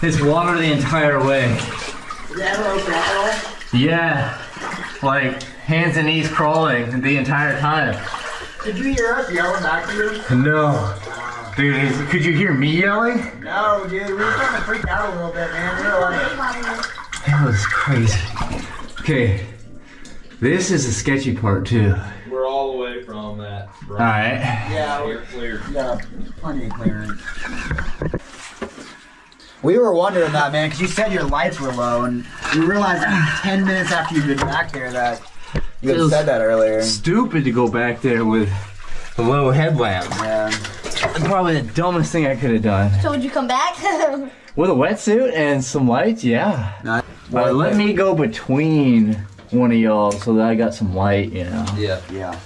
It's water the entire way. Yeah, like hands and knees crawling the entire time. Did you hear us yelling back to you? No. Dude, could you hear me yelling? No, dude. We were starting to freak out a little bit, man. We were like... That was crazy. Okay, this is a sketchy part too. We're all the way from that. All right. Yeah, we're clear. Yeah, plenty of clearance. We were wondering that, man, because you said your lights were low, and we realized 10 minutes after you'd been back there that you had said that earlier. Stupid to go back there with a low headlamp. Yeah. Probably the dumbest thing I could have done. So would you come back? With a wetsuit and some lights, yeah. Let me go between one of y'all so that I got some light, you know. Yeah.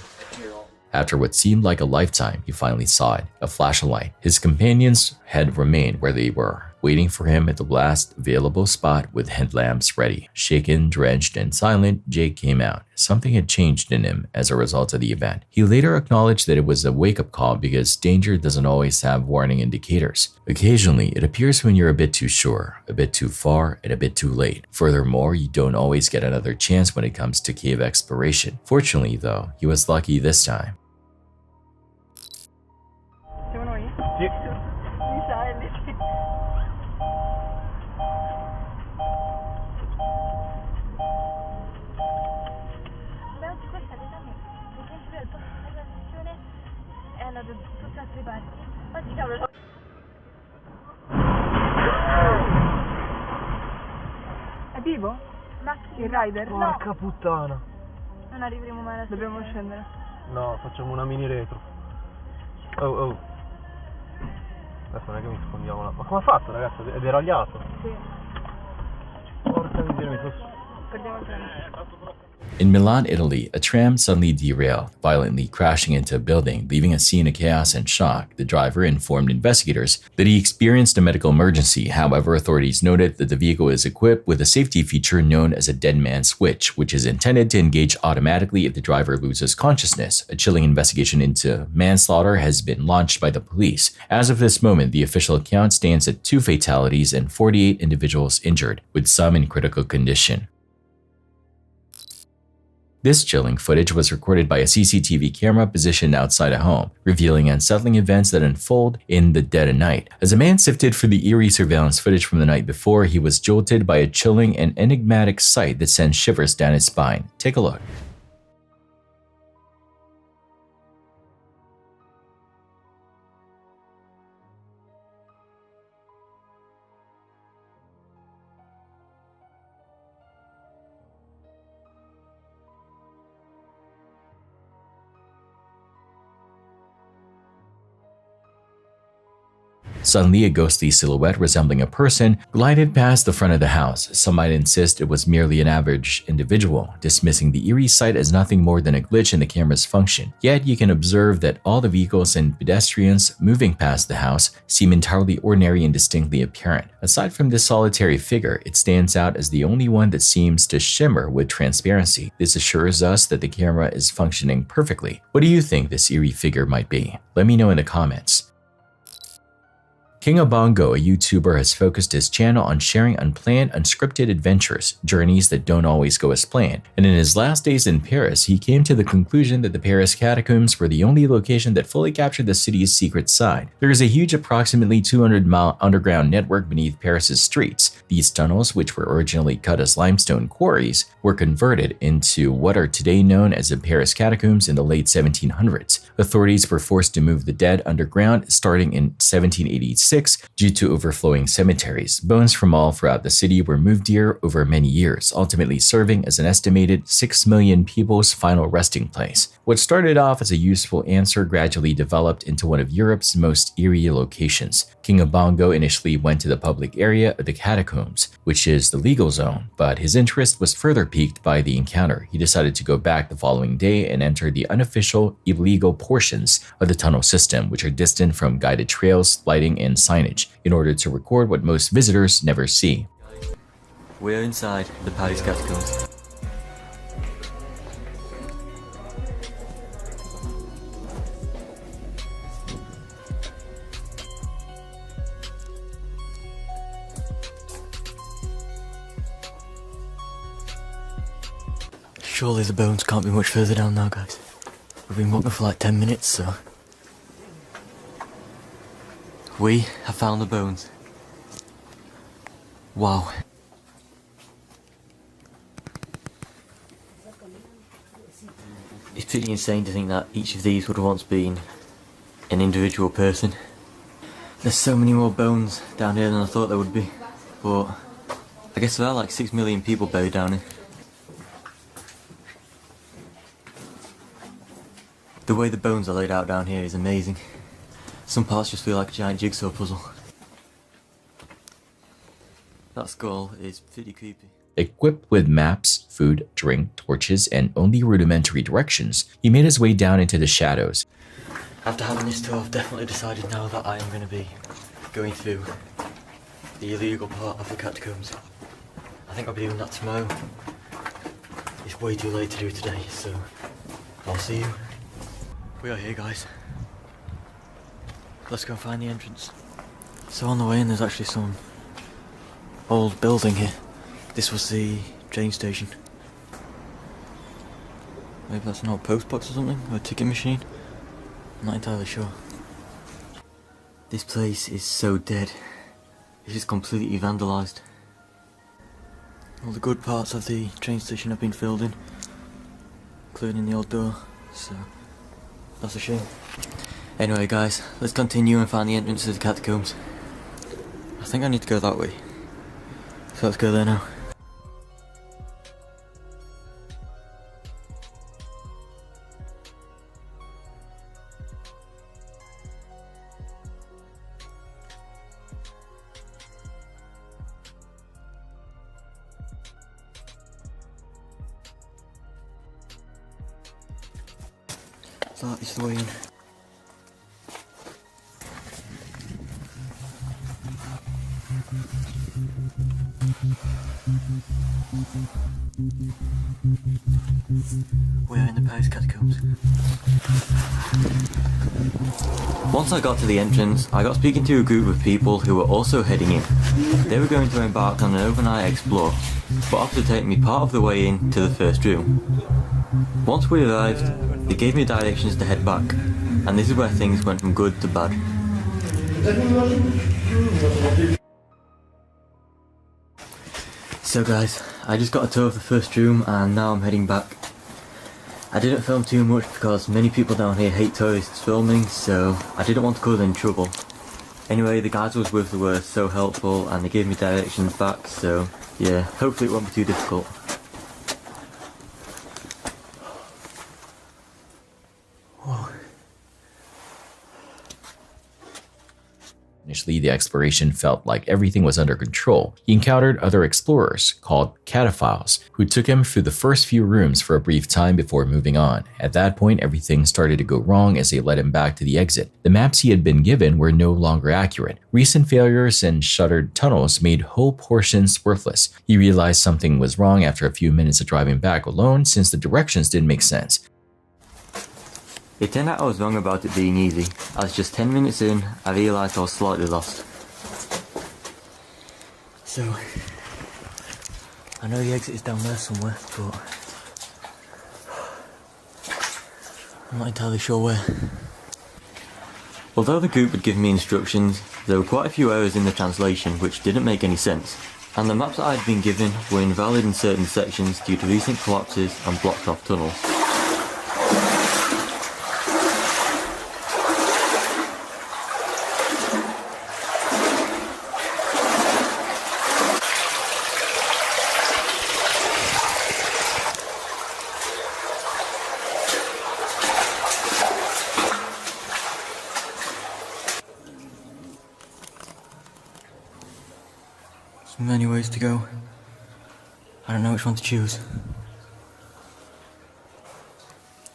After what seemed like a lifetime, he finally saw it, a flash of light. His companions had remained where they were, waiting for him at the last available spot with headlamps ready. Shaken, drenched, and silent, Jake came out. Something had changed in him as a result of the event. He later acknowledged that it was a wake-up call because danger doesn't always have warning indicators. Occasionally, it appears when you're a bit too sure, a bit too far, and a bit too late. Furthermore, you don't always get another chance when it comes to cave exploration. Fortunately, though, he was lucky this time. È vivo? Il rider? Porca puttana. Non arriveremo mai a dobbiamo scendere. No, facciamo una mini retro. Oh. Adesso non è che mi sfondiamo là. Ma come ha fatto, ragazzi? È deragliato? Sì. Porca miseria, mi sto... Perdiamo il treno. In Milan, Italy, a tram suddenly derailed, violently crashing into a building, leaving a scene of chaos and shock. The driver informed investigators that he experienced a medical emergency. However, authorities noted that the vehicle is equipped with a safety feature known as a dead man switch, which is intended to engage automatically if the driver loses consciousness. A chilling investigation into manslaughter has been launched by the police. As of this moment, the official count stands at 2 fatalities and 48 individuals injured, with some in critical condition. This chilling footage was recorded by a CCTV camera positioned outside a home, revealing unsettling events that unfold in the dead of night. As a man sifted for the eerie surveillance footage from the night before, he was jolted by a chilling and enigmatic sight that sent shivers down his spine. Take a look. Suddenly, a ghostly silhouette resembling a person glided past the front of the house. Some might insist it was merely an average individual, dismissing the eerie sight as nothing more than a glitch in the camera's function. Yet, you can observe that all the vehicles and pedestrians moving past the house seem entirely ordinary and distinctly apparent. Aside from this solitary figure, it stands out as the only one that seems to shimmer with transparency. This assures us that the camera is functioning perfectly. What do you think this eerie figure might be? Let me know in the comments. King of Bongo, a YouTuber, has focused his channel on sharing unplanned, unscripted adventures, journeys that don't always go as planned. And in his last days in Paris, he came to the conclusion that the Paris catacombs were the only location that fully captured the city's secret side. There is a huge, approximately 200-mile underground network beneath Paris's streets. These tunnels, which were originally cut as limestone quarries, were converted into what are today known as the Paris catacombs in the late 1700s. Authorities were forced to move the dead underground starting in 1786 due to overflowing cemeteries. Bones from all throughout the city were moved here over many years, ultimately serving as an estimated 6 million people's final resting place. What started off as a useful answer gradually developed into one of Europe's most eerie locations. King Obongo initially went to the public area of the catacombs, which is the legal zone, but his interest was further piqued by the encounter. He decided to go back the following day and enter the unofficial, illegal portions of the tunnel system, which are distant from guided trails, lighting, and signage, in order to record what most visitors never see. We're inside the Paris catacombs. Surely the bones can't be much further down now, guys. We've been walking for like 10 minutes, so... We have found the bones. Wow. It's pretty insane to think that each of these would have once been an individual person. There's so many more bones down here than I thought there would be, but I guess there are like 6 million people buried down here. The way the bones are laid out down here is amazing. Some parts just feel like a giant jigsaw puzzle. That skull is pretty creepy. Equipped with maps, food, drink, torches, and only rudimentary directions, he made his way down into the shadows. After having this tour, I've definitely decided now that I am going to be going through the illegal part of the catacombs. I think I'll be doing that tomorrow. It's way too late to do today, so I'll see you. We are here, guys. Let's go find the entrance. So on the way in, there's actually some old building here. This was the train station. Maybe that's an old post box or something, or a ticket machine. I'm not entirely sure. This place is so dead. It's just completely vandalised. All the good parts of the train station have been filled in, including the old door, so that's a shame. Anyway guys, let's continue and find the entrance to the catacombs. I think I need to go that way. So let's go there now. That is the way in. We are in the Paris catacombs. Once I got to the entrance, I got speaking to a group of people who were also heading in. They were going to embark on an overnight explore, but offered to take me part of the way in to the first room. Once we arrived, they gave me directions to head back, and this is where things went from good to bad. So guys, I just got a tour of the first room and now I'm heading back. I didn't film too much because many people down here hate tourists filming, so I didn't want to cause any trouble. Anyway, the guys I was with were so helpful and they gave me directions back, so yeah, hopefully it won't be too difficult. Initially, the exploration felt like everything was under control. He encountered other explorers, called cataphiles, who took him through the first few rooms for a brief time before moving on. At that point, everything started to go wrong as they led him back to the exit. The maps he had been given were no longer accurate. Recent failures and shuttered tunnels made whole portions worthless. He realized something was wrong after a few minutes of driving back alone, since the directions didn't make sense. It turned out I was wrong about it being easy, as just 10 minutes in, I realised I was slightly lost. So, I know the exit is down there somewhere, but I'm not entirely sure where. Although the group had given me instructions, there were quite a few errors in the translation which didn't make any sense. And the maps that I'd been given were invalid in certain sections due to recent collapses and blocked off tunnels. Many ways to go. I don't know which one to choose.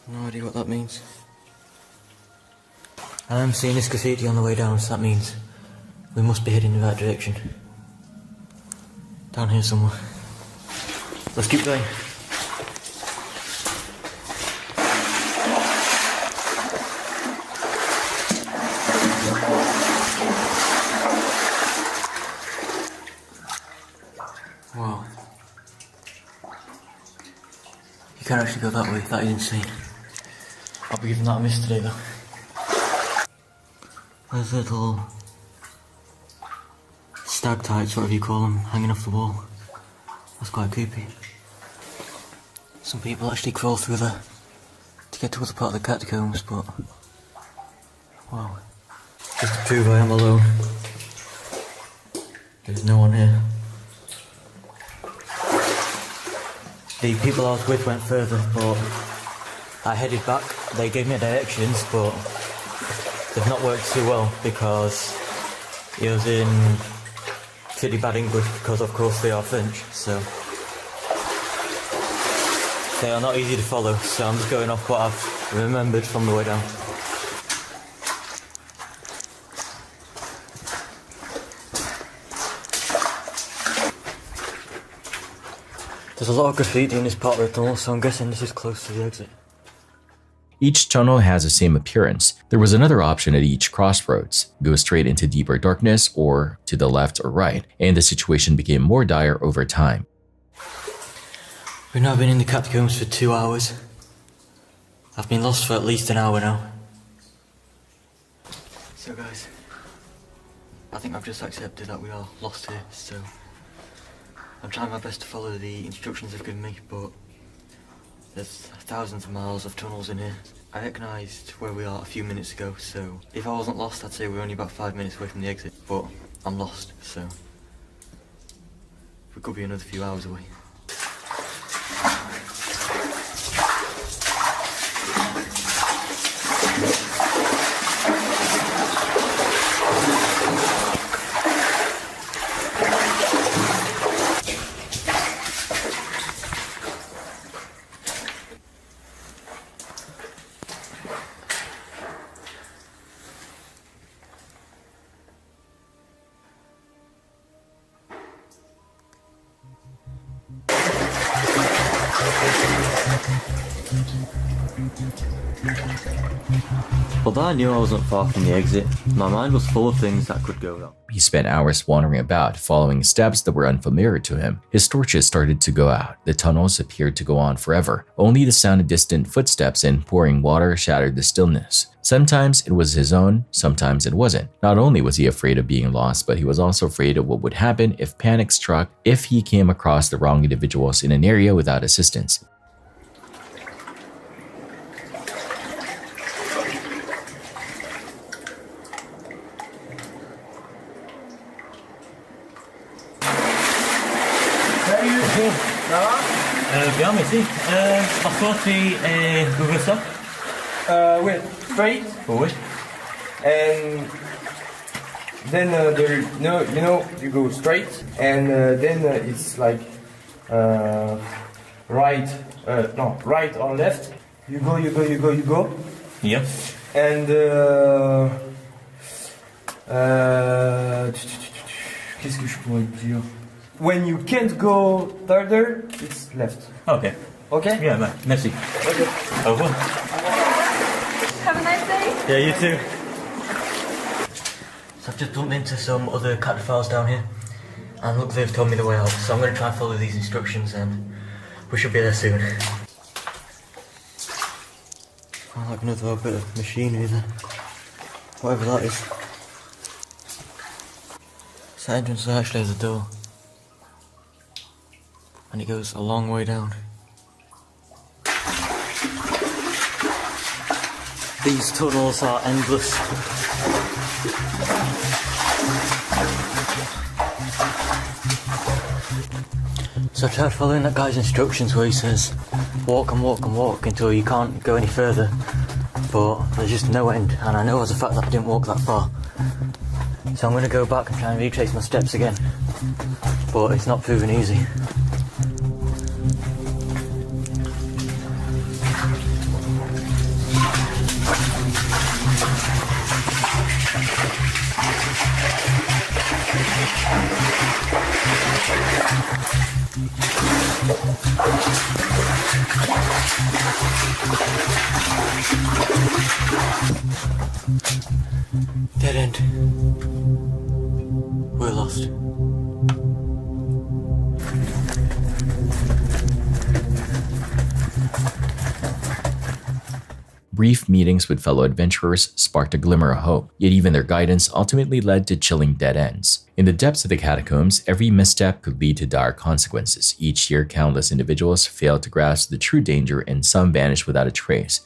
No idea what that means. I'm seeing this graffiti on the way down, so that means we must be heading in the right direction. Down here somewhere. Let's keep going. Wow. You can't actually go that way, that is insane. I'll be giving that a miss today though. There's little stalactites, whatever you call them, hanging off the wall. That's quite creepy. Some people actually crawl through there to get to other part of the catacombs, but wow. Just to prove I am alone. There's no one here. The people I was with went further, but I headed back. They gave me directions, but they've not worked too well because it was in pretty bad English because of course they are French, so they are not easy to follow, so I'm just going off what I've remembered from the way down. There's a lot of graffiti in this part of the tunnel, so I'm guessing this is close to the exit. Each tunnel has the same appearance. There was another option at each crossroads: go straight into deeper darkness or to the left or right, and the situation became more dire over time. We've now been in the catacombs for 2 hours. I've been lost for at least an hour now. So guys, I think I've just accepted that we are lost here, so I'm trying my best to follow the instructions they've given me, but there's thousands of miles of tunnels in here. I recognised where we are a few minutes ago, so if I wasn't lost, I'd say we're only about 5 minutes away from the exit, but I'm lost, so we could be another few hours away. Although I knew I wasn't far from the exit, my mind was full of things that could go wrong. He spent hours wandering about, following steps that were unfamiliar to him. His torches started to go out. The tunnels appeared to go on forever. Only the sound of distant footsteps and pouring water shattered the stillness. Sometimes it was his own, sometimes it wasn't. Not only was he afraid of being lost, but he was also afraid of what would happen if panic struck if he came across the wrong individuals in an area without assistance. Bien, merci. Par contre, c'est d'ouvrir ça? Wait, straight. Oui. And then you go straight, and then it's like right or left. You go. Yep. And qu'est-ce que je pourrais dire? When you can't go further, it's left. Okay. Okay? Yeah, man. Merci. Okay. Au revoir. Have a nice day. Yeah, you too. So I've just bumped into some other cataphiles down here, and look, they've told me the way out, so I'm going to try and follow these instructions and we should be there soon. I like another bit of machinery there, whatever that is. This entrance actually has a door. and it goes a long way down. These tunnels are endless. So I tried following that guy's instructions where he says walk and walk and walk until you can't go any further, but there's just no end, and I know as a fact that I didn't walk that far. So I'm going to go back and try and retrace my steps again, but it's not proving easy. Dead end. We're lost. Brief meetings with fellow adventurers sparked a glimmer of hope, yet even their guidance ultimately led to chilling dead ends. In the depths of the catacombs, every misstep could lead to dire consequences. Each year, countless individuals failed to grasp the true danger, and some vanished without a trace.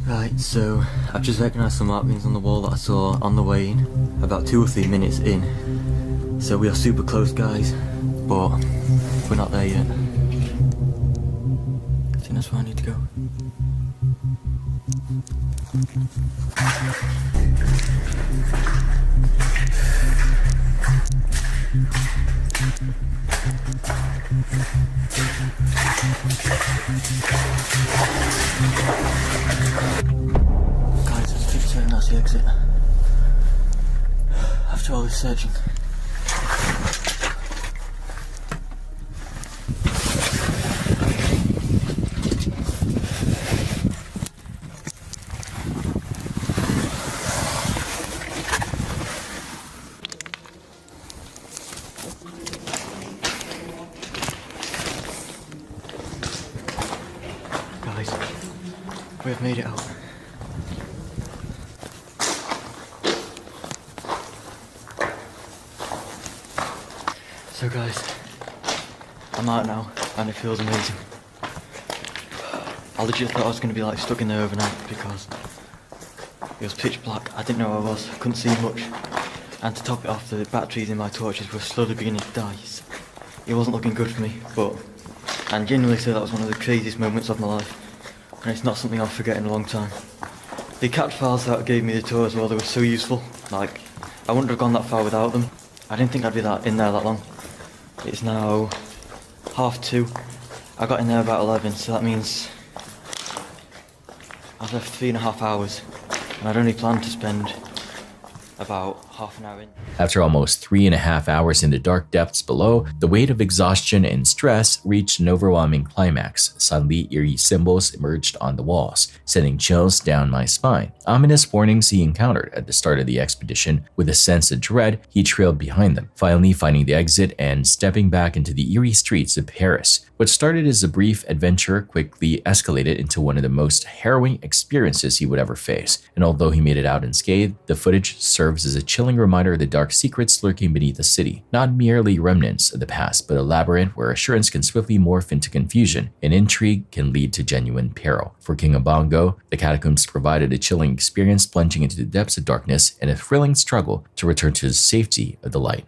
Right, so I've just recognised some markings on the wall that I saw on the way in, about 2 or 3 minutes in. So we are super close, guys, but we're not there yet. I think that's where I need to go. Guys, I keep saying that's the exit. After all this searching. Guys, we have made it out. So guys, I'm out now and it feels amazing. I legit thought I was going to be like stuck in there overnight because it was pitch black. I didn't know where I was, I couldn't see much. And to top it off, the batteries in my torches were slowly beginning to die. It wasn't looking good for me, but I can genuinely say that was one of the craziest moments of my life. And it's not something I'll forget in a long time. The cat files that gave me the tour as well, they were so useful. Like, I wouldn't have gone that far without them. I didn't think I'd be in there that long. It's now 2:30. I got in there about 11, so that means I've left 3.5 hours. And I'd only planned to spend about half an hour in. After almost 3.5 hours in the dark depths below, the weight of exhaustion and stress reached an overwhelming climax. Suddenly, eerie symbols emerged on the walls, sending chills down my spine. Ominous warnings he encountered at the start of the expedition. With a sense of dread, he trailed behind them, finally finding the exit and stepping back into the eerie streets of Paris. What started as a brief adventure quickly escalated into one of the most harrowing experiences he would ever face. And although he made it out unscathed, the footage serves as a chilling reminder of the dark secrets lurking beneath the city. Not merely remnants of the past, but a labyrinth where assurance can swiftly morph into confusion, and intrigue can lead to genuine peril. For King of Bongo, the catacombs provided a chilling experience, plunging into the depths of darkness and a thrilling struggle to return to the safety of the light.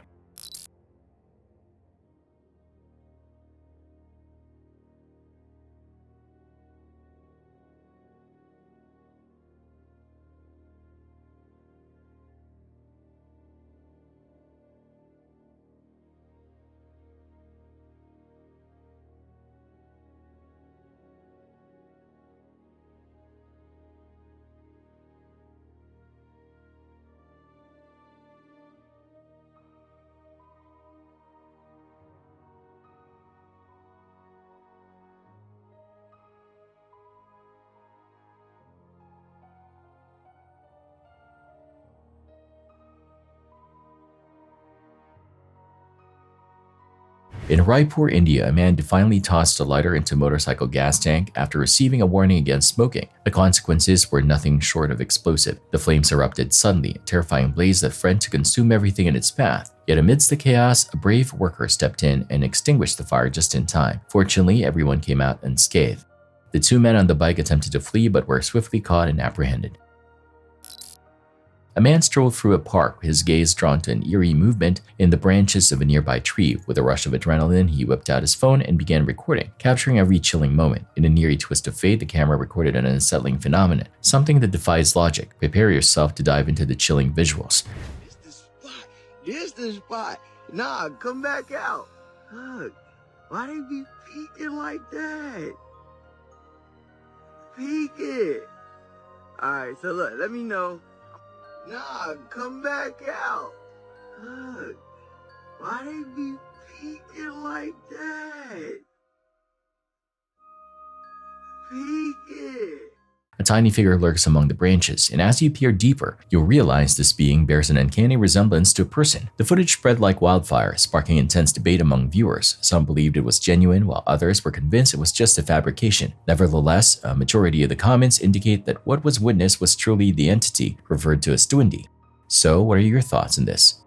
In Raipur, India, a man defiantly tossed a lighter into a motorcycle gas tank after receiving a warning against smoking. The consequences were nothing short of explosive. The flames erupted suddenly, a terrifying blaze that threatened to consume everything in its path. Yet amidst the chaos, a brave worker stepped in and extinguished the fire just in time. Fortunately, everyone came out unscathed. The two men on the bike attempted to flee but were swiftly caught and apprehended. A man strolled through a park, his gaze drawn to an eerie movement in the branches of a nearby tree. With a rush of adrenaline, he whipped out his phone and began recording, capturing every chilling moment. In an eerie twist of fate, the camera recorded an unsettling phenomenon, something that defies logic. Prepare yourself to dive into the chilling visuals. This the spot. Nah, come back out. Look, why they be peeking like that? Peeking. Alright, so look, let me know. Nah, come back out. Look, why they be peeking like that? Peeking. A tiny figure lurks among the branches, and as you peer deeper, you'll realize this being bears an uncanny resemblance to a person. The footage spread like wildfire, sparking intense debate among viewers. Some believed it was genuine, while others were convinced it was just a fabrication. Nevertheless, a majority of the comments indicate that what was witnessed was truly the entity referred to as Dwindi. So, what are your thoughts on this?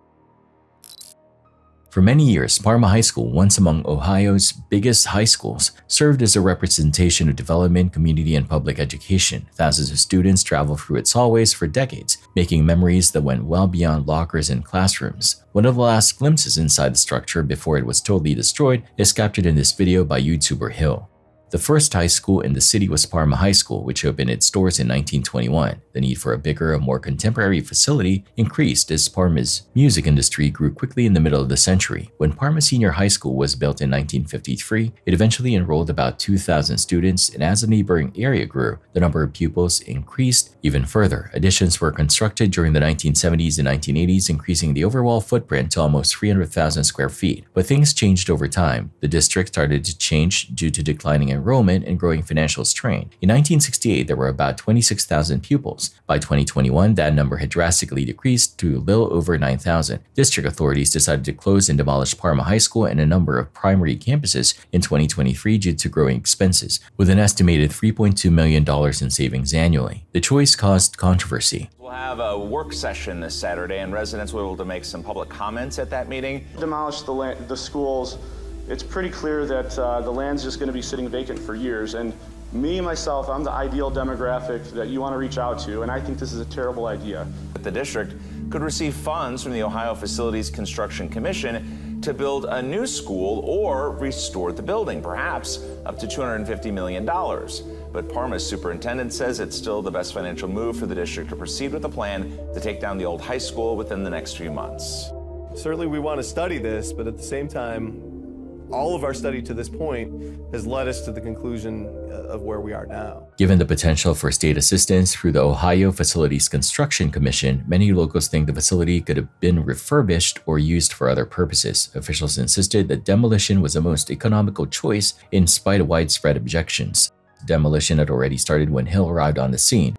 For many years, Parma High School, once among Ohio's biggest high schools, served as a representation of development, community, and public education. Thousands of students traveled through its hallways for decades, making memories that went well beyond lockers and classrooms. One of the last glimpses inside the structure before it was totally destroyed is captured in this video by YouTuber Hill. The first high school in the city was Parma High School, which opened its doors in 1921. The need for a bigger and more contemporary facility increased as Parma's music industry grew quickly in the middle of the century. When Parma Senior High School was built in 1953, it eventually enrolled about 2,000 students, and as the neighboring area grew, the number of pupils increased even further. Additions were constructed during the 1970s and 1980s, increasing the overall footprint to almost 300,000 square feet. But things changed over time. The district started to change due to declining enrollment and growing financial strain. In 1968, there were about 26,000 pupils. By 2021, that number had drastically decreased to a little over 9,000. District authorities decided to close and demolish Parma High School and a number of primary campuses in 2023 due to growing expenses, with an estimated $3.2 million in savings annually. The choice caused controversy. We'll have a work session this Saturday, and residents will be able to make some public comments at that meeting. Demolish the schools. It's pretty clear that the land's just going to be sitting vacant for years. And me, myself, I'm the ideal demographic that you want to reach out to, and I think this is a terrible idea. The district could receive funds from the Ohio Facilities Construction Commission to build a new school or restore the building, perhaps up to $250 million. But Parma's superintendent says it's still the best financial move for the district to proceed with the plan to take down the old high school within the next few months. Certainly we want to study this, but at the same time, all of our study to this point has led us to the conclusion of where we are now. Given the potential for state assistance through the Ohio Facilities Construction Commission, many locals think the facility could have been refurbished or used for other purposes. Officials insisted that demolition was the most economical choice in spite of widespread objections. Demolition had already started when Hill arrived on the scene.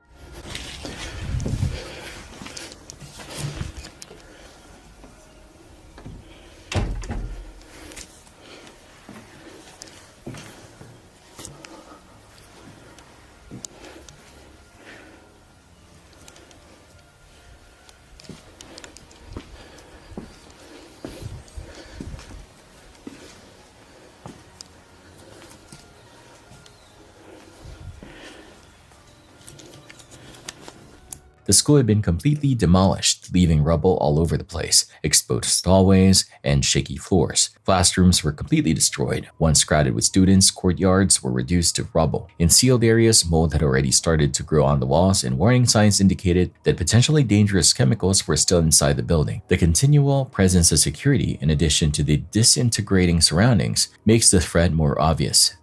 The school had been completely demolished, leaving rubble all over the place, exposed hallways, and shaky floors. Classrooms were completely destroyed. Once crowded with students, courtyards were reduced to rubble. In sealed areas, mold had already started to grow on the walls, and warning signs indicated that potentially dangerous chemicals were still inside the building. The continual presence of security, in addition to the disintegrating surroundings, makes the threat more obvious.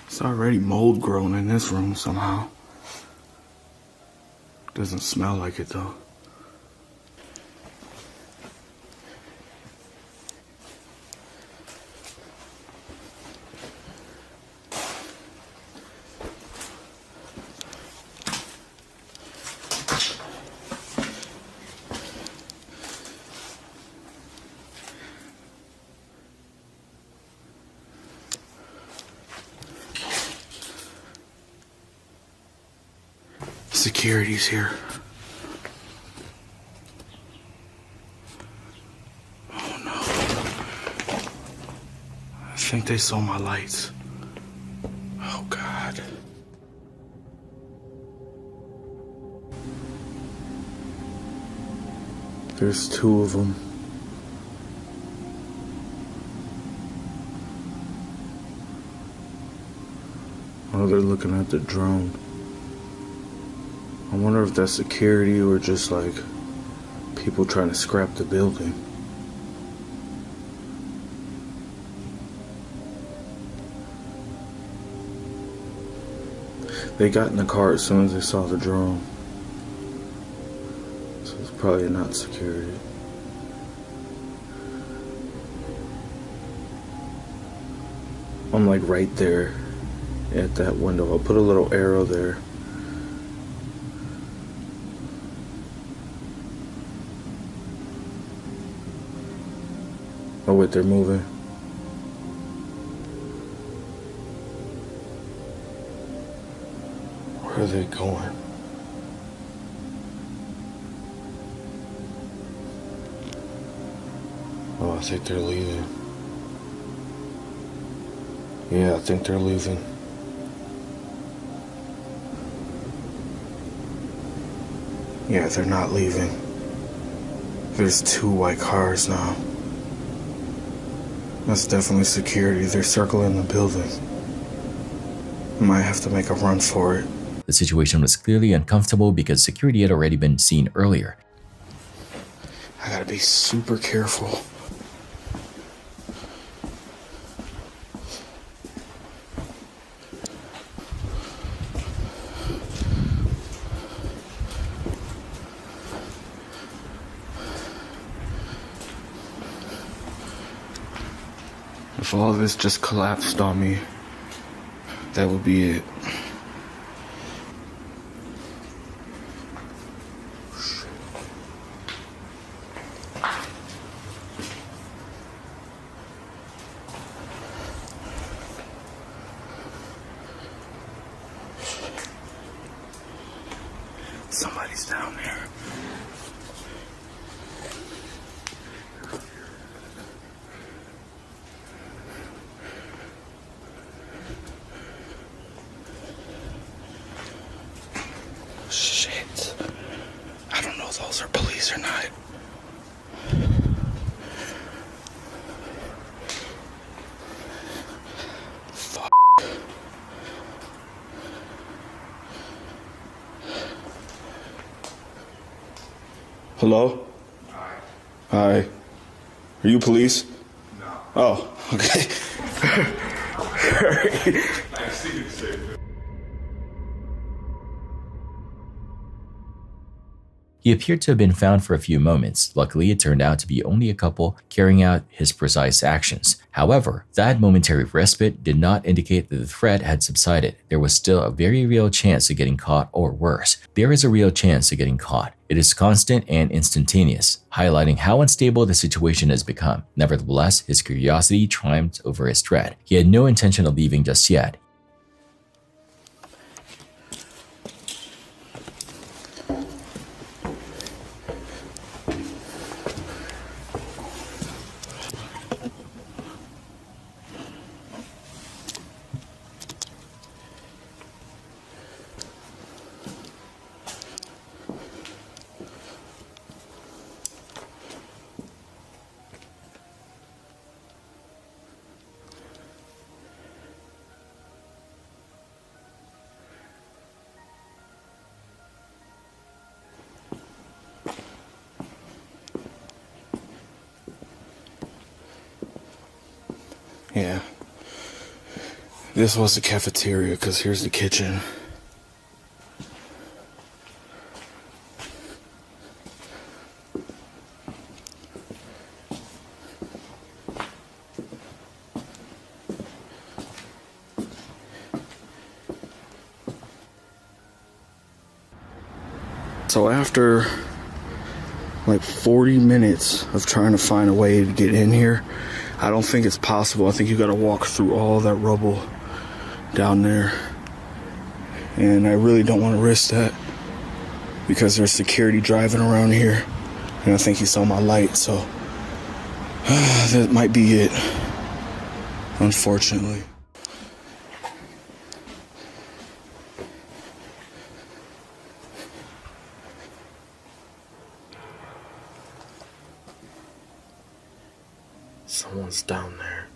It's already mold grown in this room somehow. Doesn't smell like it though. security's here. Oh no. I think they saw my lights. Oh God. There's two of them. Oh, they're looking at the drone. I wonder if that's security or just like people trying to scrap the building. They got in the car as soon as they saw the drone. So it's probably not security. I'm like right there at that window. I'll put a little arrow there. Oh wait, they're moving. Where are they going? Oh, I think they're leaving. Yeah, I think they're leaving. Yeah, they're not leaving. There's two white cars now. That's definitely security. They're circling the building. Might have to make a run for it. The situation was clearly uncomfortable because security had already been seen earlier. I gotta be super careful. If all of this just collapsed on me, that would be it. Somebody's down there. Shit. I don't know if those are police or not. Fuck. Hello? Hi. Are you police? No. Oh, okay. I see you say that. He appeared to have been found for a few moments. Luckily, it turned out to be only a couple carrying out his precise actions. However, that momentary respite did not indicate that the threat had subsided. There was still a very real chance of getting caught, or worse, there is a real chance of getting caught. It is constant and instantaneous, highlighting how unstable the situation has become. Nevertheless, his curiosity triumphed over his dread. He had no intention of leaving just yet. Yeah. This was the cafeteria, because here's the kitchen. So after like 40 minutes of trying to find a way to get in here, I don't think it's possible. I think you gotta walk through all that rubble down there. And I really don't want to risk that. because there's security driving around here, and I think he saw my light, so that might be it, unfortunately. Someone's down there.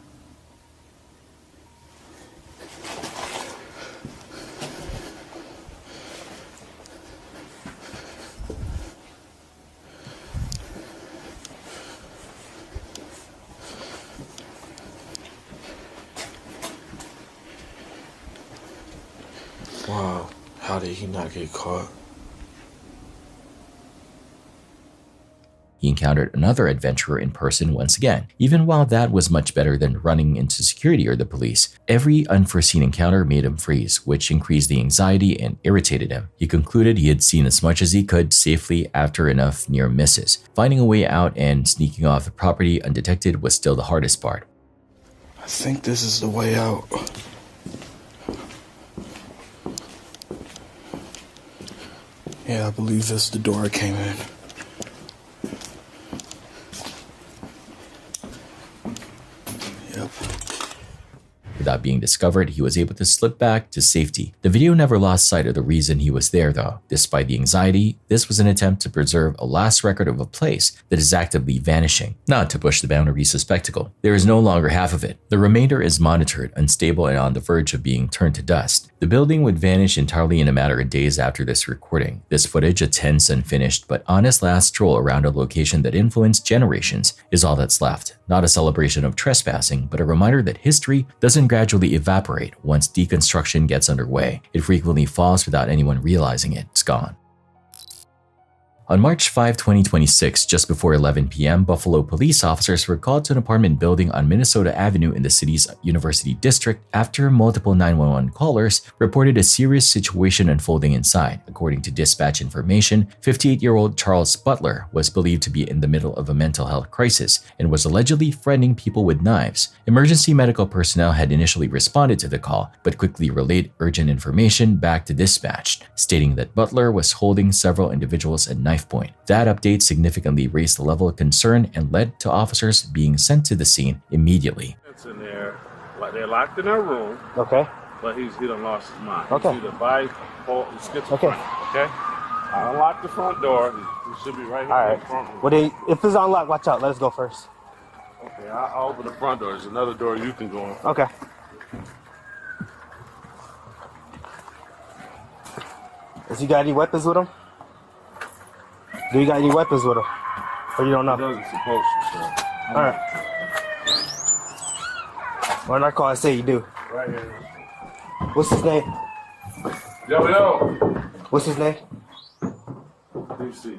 Wow, how did he not get caught? He encountered another adventurer in person once again. Even while that was much better than running into security or the police, every unforeseen encounter made him freeze, which increased the anxiety and irritated him. He concluded he had seen as much as he could safely after enough near misses. Finding a way out and sneaking off the property undetected was still the hardest part. I think this is the way out. Yeah, I believe this is the door I came in. Without being discovered, he was able to slip back to safety. The video never lost sight of the reason he was there though. Despite the anxiety, this was an attempt to preserve a last record of a place that is actively vanishing, not to push the boundaries of spectacle. There is no longer half of it. The remainder is monitored, unstable, and on the verge of being turned to dust. The building would vanish entirely in a matter of days after this recording. This footage, a tense, unfinished, but honest last stroll around a location that influenced generations, is all that's left. Not a celebration of trespassing, but a reminder that history doesn't gradually evaporate once deconstruction gets underway. It frequently falls without anyone realizing it's gone. On March 5, 2026, just before 11 p.m., Buffalo police officers were called to an apartment building on Minnesota Avenue in the city's University District after multiple 911 callers reported a serious situation unfolding inside. According to dispatch information, 58-year-old Charles Butler was believed to be in the middle of a mental health crisis and was allegedly threatening people with knives. Emergency medical personnel had initially responded to the call, but quickly relayed urgent information back to dispatch, stating that Butler was holding several individuals at knife point. That update significantly raised the level of concern and led to officers being sent to the scene immediately. It's in there, like they're locked in their room. Okay. But he done lost his mind. Okay. He's either bipolar, schizophrenic. Okay. I unlocked the front door. He should be right here in the front room. Well, if it's unlocked, watch out. Let us go first. Okay, I'll open the front door. There's another door you can go in. Okay. Has he got any weapons with him? Do you got any weapons with him? Or you don't know? He doesn't supposed to, sir. Alright. When I call, I say you do. Right here. What's his name? Yo. What's his name? DC.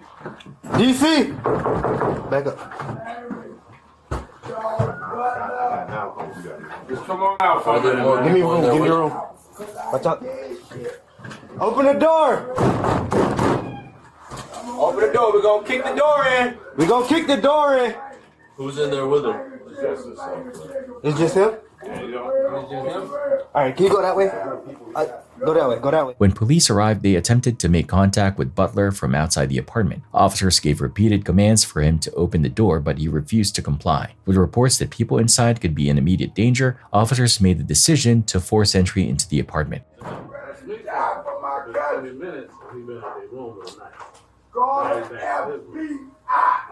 DC! Back up. Just come on out for a minute. Give me room, give me room. Watch out. Open the door! Open the door. We're gonna kick the door in. We're gonna kick the door in. Who's in there with him? It's just him? Yeah, you know. Alright, can you go that way? Go that way, go that way. When police arrived, they attempted to make contact with Butler from outside the apartment. Officers gave repeated commands for him to open the door, but he refused to comply. With reports that people inside could be in immediate danger, officers made the decision to force entry into the apartment.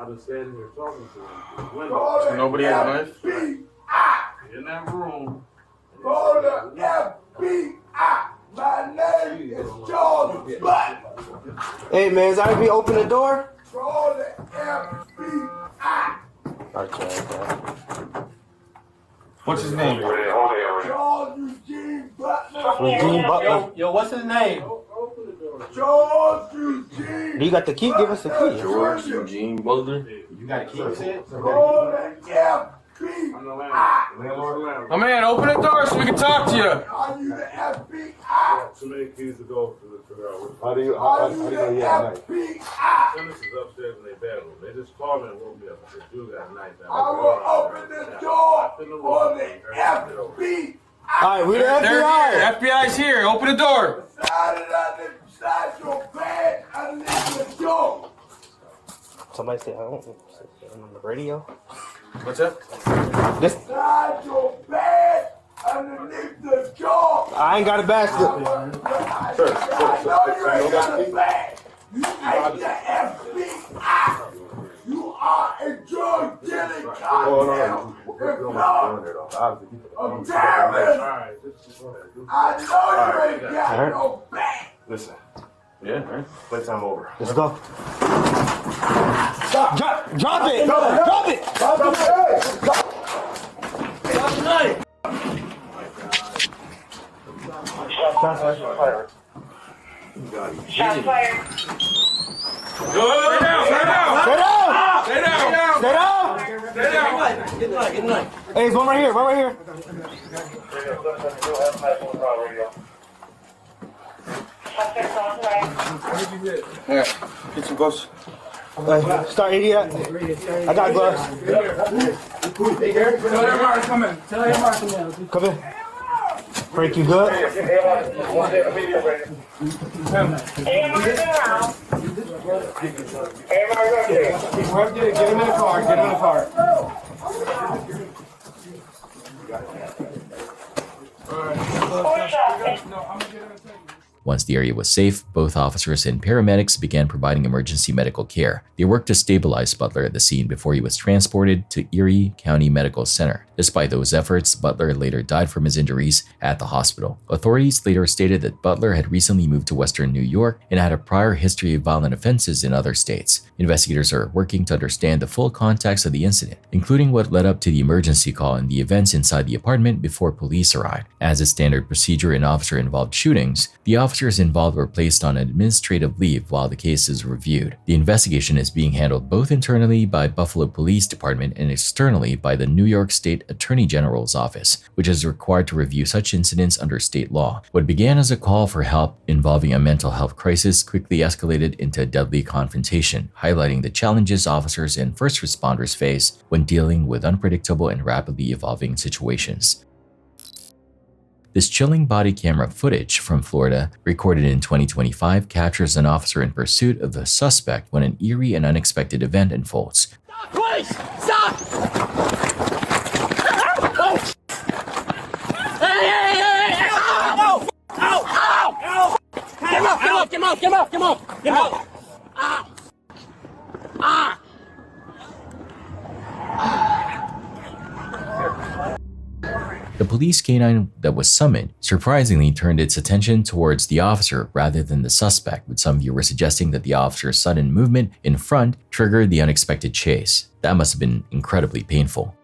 I've been standing here talking to him. So nobody has a knife? In that room. Call the FBI. My name is Charles Butler. Hey man, is that if we open the door? Call the FBI. Okay. What's his name? Charles Eugene Butler. Eugene Butler. Yo, what's his name? George Eugene. You got the key? Give us the key. George Eugene Butler. You got a key, you said? Call the FBI. My man, open the door so we can talk to you. Are you the FBI? Too many keys to go to figure out what. How do you know you have a knife? This is upstairs in their bedroom. They just called me and woke me up and said, "You got a knife." I will open the door for the FBI. Alright, we the FBI. FBI's here. Open the door. Slide it out inside your bag. I need Somebody say, I don't know, on the radio. What's that? This. Slide your bag underneath the jaw. I ain't got a bag. I know you ain't got a bag. You ain't the FBI. You are a drug dealing cartel. Of terrorists. I know you ain't got no bag. Listen. Yeah, right. Playtime over. Let's go. Stop. Drop it. Drop it. Drop the knife. Drop the knife. Shots fired. Shots fired. Go, stay down. Stay down. Get the knife. Hey, there's one right here. Alright, get some gloves. Start idiot. I got gloves. Tell your mark, come in. Come in. Frank, you good? Get him in the car. Once the area was safe, both officers and paramedics began providing emergency medical care. They worked to stabilize Butler at the scene before he was transported to Erie County Medical Center. Despite those efforts, Butler later died from his injuries at the hospital. Authorities later stated that Butler had recently moved to Western New York and had a prior history of violent offenses in other states. Investigators are working to understand the full context of the incident, including what led up to the emergency call and the events inside the apartment before police arrived. As a standard procedure in officer-involved shootings, the officers involved were placed on administrative leave while the case is reviewed. The investigation is being handled both internally by Buffalo Police Department and externally by the New York State Attorney General's office, which is required to review such incidents under state law. What began as a call for help involving a mental health crisis quickly escalated into a deadly confrontation, highlighting the challenges officers and first responders face when dealing with unpredictable and rapidly evolving situations. This chilling body camera footage from Florida, recorded in 2025, captures an officer in pursuit of a suspect when an eerie and unexpected event unfolds. Stop, please! Stop! Hey! Ow! Ow! Ow! Get him up! Ow! Ah! The police canine that was summoned surprisingly turned its attention towards the officer rather than the suspect, with some viewers suggesting that the officer's sudden movement in front triggered the unexpected chase. That must have been incredibly painful.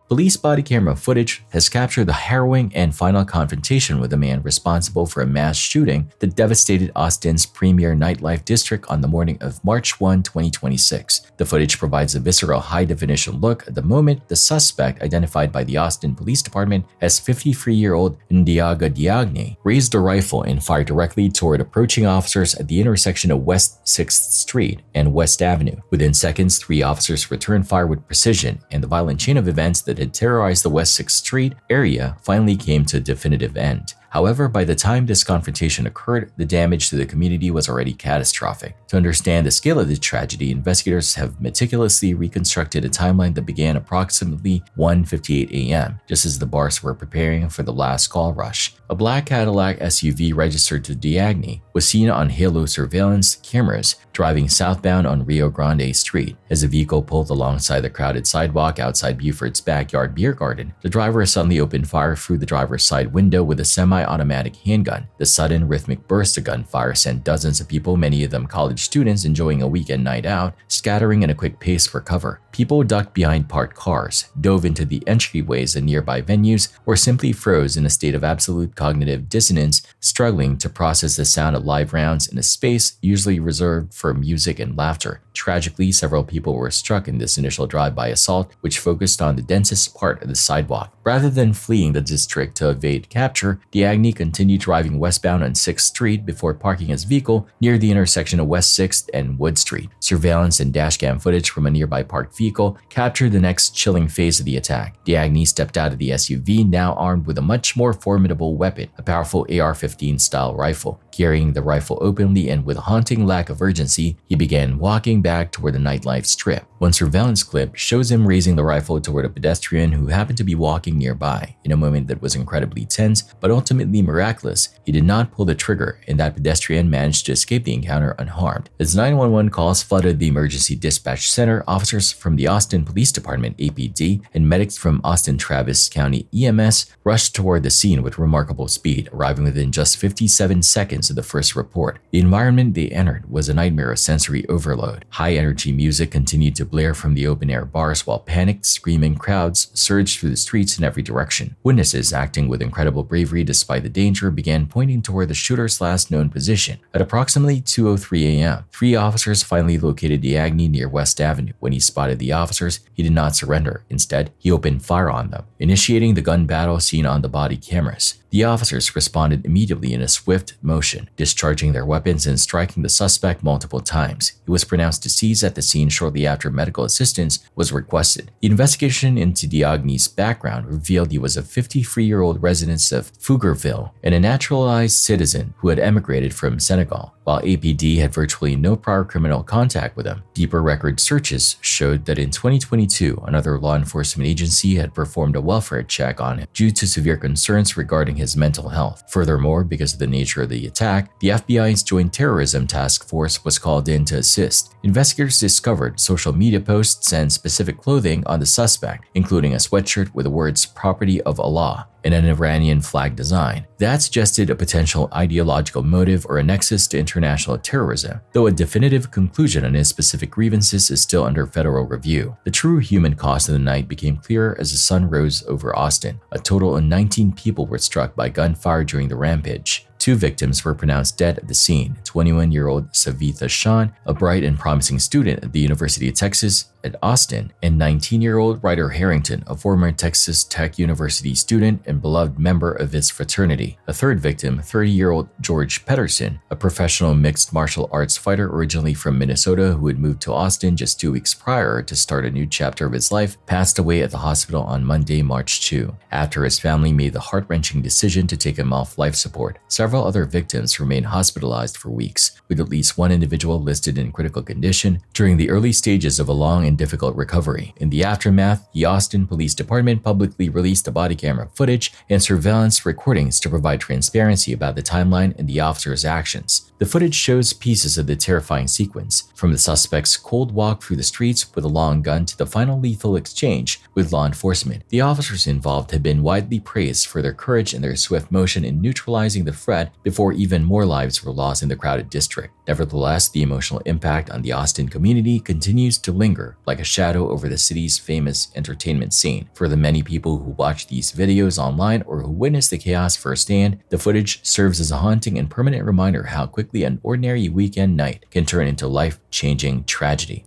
Police body camera footage has captured the harrowing and final confrontation with the man responsible for a mass shooting that devastated Austin's premier nightlife district on the morning of March 1, 2026. The footage provides a visceral high-definition look at the moment the suspect, identified by the Austin Police Department as 53-year-old Ndiaga Diagne, raised a rifle and fired directly toward approaching officers at the intersection of West 6th Street and West Avenue. Within seconds, 3 officers returned fire with precision, and the violent chain of events that had terrorized the West 6th Street area finally came to a definitive end. However, by the time this confrontation occurred, the damage to the community was already catastrophic. To understand the scale of the tragedy, investigators have meticulously reconstructed a timeline that began approximately 1:58 a.m., just as the bars were preparing for the last call rush. A black Cadillac SUV registered to Diagne was seen on halo surveillance cameras driving southbound on Rio Grande Street. As the vehicle pulled alongside the crowded sidewalk outside Buford's backyard beer garden, the driver suddenly opened fire through the driver's side window with a semi-automatic handgun. The sudden rhythmic burst of gunfire sent dozens of people, many of them college students enjoying a weekend night out, scattering in a quick pace for cover. People ducked behind parked cars, dove into the entryways of nearby venues, or simply froze in a state of absolute cognitive dissonance, struggling to process the sound of live rounds in a space usually reserved for music and laughter. Tragically, several people were struck in this initial drive-by assault, which focused on the densest part of the sidewalk. Rather than fleeing the district to evade capture, Diagni continued driving westbound on 6th Street before parking his vehicle near the intersection of West 6th and Wood Street. Surveillance and dashcam footage from a nearby parked vehicle captured the next chilling phase of the attack. Diagni stepped out of the SUV, now armed with a much more formidable weapon, a powerful AR-15 style rifle. Carrying the rifle openly and with a haunting lack of urgency, he began walking back toward the nightlife strip. One surveillance clip shows him raising the rifle toward a pedestrian who happened to be walking nearby. In a moment that was incredibly tense, but ultimately miraculous, he did not pull the trigger, and that pedestrian managed to escape the encounter unharmed. As 911 calls flooded the emergency dispatch center, officers from the Austin Police Department (APD) and medics from Austin Travis County EMS rushed toward the scene with remarkable speed, arriving within just 57 seconds of the first report. The environment they entered was a nightmare of sensory overload. High-energy music continued to blare from the open-air bars while panicked, screaming crowds surged through the streets in every direction. Witnesses, acting with incredible bravery despite the danger, began pointing toward the shooter's last known position. At approximately 2:03 a.m., 3 officers finally located Diagni near West Avenue. When he spotted the officers, he did not surrender. Instead, he opened fire on them, initiating the gun battle seen on the body cameras. The officers responded immediately in a swift motion, discharging their weapons and striking the suspect multiple times. He was pronounced deceased at the scene shortly after medical assistance was requested. The investigation into Diagni's background revealed he was a 53-year-old resident of Pflugerville and a naturalized citizen who had emigrated from Senegal. While APD had virtually no prior criminal contact with him, deeper record searches showed that in 2022, another law enforcement agency had performed a welfare check on him due to severe concerns regarding his mental health. Furthermore, because of the nature of the attack, the FBI's Joint Terrorism Task Force was called in to assist. Investigators discovered social media posts and specific clothing on the suspect, including a sweatshirt with the words "Property of Allah" and an Iranian flag design. That suggested a potential ideological motive or a nexus to international terrorism, though a definitive conclusion on his specific grievances is still under federal review. The true human cost of the night became clearer as the sun rose over Austin. A total of 19 people were struck by gunfire during the rampage. 2 victims were pronounced dead at the scene: 21-year-old Savitha Shan, a bright and promising student at the University of Texas at Austin, and 19-year-old Ryder Harrington, a former Texas Tech University student and beloved member of its fraternity. A third victim, 30-year-old George Pedersen, a professional mixed martial arts fighter originally from Minnesota who had moved to Austin just 2 weeks prior to start a new chapter of his life, passed away at the hospital on Monday, March 2, after his family made the heart-wrenching decision to take him off life support. Several other victims remained hospitalized for weeks, with at least 1 individual listed in critical condition during the early stages of a long and difficult recovery. In the aftermath, the Austin Police Department publicly released the body camera footage and surveillance recordings to provide transparency about the timeline and the officers' actions. The footage shows pieces of the terrifying sequence, from the suspect's cold walk through the streets with a long gun to the final lethal exchange with law enforcement. The officers involved have been widely praised for their courage and their swift motion in neutralizing the threat before even more lives were lost in the crowded district. Nevertheless, the emotional impact on the Austin community continues to linger like a shadow over the city's famous entertainment scene. For the many people who watch these videos online or who witness the chaos firsthand, the footage serves as a haunting and permanent reminder how quickly an ordinary weekend night can turn into life-changing tragedy.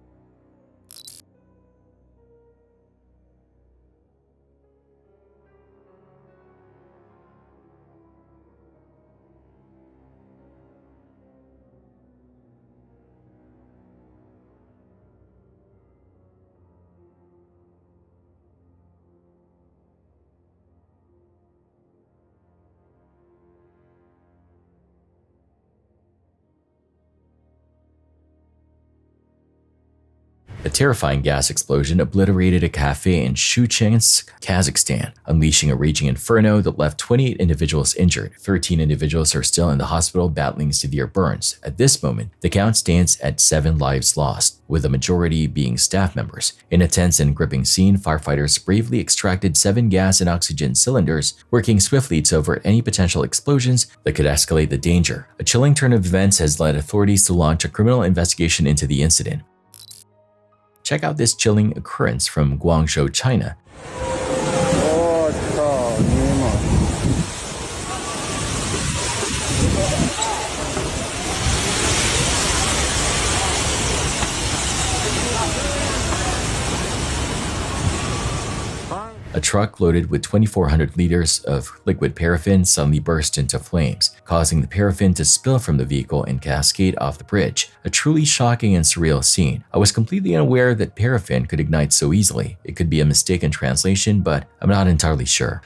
A terrifying gas explosion obliterated a cafe in Shouchensk, Kazakhstan, unleashing a raging inferno that left 28 individuals injured. 13 individuals are still in the hospital battling severe burns. At this moment, the count stands at 7 lives lost, with the majority being staff members. In a tense and gripping scene, firefighters bravely extracted 7 gas and oxygen cylinders, working swiftly to avert any potential explosions that could escalate the danger. A chilling turn of events has led authorities to launch a criminal investigation into the incident. Check out this chilling occurrence from Guangzhou, China. a truck loaded with 2,400 liters of liquid paraffin suddenly burst into flames, causing the paraffin to spill from the vehicle and cascade off the bridge. A truly shocking and surreal scene. I was completely unaware that paraffin could ignite so easily. It could be a mistake in translation, but I'm not entirely sure.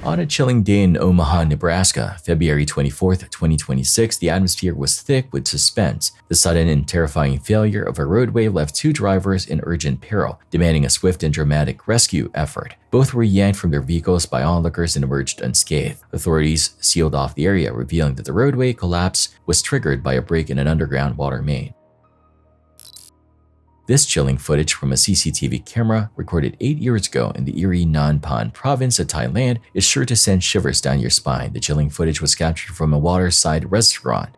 On a chilling day in Omaha, Nebraska, February 24, 2026, the atmosphere was thick with suspense. The sudden and terrifying failure of a roadway left two drivers in urgent peril, demanding a swift and dramatic rescue effort. Both were yanked from their vehicles by onlookers and emerged unscathed. Authorities sealed off the area, revealing that the roadway collapse was triggered by a break in an underground water main. This chilling footage from a CCTV camera recorded 8 years ago in the Erie Nanpan province of Thailand is sure to send shivers down your spine. The chilling footage was captured from a waterside restaurant.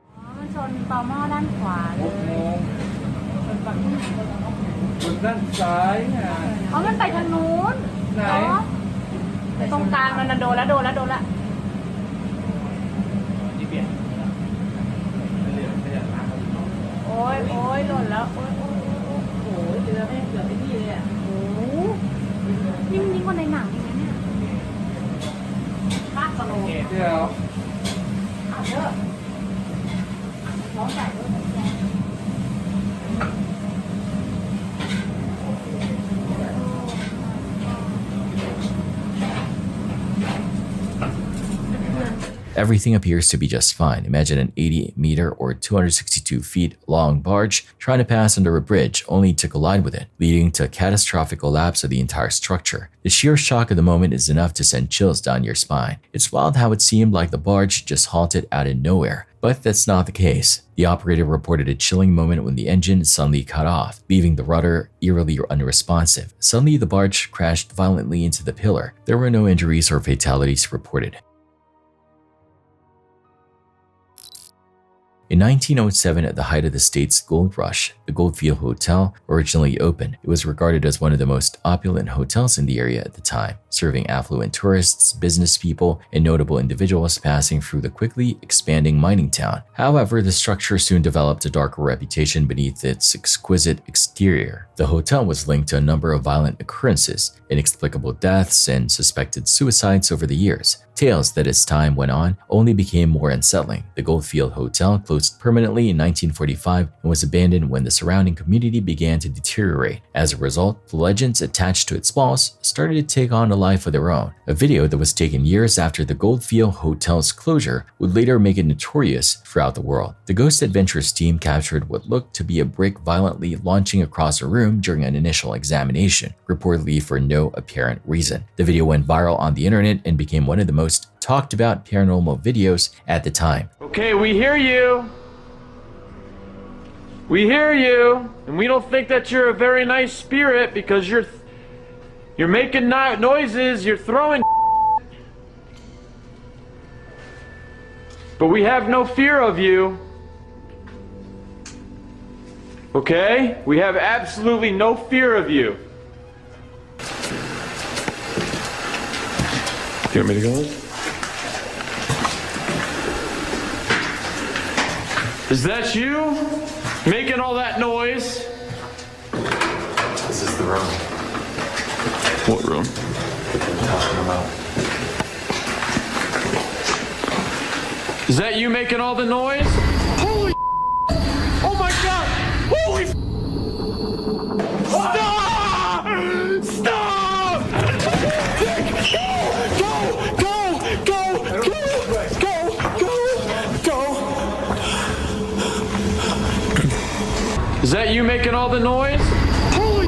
ด้านซ้ายอ่ะ มันไปทางนู้น ไหน ตรงกลางมันโดนแล้ว โอ้ยหล่นแล้วโอ้ยเกือบไอ้นี่เลยอ่ะโอ้นี่มันยิ่งกว่าในหนังอีกนะเนี่ยภาคสโลว์ เดี๋ยว เอาเถอะร้องใส่ด้วย Everything appears to be just fine. Imagine an 80-meter or 262 feet long barge trying to pass under a bridge only to collide with it, leading to a catastrophic collapse of the entire structure. The sheer shock of the moment is enough to send chills down your spine. It's wild how it seemed like the barge just halted out of nowhere, but that's not the case. The operator reported a chilling moment when the engine suddenly cut off, leaving the rudder eerily unresponsive. Suddenly, the barge crashed violently into the pillar. There were no injuries or fatalities reported. In 1907, at the height of the state's gold rush, the Goldfield Hotel originally opened. It was regarded as one of the most opulent hotels in the area at the time, serving affluent tourists, business people, and notable individuals passing through the quickly expanding mining town. However, the structure soon developed a darker reputation beneath its exquisite exterior. The hotel was linked to a number of violent occurrences, inexplicable deaths, and suspected suicides over the years. Tales that as time went on only became more unsettling. The Goldfield Hotel closed permanently in 1945 and was abandoned when the surrounding community began to deteriorate. As a result, the legends attached to its walls started to take on a life of their own. A video that was taken years after the Goldfield Hotel's closure would later make it notorious throughout the world. The Ghost Adventures team captured what looked to be a brick violently launching across a room during an initial examination, reportedly for no apparent reason. The video went viral on the internet and became one of the most talked about paranormal videos at the time. Okay, we hear you. We hear you, and we don't think that you're a very nice spirit because you're making noises, you're throwing but we have no fear of you. Okay? We have absolutely no fear of you. Do you want me to go? Is that you? Making all that noise? This is the room. What room? What I'm talking about. Is that you making all the noise? Holy oh my god! Holy stop! Stop! Is that you making all the noise? Holy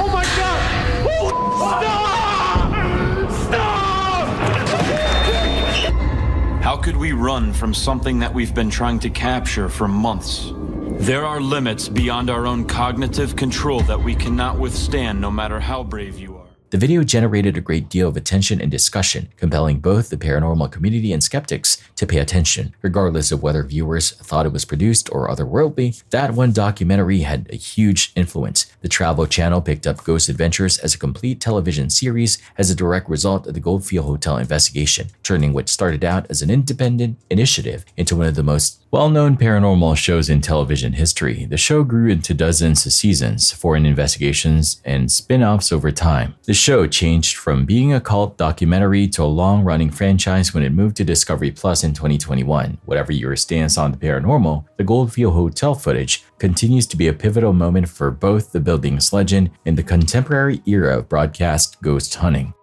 oh my god! Holy stop! Stop! could we run from something that we've been trying to capture for months? There are limits beyond our own cognitive control that we cannot withstand no matter how brave you are. The video generated a great deal of attention and discussion, compelling both the paranormal community and skeptics to pay attention. Regardless of whether viewers thought it was produced or otherworldly, that one documentary had a huge influence. The Travel Channel picked up Ghost Adventures as a complete television series as a direct result of the Goldfield Hotel investigation, turning what started out as an independent initiative into one of the most well-known paranormal shows in television history. The show grew into dozens of seasons, foreign investigations, and spin-offs over time. The show changed from being a cult documentary to a long-running franchise when it moved to Discovery Plus in 2021. Whatever your stance on the paranormal, the Goldfield Hotel footage continues to be a pivotal moment for both the building's legend and the contemporary era of broadcast ghost hunting.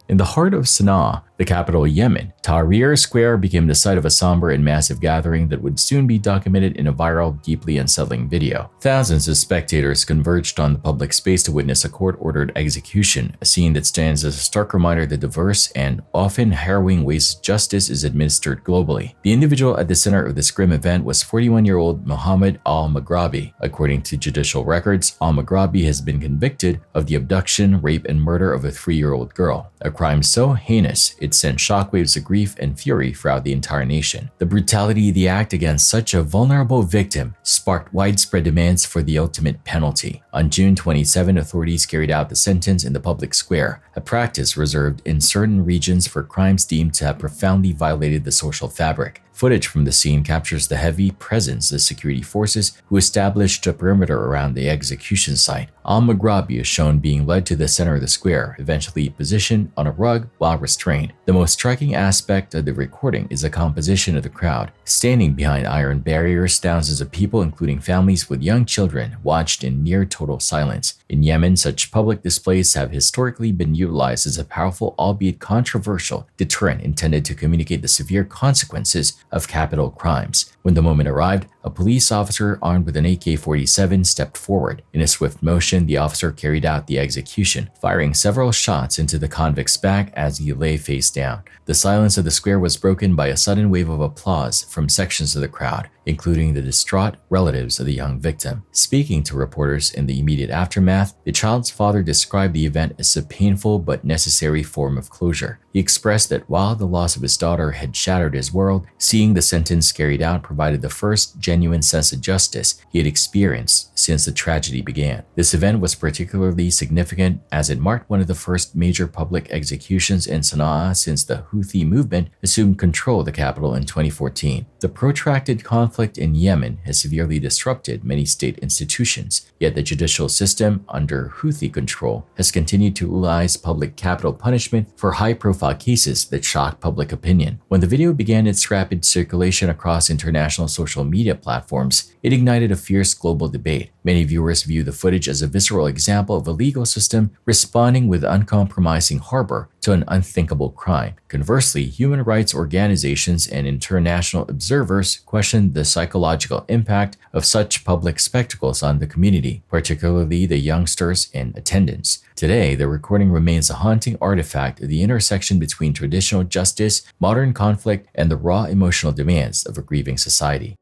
In the heart of Sana'a, the capital of Yemen, Tahrir Square became the site of a somber and massive gathering that would soon be documented in a viral, deeply unsettling video. Thousands of spectators converged on the public space to witness a court-ordered execution, a scene that stands as a stark reminder of the diverse and often harrowing ways justice is administered globally. The individual at the center of this grim event was 41-year-old Mohammed al-Maghrabi. According to judicial records, al-Maghrabi has been convicted of the abduction, rape, and murder of a 3-year-old girl, a crime so heinous it sent shockwaves of grief and fury throughout the entire nation. The brutality of the act against such a vulnerable victim sparked widespread demands for the ultimate penalty. On June 27, authorities carried out the sentence in the public square, a practice reserved in certain regions for crimes deemed to have profoundly violated the social fabric. Footage from the scene captures the heavy presence of security forces who established a perimeter around the execution site. Al-Maghrabi is shown being led to the center of the square, eventually positioned on a rug while restrained. The most striking aspect of the recording is the composition of the crowd. Standing behind iron barriers, thousands of people, including families with young children, watched in near total silence. In Yemen, such public displays have historically been utilized as a powerful, albeit controversial, deterrent intended to communicate the severe consequences of capital crimes. When the moment arrived, a police officer armed with an AK-47 stepped forward. In a swift motion, the officer carried out the execution, firing several shots into the convict's back as he lay face down. The silence of the square was broken by a sudden wave of applause from sections of the crowd, including the distraught relatives of the young victim. Speaking to reporters in the immediate aftermath, the child's father described the event as a painful but necessary form of closure. He expressed that while the loss of his daughter had shattered his world, seeing the sentence carried out provided the first genuine sense of justice he had experienced since the tragedy began. This event was particularly significant as it marked one of the first major public executions in Sana'a since the Houthi movement assumed control of the capital in 2014. The protracted conflict in Yemen has severely disrupted many state institutions, yet the judicial system under Houthi control has continued to utilize public capital punishment for high-profile cases that shocked public opinion. When the video began its rapid circulation across international social media platforms, it ignited a fierce global debate. Many viewers view the footage as a visceral example of a legal system responding with uncompromising harbor to an unthinkable crime. Conversely, human rights organizations and international observers questioned the psychological impact of such public spectacles on the community, particularly the youngsters in attendance. Today, the recording remains a haunting artifact of the intersection between traditional justice, modern conflict, and the raw emotional demands of a grieving society.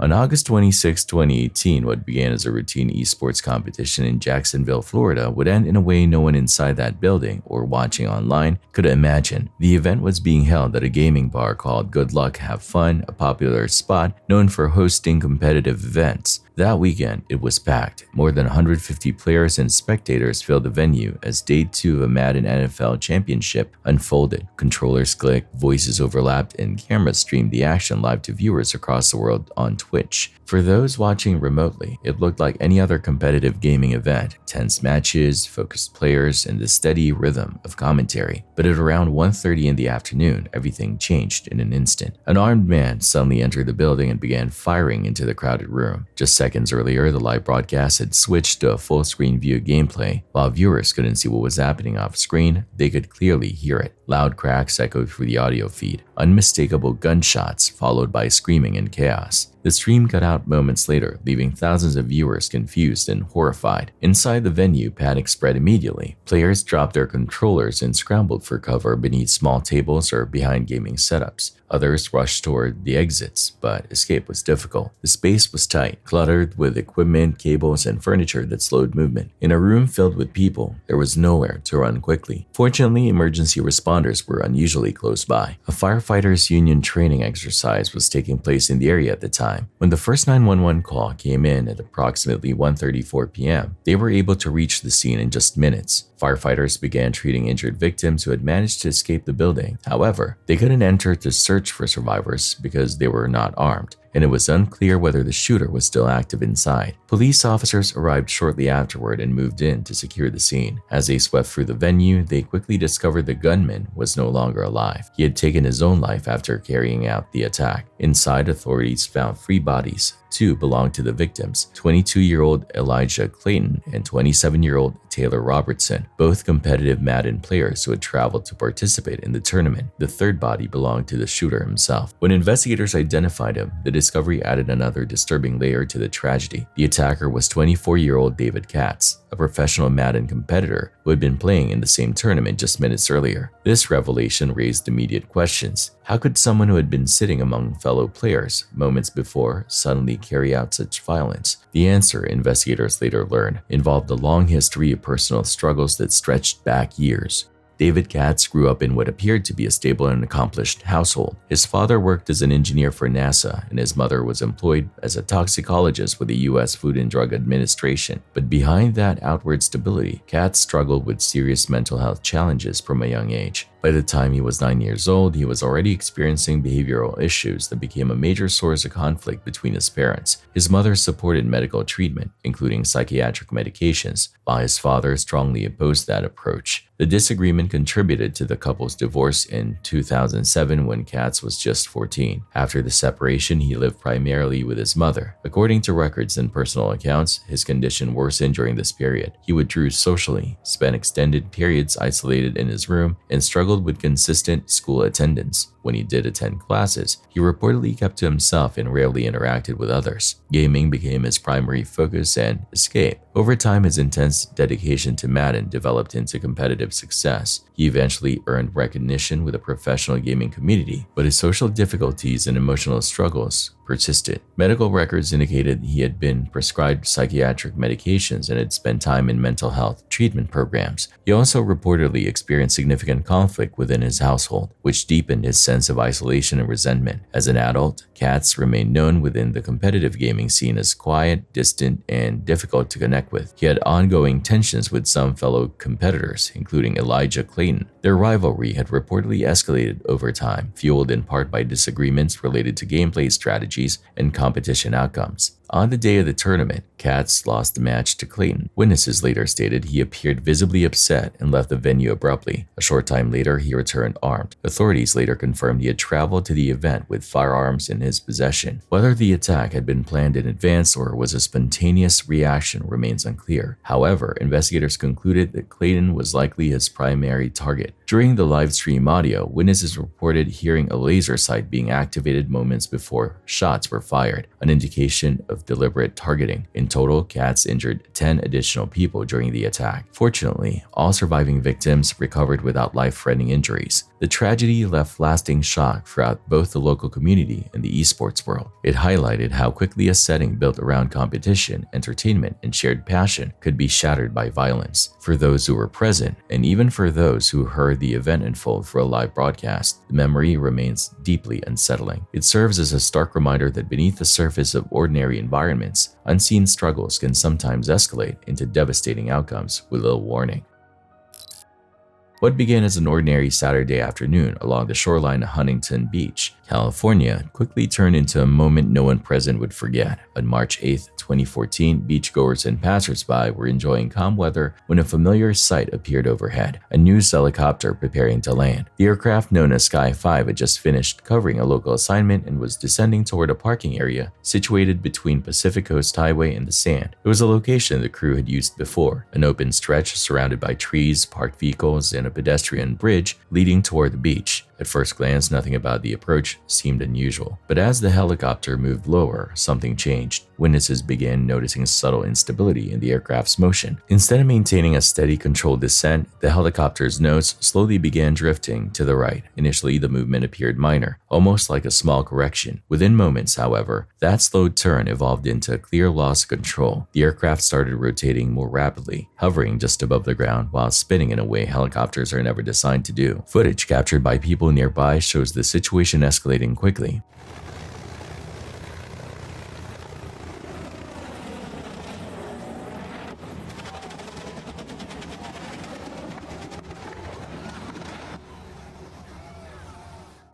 On August 26, 2018, what began as a routine esports competition in Jacksonville, Florida, would end in a way no one inside that building or watching online could imagine. The event was being held at a gaming bar called Good Luck Have Fun, a popular spot known for hosting competitive events. That weekend, it was packed. More than 150 players and spectators filled the venue as Day 2 of a Madden NFL Championship unfolded. Controllers clicked, voices overlapped, and cameras streamed the action live to viewers across the world on Twitch. For those watching remotely, it looked like any other competitive gaming event. Tense matches, focused players, and the steady rhythm of commentary. But at around 1:30 in the afternoon, everything changed in an instant. An armed man suddenly entered the building and began firing into the crowded room. Just seconds earlier, the live broadcast had switched to a full-screen view of gameplay. While viewers couldn't see what was happening off-screen, they could clearly hear it. Loud cracks echoed through the audio feed. Unmistakable gunshots followed by screaming and chaos. The stream cut out moments later, leaving thousands of viewers confused and horrified. Inside the venue, panic spread immediately. Players dropped their controllers and scrambled for cover beneath small tables or behind gaming setups. Others rushed toward the exits, but escape was difficult. The space was tight, cluttered with equipment, cables, and furniture that slowed movement. In a room filled with people, there was nowhere to run quickly. Fortunately, emergency responders were unusually close by. A firefighters' union training exercise was taking place in the area at the time. When the first 911 call came in at approximately 1:34 p.m., they were able to reach the scene in just minutes. Firefighters began treating injured victims who had managed to escape the building. However, they couldn't enter to search for survivors because they were not armed, and it was unclear whether the shooter was still active inside. Police officers arrived shortly afterward and moved in to secure the scene. As they swept through the venue, they quickly discovered the gunman was no longer alive. He had taken his own life after carrying out the attack. Inside, authorities found 3 bodies. 2 belonged to the victims, 22-year-old Elijah Clayton and 27-year-old Taylor Robertson, both competitive Madden players who had traveled to participate in the tournament. The 3rd body belonged to the shooter himself. When investigators identified him, the discovery added another disturbing layer to the tragedy. The attacker was 24-year-old David Katz, a professional Madden competitor who had been playing in the same tournament just minutes earlier. This revelation raised immediate questions. How could someone who had been sitting among fellow players moments before suddenly carry out such violence? The answer, investigators later learned, involved a long history of personal struggles that stretched back years. David Katz grew up in what appeared to be a stable and accomplished household. His father worked as an engineer for NASA, and his mother was employed as a toxicologist with the U.S. Food and Drug Administration. But behind that outward stability, Katz struggled with serious mental health challenges from a young age. By the time he was 9 years old, he was already experiencing behavioral issues that became a major source of conflict between his parents. His mother supported medical treatment, including psychiatric medications, while his father strongly opposed that approach. The disagreement contributed to the couple's divorce in 2007 when Katz was just 14. After the separation, he lived primarily with his mother. According to records and personal accounts, his condition worsened during this period. He withdrew socially, spent extended periods isolated in his room, and struggled with consistent school attendance. When he did attend classes, he reportedly kept to himself and rarely interacted with others. Gaming became his primary focus and escape. Over time, his intense dedication to Madden developed into competitive success. He eventually earned recognition with the professional gaming community, but his social difficulties and emotional struggles persisted. Medical records indicated he had been prescribed psychiatric medications and had spent time in mental health treatment programs. He also reportedly experienced significant conflict within his household, which deepened his sense of isolation and resentment. As an adult, Katz remained known within the competitive gaming scene as quiet, distant, and difficult to connect with. He had ongoing tensions with some fellow competitors, including Elijah Clayton. Their rivalry had reportedly escalated over time, fueled in part by disagreements related to gameplay strategies and competition outcomes. On the day of the tournament, Katz lost the match to Clayton. Witnesses later stated he appeared visibly upset and left the venue abruptly. A short time later, he returned armed. Authorities later confirmed he had traveled to the event with firearms in his possession. Whether the attack had been planned in advance or was a spontaneous reaction remains unclear. However, investigators concluded that Clayton was likely his primary target. During the live stream audio, witnesses reported hearing a laser sight being activated moments before shots were fired, an indication of deliberate targeting. In total, Katz injured 10 additional people during the attack. Fortunately, all surviving victims recovered without life-threatening injuries. The tragedy left lasting shock throughout both the local community and the esports world. It highlighted how quickly a setting built around competition, entertainment, and shared passion could be shattered by violence. For those who were present, and even for those who heard the event unfold through a live broadcast, the memory remains deeply unsettling. It serves as a stark reminder that beneath the surface of ordinary environments, unseen struggles can sometimes escalate into devastating outcomes with little warning. What began as an ordinary Saturday afternoon along the shoreline of Huntington Beach, California, quickly turned into a moment no one present would forget. On March 8, 2014, beachgoers and passersby were enjoying calm weather when a familiar sight appeared overhead, a news helicopter preparing to land. The aircraft, known as Sky 5, had just finished covering a local assignment and was descending toward a parking area situated between Pacific Coast Highway and the sand. It was a location the crew had used before, an open stretch surrounded by trees, parked vehicles, and a pedestrian bridge leading toward the beach. At first glance, nothing about the approach seemed unusual, but as the helicopter moved lower, something changed. Witnesses began noticing subtle instability in the aircraft's motion. Instead of maintaining a steady, controlled descent, the helicopter's nose slowly began drifting to the right. Initially, the movement appeared minor, almost like a small correction. Within moments, however, that slowed turn evolved into a clear loss of control. The aircraft started rotating more rapidly, hovering just above the ground while spinning in a way helicopters are never designed to do. Footage captured by people nearby shows the situation escalating quickly.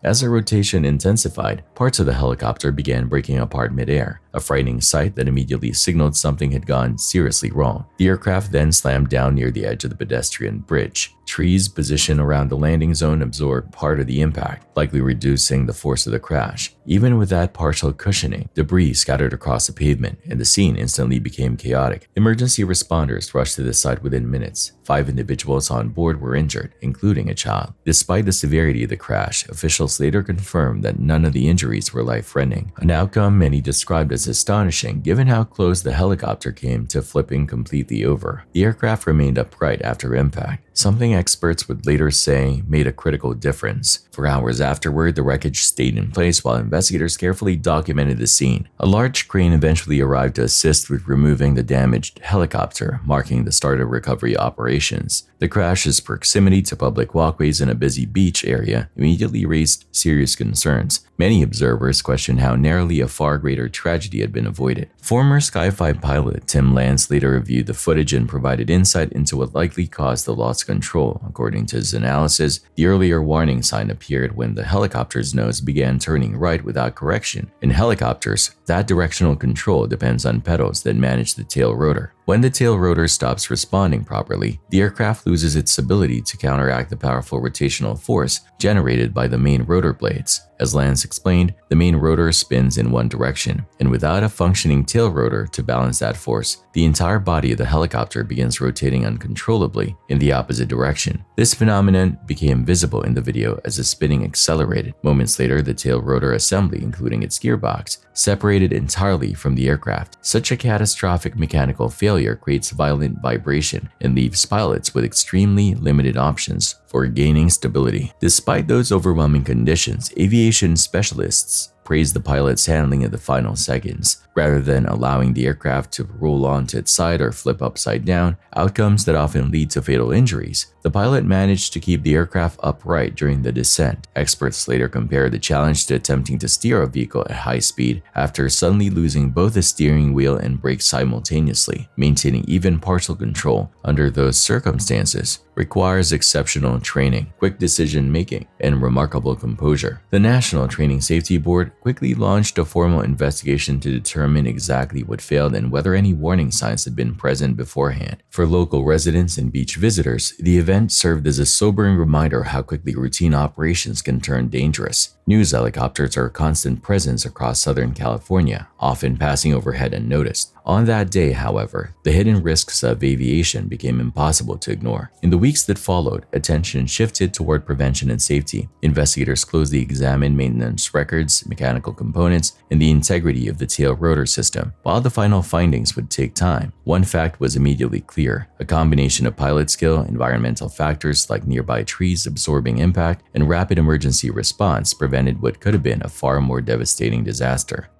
As the rotation intensified, parts of the helicopter began breaking apart midair, a frightening sight that immediately signaled something had gone seriously wrong. The aircraft then slammed down near the edge of the pedestrian bridge. Trees positioned around the landing zone absorbed part of the impact, likely reducing the force of the crash. Even with that partial cushioning, debris scattered across the pavement, and the scene instantly became chaotic. Emergency responders rushed to the site within minutes. 5 individuals on board were injured, including a child. Despite the severity of the crash, officials later confirmed that none of the injuries were life-threatening, an outcome many described as astonishing given how close the helicopter came to flipping completely over. The aircraft remained upright after impact, something experts would later say made a critical difference. For hours afterward, the wreckage stayed in place while investigators carefully documented the scene. A large crane eventually arrived to assist with removing the damaged helicopter, marking the start of recovery operations. The crash's proximity to public walkways in a busy beach area immediately raised serious concerns. Many observers questioned how narrowly a far greater tragedy had been avoided. Former Sky5 pilot Tim Lance later reviewed the footage and provided insight into what likely caused the loss of control. According to his analysis, the earlier warning sign appeared when the helicopter's nose began turning right without correction. In helicopters, that directional control depends on pedals that manage the tail rotor. When the tail rotor stops responding properly, the aircraft loses its ability to counteract the powerful rotational force generated by the main rotor blades. As Lance explained, the main rotor spins in one direction, and without a functioning tail rotor to balance that force, the entire body of the helicopter begins rotating uncontrollably in the opposite direction. This phenomenon became visible in the video as the spinning accelerated. Moments later, the tail rotor assembly, including its gearbox, separated entirely from the aircraft. Such a catastrophic mechanical failure creates violent vibration and leaves pilots with extremely limited options for gaining stability. Despite those overwhelming conditions, aviation specialists praised the pilot's handling of the final seconds. Rather than allowing the aircraft to roll onto its side or flip upside down, outcomes that often lead to fatal injuries, the pilot managed to keep the aircraft upright during the descent. Experts later compared the challenge to attempting to steer a vehicle at high speed after suddenly losing both the steering wheel and brakes simultaneously. Maintaining even partial control under those circumstances requires exceptional training, quick decision-making, and remarkable composure. The National Training Safety Board quickly launched a formal investigation to determine exactly what failed and whether any warning signs had been present beforehand. For local residents and beach visitors, the event served as a sobering reminder how quickly routine operations can turn dangerous. News helicopters are a constant presence across Southern California, often passing overhead unnoticed. On that day, however, the hidden risks of aviation became impossible to ignore. In the weeks that followed, attention shifted toward prevention and safety. Investigators closely examined maintenance records, mechanical components, and the integrity of the tail rotor system. While the final findings would take time, one fact was immediately clear. A combination of pilot skill, environmental factors like nearby trees absorbing impact, and rapid emergency response prevented what could have been a far more devastating disaster.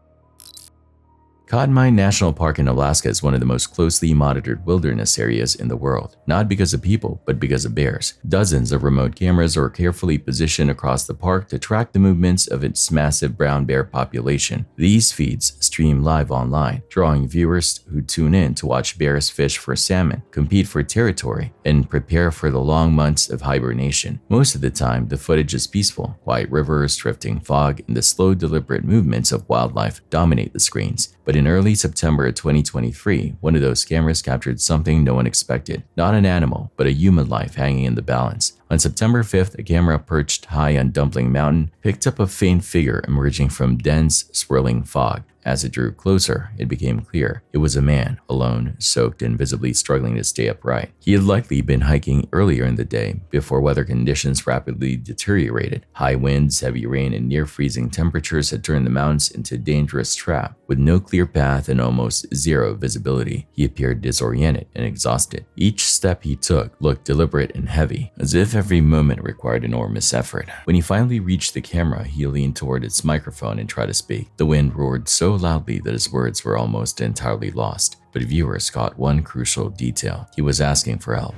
Katmai National Park in Alaska is one of the most closely monitored wilderness areas in the world, not because of people, but because of bears. Dozens of remote cameras are carefully positioned across the park to track the movements of its massive brown bear population. These feeds stream live online, drawing viewers who tune in to watch bears fish for salmon, compete for territory, and prepare for the long months of hibernation. Most of the time, the footage is peaceful. Quiet rivers, drifting fog, and the slow, deliberate movements of wildlife dominate the screens. But in early September of 2023, one of those cameras captured something no one expected. Not an animal, but a human life hanging in the balance. On September 5th, a camera perched high on Dumpling Mountain picked up a faint figure emerging from dense, swirling fog. As it drew closer, it became clear it was a man, alone, soaked and visibly struggling to stay upright. He had likely been hiking earlier in the day before weather conditions rapidly deteriorated. High winds, heavy rain, and near-freezing temperatures had turned the mountains into a dangerous trap. With no clear path and almost zero visibility, he appeared disoriented and exhausted. Each step he took looked deliberate and heavy, as if every moment required enormous effort. When he finally reached the camera, he leaned toward its microphone and tried to speak. The wind roared so loudly that his words were almost entirely lost, but viewers caught one crucial detail. He was asking for help.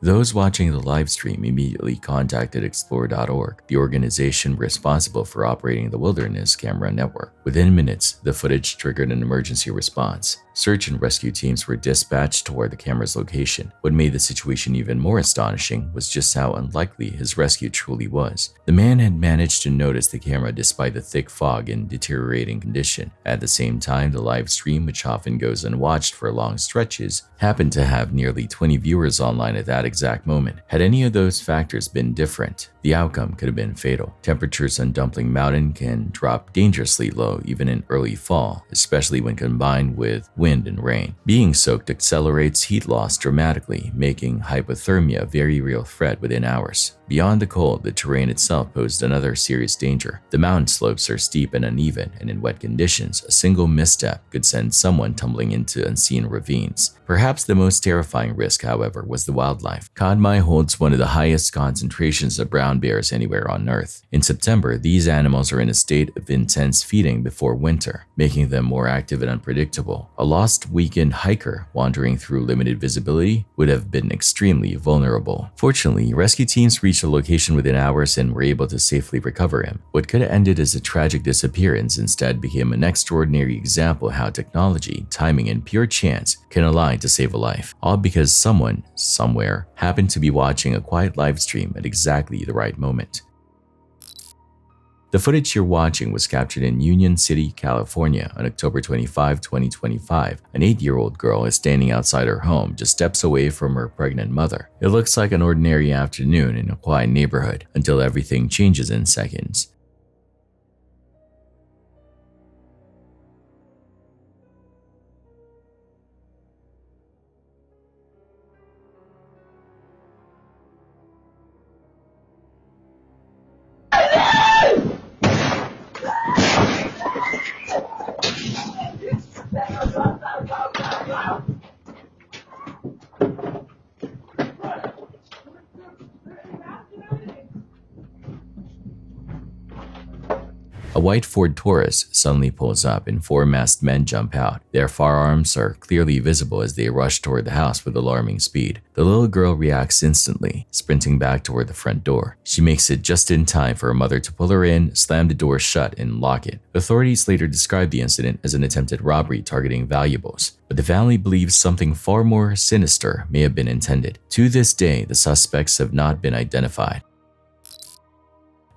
Those watching the live stream immediately contacted Explore.org, the organization responsible for operating the Wilderness Camera Network. Within minutes, the footage triggered an emergency response. Search and rescue teams were dispatched toward the camera's location. What made the situation even more astonishing was just how unlikely his rescue truly was. The man had managed to notice the camera despite the thick fog and deteriorating condition. At the same time, the live stream, which often goes unwatched for long stretches, happened to have nearly 20 viewers online at that exact moment. Had any of those factors been different, the outcome could have been fatal. Temperatures on Dumpling Mountain can drop dangerously low even in early fall, especially when combined with wind and rain. Being soaked accelerates heat loss dramatically, making hypothermia a very real threat within hours. Beyond the cold, the terrain itself posed another serious danger. The mountain slopes are steep and uneven, and in wet conditions, a single misstep could send someone tumbling into unseen ravines. Perhaps the most terrifying risk, however, was the wildlife. Kadmai holds one of the highest concentrations of brown bears anywhere on Earth. In September, these animals are in a state of intense feeding before winter, making them more active and unpredictable. A lost weekend hiker wandering through limited visibility would have been extremely vulnerable. Fortunately, rescue teams reached the location within hours and were able to safely recover him. What could have ended as a tragic disappearance instead became an extraordinary example of how technology, timing, and pure chance can align to save a life, all because someone, somewhere, happened to be watching a quiet live stream at exactly the right moment. The footage you're watching was captured in Union City, California on October 25, 2025. An 8-year-old girl is standing outside her home just steps away from her pregnant mother. It looks like an ordinary afternoon in a quiet neighborhood until everything changes in seconds. A white Ford Taurus suddenly pulls up and 4 masked men jump out. Their firearms are clearly visible as they rush toward the house with alarming speed. The little girl reacts instantly, sprinting back toward the front door. She makes it just in time for her mother to pull her in, slam the door shut, and lock it. Authorities later described the incident as an attempted robbery targeting valuables, but the family believes something far more sinister may have been intended. To this day, the suspects have not been identified.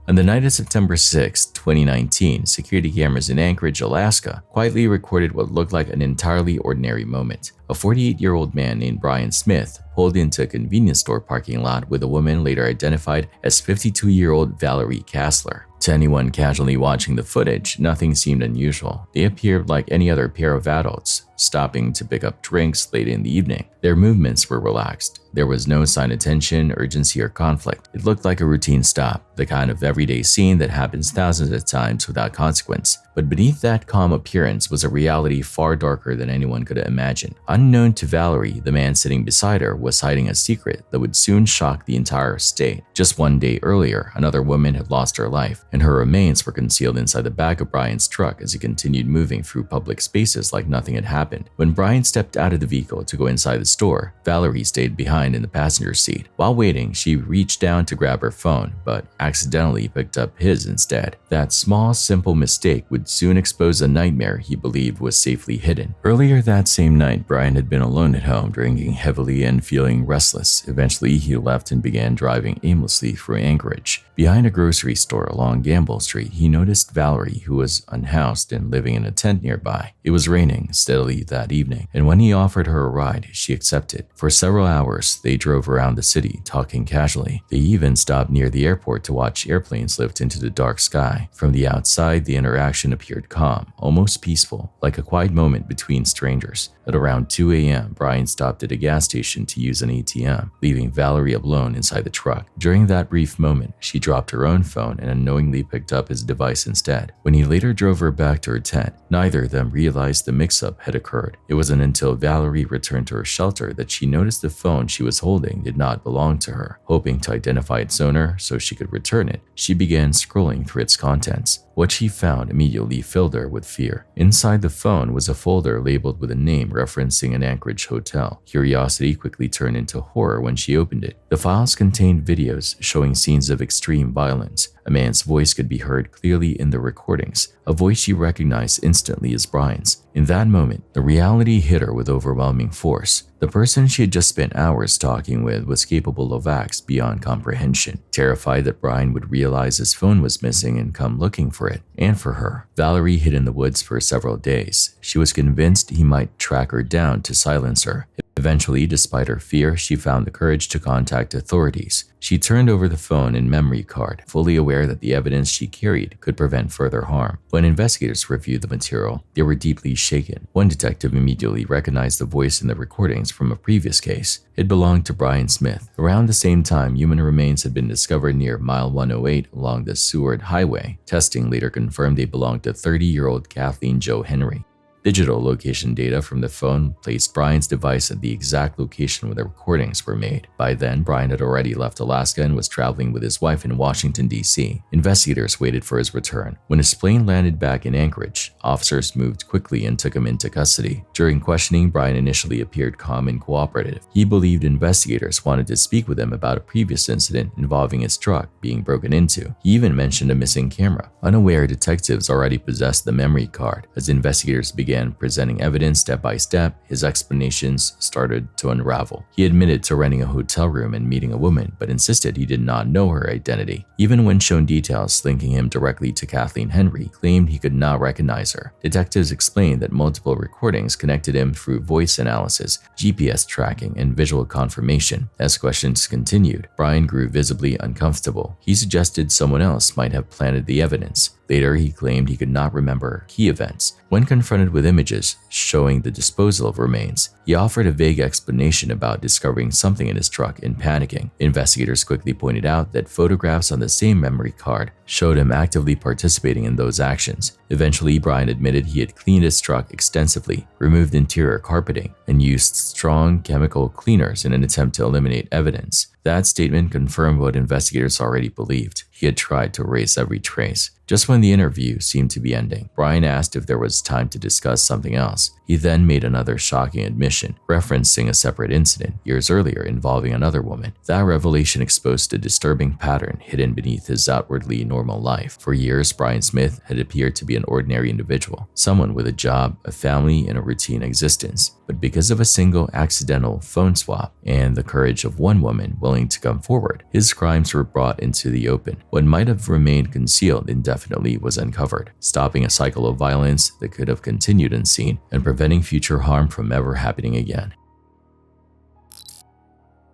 On the night of September 6, 2019, security cameras in Anchorage, Alaska, quietly recorded what looked like an entirely ordinary moment. A 48-year-old man named Brian Smith pulled into a convenience store parking lot with a woman later identified as 52-year-old Valerie Kassler. To anyone casually watching the footage, nothing seemed unusual. They appeared like any other pair of adults, stopping to pick up drinks late in the evening. Their movements were relaxed. There was no sign of tension, urgency, or conflict. It looked like a routine stop, the kind of everyday scene that happens thousands of times without consequence. But beneath that calm appearance was a reality far darker than anyone could imagine. Unknown to Valerie, the man sitting beside her was hiding a secret that would soon shock the entire state. Just one day earlier, another woman had lost her life, and her remains were concealed inside the back of Brian's truck as he continued moving through public spaces like nothing had happened. When Brian stepped out of the vehicle to go inside the store, Valerie stayed behind in the passenger seat. While waiting, she reached down to grab her phone, but accidentally picked up his instead. That small, simple mistake would soon expose a nightmare he believed was safely hidden. Earlier that same night, Brian had been alone at home, drinking heavily and feeling restless. Eventually, he left and began driving aimlessly through Anchorage. Behind a grocery store along Gamble Street, he noticed Valerie, who was unhoused and living in a tent nearby. It was raining steadily that evening, and when he offered her a ride, she accepted. For several hours, they drove around the city, talking casually. They even stopped near the airport to watch airplanes lift into the dark sky. From the outside, the interaction appeared calm, almost peaceful, like a quiet moment between strangers. At around 2 a.m., Brian stopped at a gas station to use an ATM, leaving Valerie alone inside the truck. During that brief moment, she dropped her own phone and unknowingly picked up his device instead. When he later drove her back to her tent, neither of them realized the mix-up had occurred. It wasn't until Valerie returned to her shelter that she noticed the phone she was holding did not belong to her. Hoping to identify its owner so she could return it, she began scrolling through its contents. What she found immediately filled her with fear. Inside the phone was a folder labeled with a name referencing an Anchorage hotel. Curiosity quickly turned into horror when she opened it. The files contained videos showing scenes of extreme violence. A man's voice could be heard clearly in the recordings, a voice she recognized instantly as Brian's. In that moment, the reality hit her with overwhelming force. The person she had just spent hours talking with was capable of acts beyond comprehension. Terrified that Brian would realize his phone was missing and come looking for it, and for her, Valerie hid in the woods for several days. She was convinced he might track her down to silence her. Eventually, despite her fear, she found the courage to contact authorities. She turned over the phone and memory card, fully aware that the evidence she carried could prevent further harm. When investigators reviewed the material, they were deeply shaken. One detective immediately recognized the voice in the recordings from a previous case. It belonged to Brian Smith. Around the same time, human remains had been discovered near mile 108 along the Seward Highway. Testing later confirmed they belonged to 30-year-old Kathleen Jo Henry. Digital location data from the phone placed Brian's device at the exact location where the recordings were made. By then, Brian had already left Alaska and was traveling with his wife in Washington, D.C. Investigators waited for his return. When his plane landed back in Anchorage, officers moved quickly and took him into custody. During questioning, Brian initially appeared calm and cooperative. He believed investigators wanted to speak with him about a previous incident involving his truck being broken into. He even mentioned a missing camera. Unaware detectives already possessed the memory card. As investigators began presenting evidence step by step, his explanations started to unravel. He admitted to renting a hotel room and meeting a woman, but insisted he did not know her identity. Even when shown details linking him directly to Kathleen Henry, he claimed he could not recognize her. Detectives explained that multiple recordings connected him through voice analysis, GPS tracking, and visual confirmation. As questions continued, Brian grew visibly uncomfortable. He suggested someone else might have planted the evidence. Later, he claimed he could not remember key events. When confronted with images showing the disposal of remains, he offered a vague explanation about discovering something in his truck and panicking. Investigators quickly pointed out that photographs on the same memory card showed him actively participating in those actions. Eventually, Brian admitted he had cleaned his truck extensively, removed interior carpeting, and used strong chemical cleaners in an attempt to eliminate evidence. That statement confirmed what investigators already believed. He had tried to erase every trace. Just when the interview seemed to be ending, Brian asked if there was time to discuss something else. He then made another shocking admission, referencing a separate incident years earlier involving another woman. That revelation exposed a disturbing pattern hidden beneath his outwardly normal life. For years, Brian Smith had appeared to be an ordinary individual, someone with a job, a family, and a routine existence. But because of a single accidental phone swap and the courage of one woman willing to come forward, his crimes were brought into the open. What might have remained concealed indefinitely was uncovered, stopping a cycle of violence that could have continued unseen and preventing future harm from ever happening again.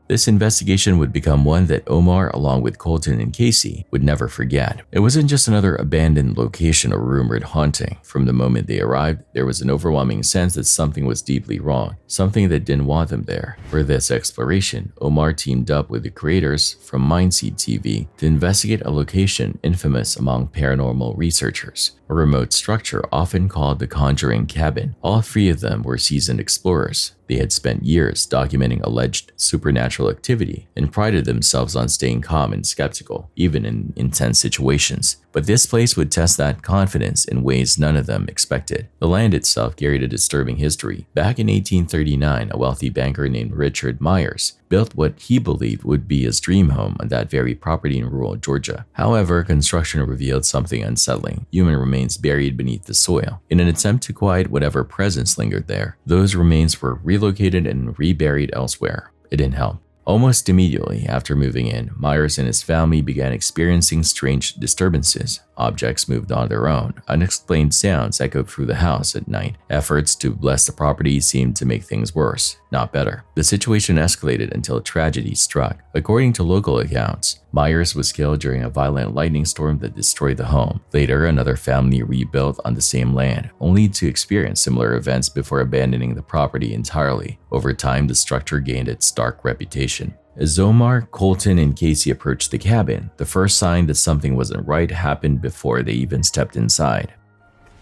This investigation would become one that Omar, along with Colton and Casey, would never forget. It wasn't just another abandoned location or rumored haunting. From the moment they arrived, there was an overwhelming sense that something was deeply wrong, something that didn't want them there. For this exploration, Omar teamed up with the creators from Mindseed TV to investigate a location infamous among paranormal researchers, a remote structure often called the Conjuring Cabin. All three of them were seasoned explorers. They had spent years documenting alleged supernatural activity and prided themselves on staying calm and skeptical, even in intense situations. But this place would test that confidence in ways none of them expected. The land itself carried a disturbing history. Back in 1839, a wealthy banker named Richard Myers built what he believed would be his dream home on that very property in rural Georgia. However, construction revealed something unsettling: human remains buried beneath the soil. In an attempt to quiet whatever presence lingered there, those remains were relocated and reburied elsewhere. It didn't help. Almost immediately after moving in, Myers and his family began experiencing strange disturbances. Objects moved on their own. Unexplained sounds echoed through the house at night. Efforts to bless the property seemed to make things worse, not better. The situation escalated until tragedy struck. According to local accounts, Myers was killed during a violent lightning storm that destroyed the home. Later, another family rebuilt on the same land, only to experience similar events before abandoning the property entirely. Over time, the structure gained its dark reputation. As Omar, Colton, and Casey approached the cabin, the first sign that something wasn't right happened before they even stepped inside.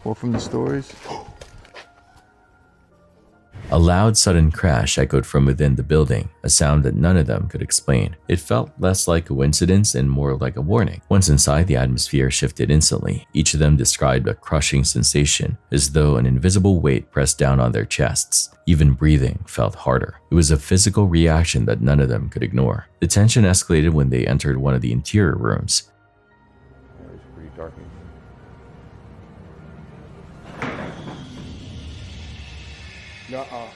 Or from the stories? A loud, sudden crash echoed from within the building, a sound that none of them could explain. It felt less like a coincidence and more like a warning. Once inside, the atmosphere shifted instantly. Each of them described a crushing sensation, as though an invisible weight pressed down on their chests. Even breathing felt harder. It was a physical reaction that none of them could ignore. The tension escalated when they entered one of the interior rooms. It's pretty dark. Nuh-uh.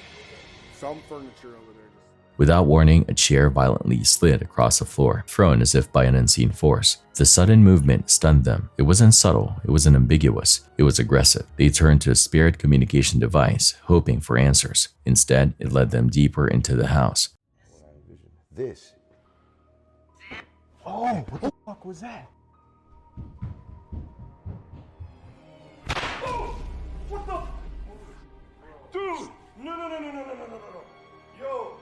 Some furniture over there. Without warning, a chair violently slid across the floor, thrown as if by an unseen force. The sudden movement stunned them. It wasn't subtle, it wasn't ambiguous, it was aggressive. They turned to a spirit communication device, hoping for answers. Instead, it led them deeper into the house. This. Oh, what the fuck was that? Oh, what the? Dude! No. Yo!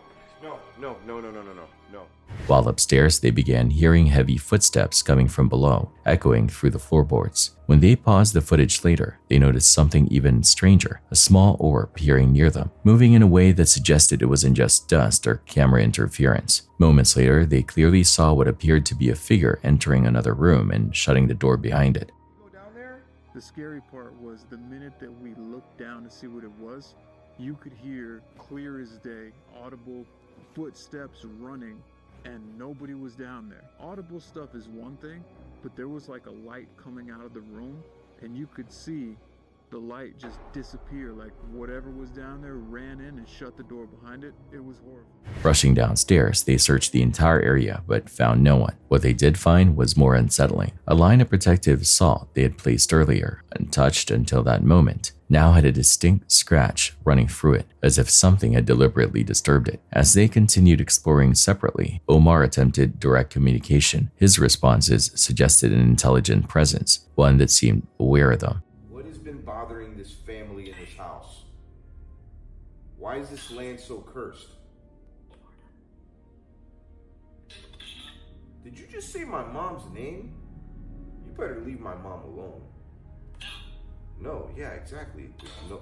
No. While upstairs, they began hearing heavy footsteps coming from below, echoing through the floorboards. When they paused the footage later, they noticed something even stranger, a small orb peering near them, moving in a way that suggested it wasn't just dust or camera interference. Moments later, they clearly saw what appeared to be a figure entering another room and shutting the door behind it. The scary part was the minute that we looked down to see what it was, you could hear clear as day, audible footsteps running, and nobody was down there. Audible stuff is one thing, but there was like a light coming out of the room, and you could see the light just disappear, like whatever was down there ran in and shut the door behind it. It was horrible. Rushing downstairs, they searched the entire area but found no one. What they did find was more unsettling. A line of protective salt they had placed earlier, untouched until that moment, now had a distinct scratch running through it, as if something had deliberately disturbed it. As they continued exploring separately, Omar attempted direct communication. His responses suggested an intelligent presence, one that seemed aware of them. What has been bothering this family in this house? Why is this land so cursed? Did you just say my mom's name? You better leave my mom alone. No, yeah, exactly. There's no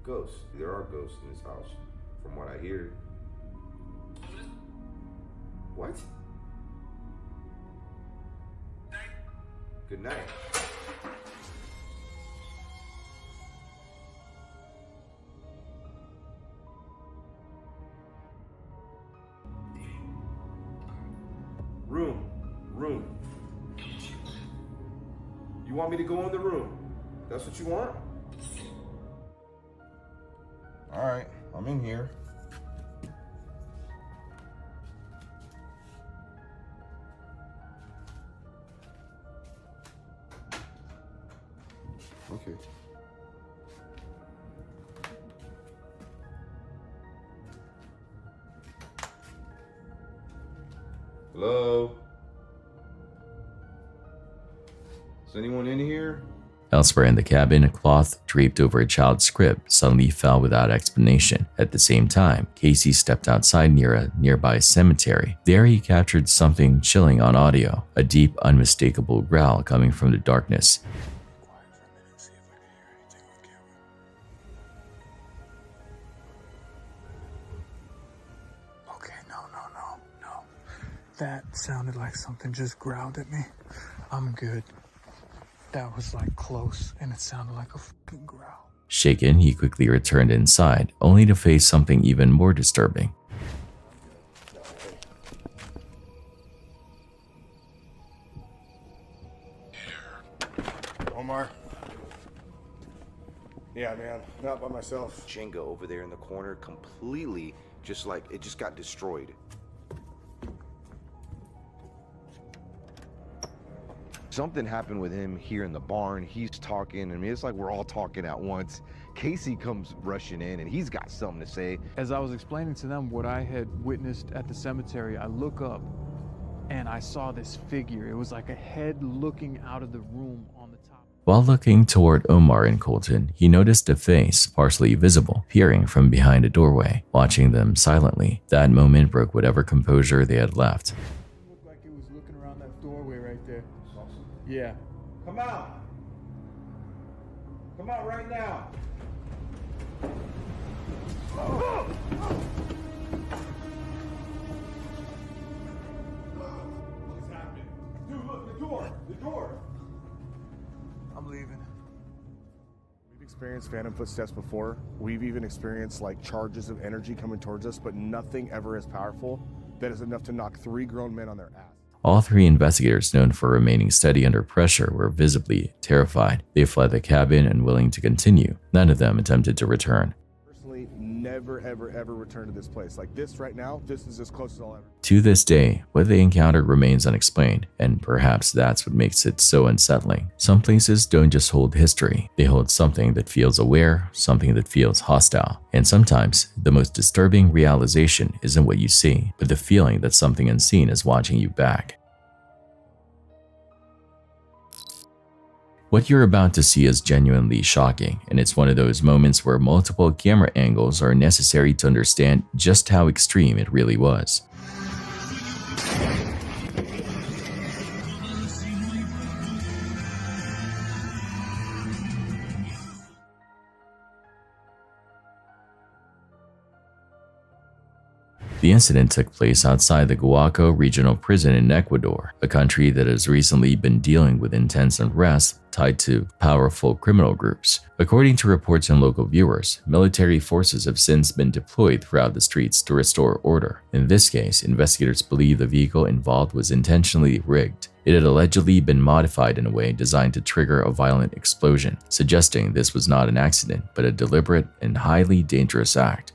ghosts. There are ghosts in this house, from what I hear. What? Good night. Room. You want me to go in the room? That's what you want? All right, I'm in here. Okay. Hello? Is anyone in here? Elsewhere in the cabin, a cloth draped over a child's crib suddenly fell without explanation. At the same time, Casey stepped outside near a nearby cemetery. There he captured something chilling on audio, a deep, unmistakable growl coming from the darkness. Okay, no. That sounded like something just growled at me. I'm good. That was like close, and it sounded like a fucking growl. Shaken, he quickly returned inside, only to face something even more disturbing. Omar? Yeah, man, not by myself. Jenga over there in the corner, completely just like it just got destroyed. Something happened with him here in the barn. He's talking. I mean, it's like we're all talking at once. Casey comes rushing in and he's got something to say. As I was explaining to them what I had witnessed at the cemetery, I look up and I saw this figure. It was like a head looking out of the room on the top. While looking toward Omar and Colton, he noticed a face, partially visible, peering from behind a doorway, watching them silently. That moment broke whatever composure they had left. It looked like it was looking around that doorway right there. Yeah. Come out. Come out right now. What's happening? Dude, look, the door. I'm leaving. We've experienced phantom footsteps before. We've even experienced like charges of energy coming towards us, but nothing ever as powerful that is enough to knock 3 grown men on their ass. All 3 investigators known for remaining steady under pressure were visibly terrified. They fled the cabin, unwilling to continue. None of them attempted to return. Personally, never, ever return to this place. Like this right now, this is as close as I'll ever. To this day, what they encountered remains unexplained, and perhaps that's what makes it so unsettling. Some places don't just hold history, they hold something that feels aware, something that feels hostile. And sometimes, the most disturbing realization isn't what you see, but the feeling that something unseen is watching you back. What you're about to see is genuinely shocking, and it's one of those moments where multiple camera angles are necessary to understand just how extreme it really was. The incident took place outside the Guaco Regional Prison in Ecuador, a country that has recently been dealing with intense unrest tied to powerful criminal groups. According to reports and local viewers, military forces have since been deployed throughout the streets to restore order. In this case, investigators believe the vehicle involved was intentionally rigged. It had allegedly been modified in a way designed to trigger a violent explosion, suggesting this was not an accident, but a deliberate and highly dangerous act.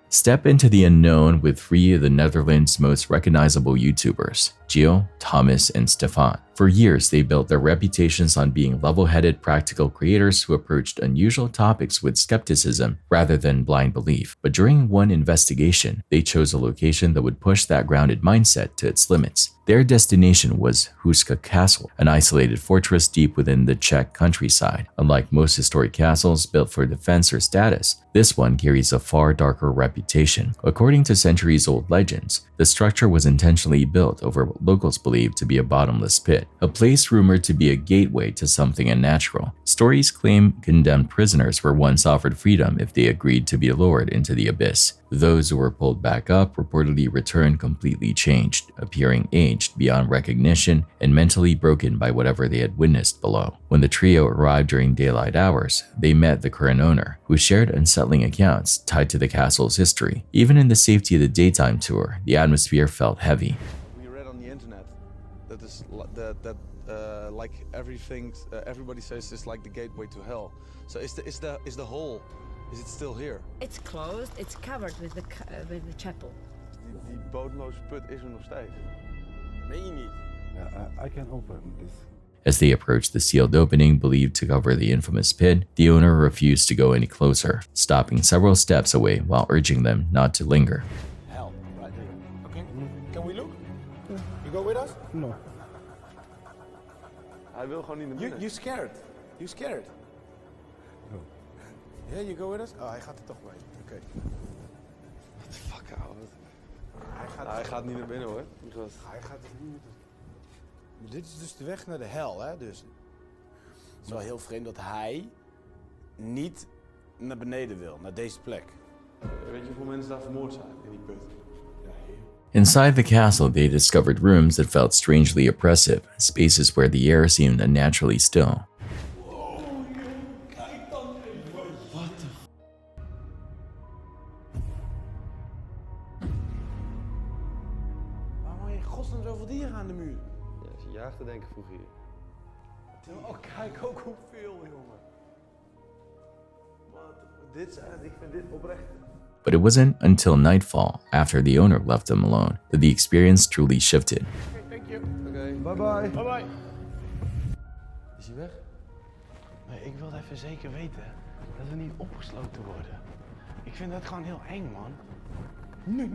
Step into the unknown with 3 of the Netherlands' most recognizable YouTubers, Gio, Thomas, and Stefan. For years, they built their reputations on being level-headed, practical creators who approached unusual topics with skepticism rather than blind belief. But during one investigation, they chose a location that would push that grounded mindset to its limits. Their destination was Huska Castle, an isolated fortress deep within the Czech countryside. Unlike most historic castles built for defense or status, this one carries a far darker reputation. According to centuries-old legends, the structure was intentionally built over what locals believed to be a bottomless pit, a place rumored to be a gateway to something unnatural. Stories claim condemned prisoners were once offered freedom if they agreed to be lowered into the abyss. Those who were pulled back up reportedly returned completely changed, appearing aged beyond recognition and mentally broken by whatever they had witnessed below. When the trio arrived during daylight hours, they met the current owner, who shared unsettling accounts tied to the castle's history. Even in the safety of the daytime tour, the atmosphere felt heavy. We read on the internet that is like everything. Everybody says it's like the gateway to hell. So is the hole? Is it still here? It's closed. It's covered with the chapel. Die bodemloze put is er nog steeds. Meen je niet? I can open this. As they approached the sealed opening believed to cover the infamous pit, the owner refused to go any closer, stopping several steps away while urging them not to linger. Hell, right here. Okay, can we look? You go with us? No. Hij wil gewoon niet naar binnen. You scared? You scared? No. Yeah, you go with us? Oh, hij gaat er toch mee. Oké. What the fuck, ouwe. Hij gaat niet naar binnen, hoor. Hij gaat er niet naartoe. Dit is dus de weg naar de hel, hè? Dus het is wel heel vreemd dat hij niet naar beneden wil, naar deze plek. Weet je hoeveel mensen daar vermoord zijn in die put? Inside the castle, they discovered rooms that felt strangely oppressive, spaces where the air seemed unnaturally still. Te denken vroeger hier. Oh, kijk ook hoeveel, jongen. Wat, ik vind dit oprecht But it wasn't until nightfall, after the owner left them alone, that the experience truly shifted. Thank you. Oké, bye bye. Bye bye. Is hij weg? Nee, ik wilde even zeker weten dat we niet opgesloten worden. Ik vind dat gewoon heel eng, man. Nee.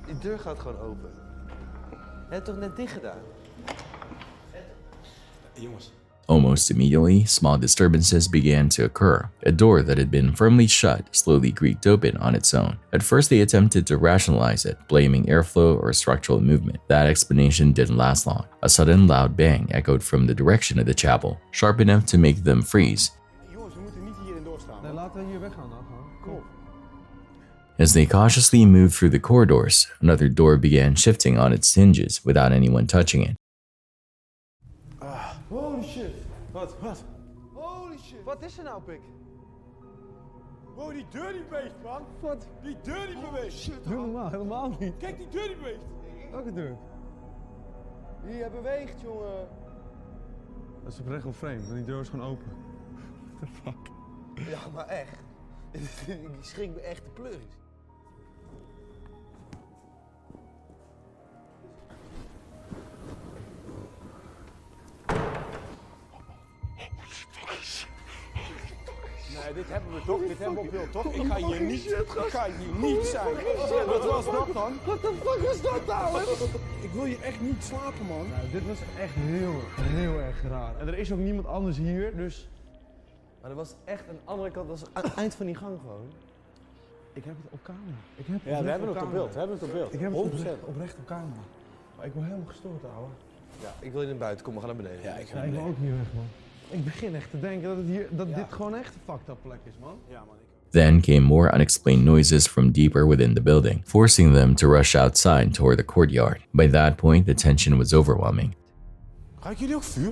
Die deur gaat gewoon open. Je hebt toch net dicht gedaan? Jongens. Almost immediately, small disturbances began to occur. A door that had been firmly shut slowly creaked open on its own. At first, they attempted to rationalize it, blaming airflow or structural movement. That explanation didn't last long. A sudden loud bang echoed from the direction of the chapel, sharp enough to make them freeze. Jongens, we moeten niet hierin doorstaan. Nee, laten we hier weggaan dan. Kom. As they cautiously moved through the corridors, another door began shifting on its hinges without anyone touching it. Holy shit. Wat? Holy shit. Wat is er nou, pik? Wow, die deur die beweegt, man. Wat? Die deur die beweegt. Shit, helemaal niet. Kijk, die deur die beweegt. Welke deur? Die beweegt, jongen. Dat is oprecht wel vreemd, want die deur is gewoon open. What the fuck? Ja, maar echt. Die schrik me echt de pleuris. Nee, dit hebben we toch? Dit hebben we op beeld, toch? Ik ga hier niet zijn. Wat was dat dan? What the fuck was dat nou? Ik wil hier echt niet slapen, man. Nou, dit was echt heel erg raar. En er is ook niemand anders hier, dus... Maar er was echt een andere kant, dat was aan het eind van die gang gewoon. Ik heb het op camera. Ja, we hebben het op beeld. Ik heb het oprecht op camera. Maar ik word helemaal gestoord, ouwe. Ja, ik wil hier naar buiten. Kom, we gaan naar beneden. Ja, ik wil ook hier weg, man. Ik begin echt te denken dat dit gewoon echt een fucked up plek is, man. Ja, man. Then came more unexplained noises from deeper within the building, forcing them to rush outside toward the courtyard. By that point, the tension was overwhelming. Ruiken jullie ook vuur?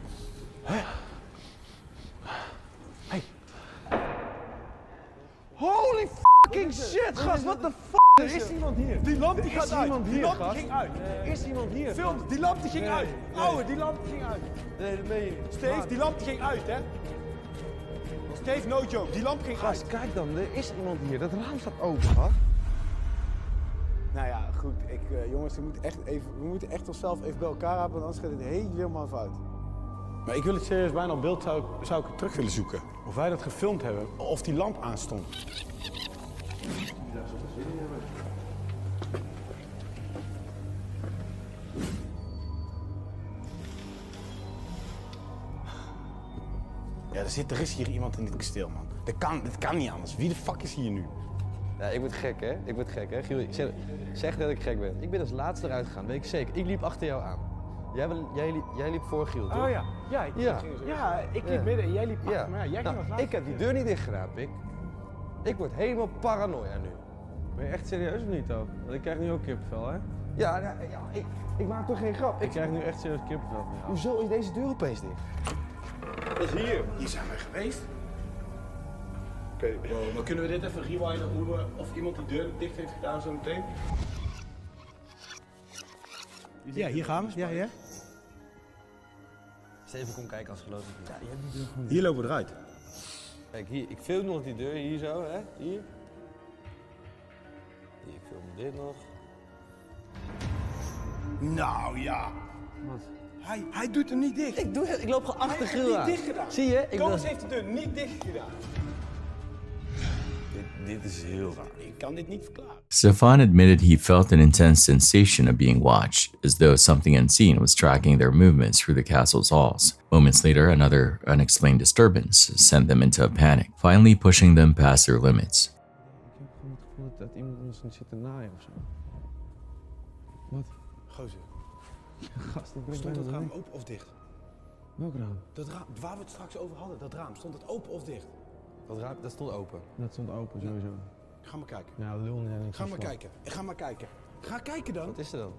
Hey. Holy fucking shit, gast, what the fuck? Er is iemand hier. Die lamp die gaat uit. Die lamp ging uit. Er is iemand hier. Film, die lamp die ging uit. Ouwe, die lamp die ging uit. Nee, dat meen je. Steve, die lamp die ging uit, hè? Steve, no joke, die lamp ging uit. Kijk dan, er is iemand hier. Dat raam staat open, gast. Nou ja, goed. Jongens, we moeten echt onszelf even bij elkaar hebben, want anders gaat dit helemaal fout. Maar ik wil het serieus bijna op beeld zou ik het terug willen zoeken. Of wij dat gefilmd hebben, of die lamp aanstond. Ja, er is hier iemand in dit kasteel, man. Dat kan niet anders. Wie de fuck is hier nu? Ja, ik word gek, hè? Giel, zeg dat ik gek ben. Ik ben als laatste eruit gegaan, weet ik zeker. Ik liep achter jou aan. Jij liep voor Giel, toch? Oh ja. Ik liep midden en jij liep achter me. Ja, jij ging als laatste. Ik heb die deur niet dicht gedaan, pik. Ik word helemaal paranoia nu. Ben je echt serieus of niet, ook? Want ik krijg nu ook kippenvel, hè? Ja, ik maak toch geen grap. Ik krijg nu echt serieus kippenvel. Ja. Hoezo is deze deur opeens dicht? Dat is hier. Hier zijn we geweest. Oké. Maar kunnen we dit even rewinden of iemand die deur dicht heeft gedaan zo meteen? Ja, hier gaan we. Ja. Steven, kom kijken als geloof ik niet. Ja, je hebt die deur gewoon. Hier lopen we eruit. Kijk, hier, ik film nog die deur hier zo, hè? Hier, ik film dit nog. Nou ja. Wat? Hij doet hem niet dicht. Ik loop gewoon achter Giel aan. Hij heeft het niet dicht gedaan. Zie je? Thomas heeft de deur niet dicht gedaan. Dit is heel raar. Ik kan dit niet verklaren. Stefan admitted he felt an intense sensation of being watched, as though something unseen was tracking their movements through the castle's halls. Moments later, another unexplained disturbance sent them into a panic, finally pushing them past their limits. Ik heb gewoon het gevoel dat iemand ons zit te naaien of zo. Wat? Gozer. Gast, ik ben Stond dat raam open of dicht? Welk raam? Dat raam, waar we het straks over hadden, dat raam, stond het open of dicht? Dat raam, dat stond open. Dat stond open, sowieso. Ga maar kijken. Ja, lul niet aan. Ga maar kijken. Ga kijken dan. Wat is er dan?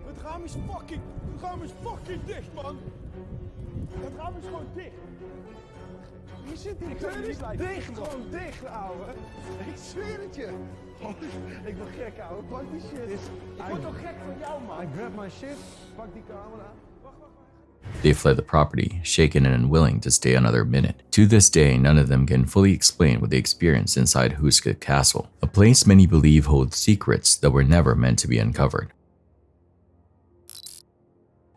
Het raam is fucking dicht, man. Het raam is gewoon dicht. Je zit hier dicht, gewoon dicht, ouwe. Ik zweer het je. Ik word gek, ouwe. Pak die shit. Ik word toch gek van jou, man. I grab my shit, pak die camera. They fled the property, shaken and unwilling to stay another minute. To this day, none of them can fully explain what they experienced inside Huska Castle, a place many believe holds secrets that were never meant to be uncovered.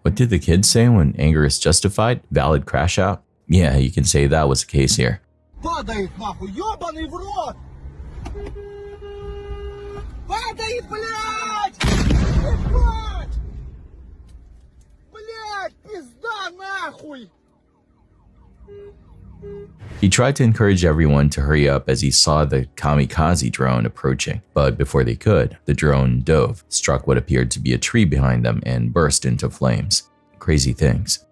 What did the kids say when anger is justified? Valid crash out? Yeah, you can say that was the case here. Падает нахуй, ёбаный в рот! Падает, блядь! Ебать! Блядь, пизда нахуй! He tried to encourage everyone to hurry up as he saw the kamikaze drone approaching, but before they could, the drone dove, struck what appeared to be a tree behind them, and burst into flames. Crazy things.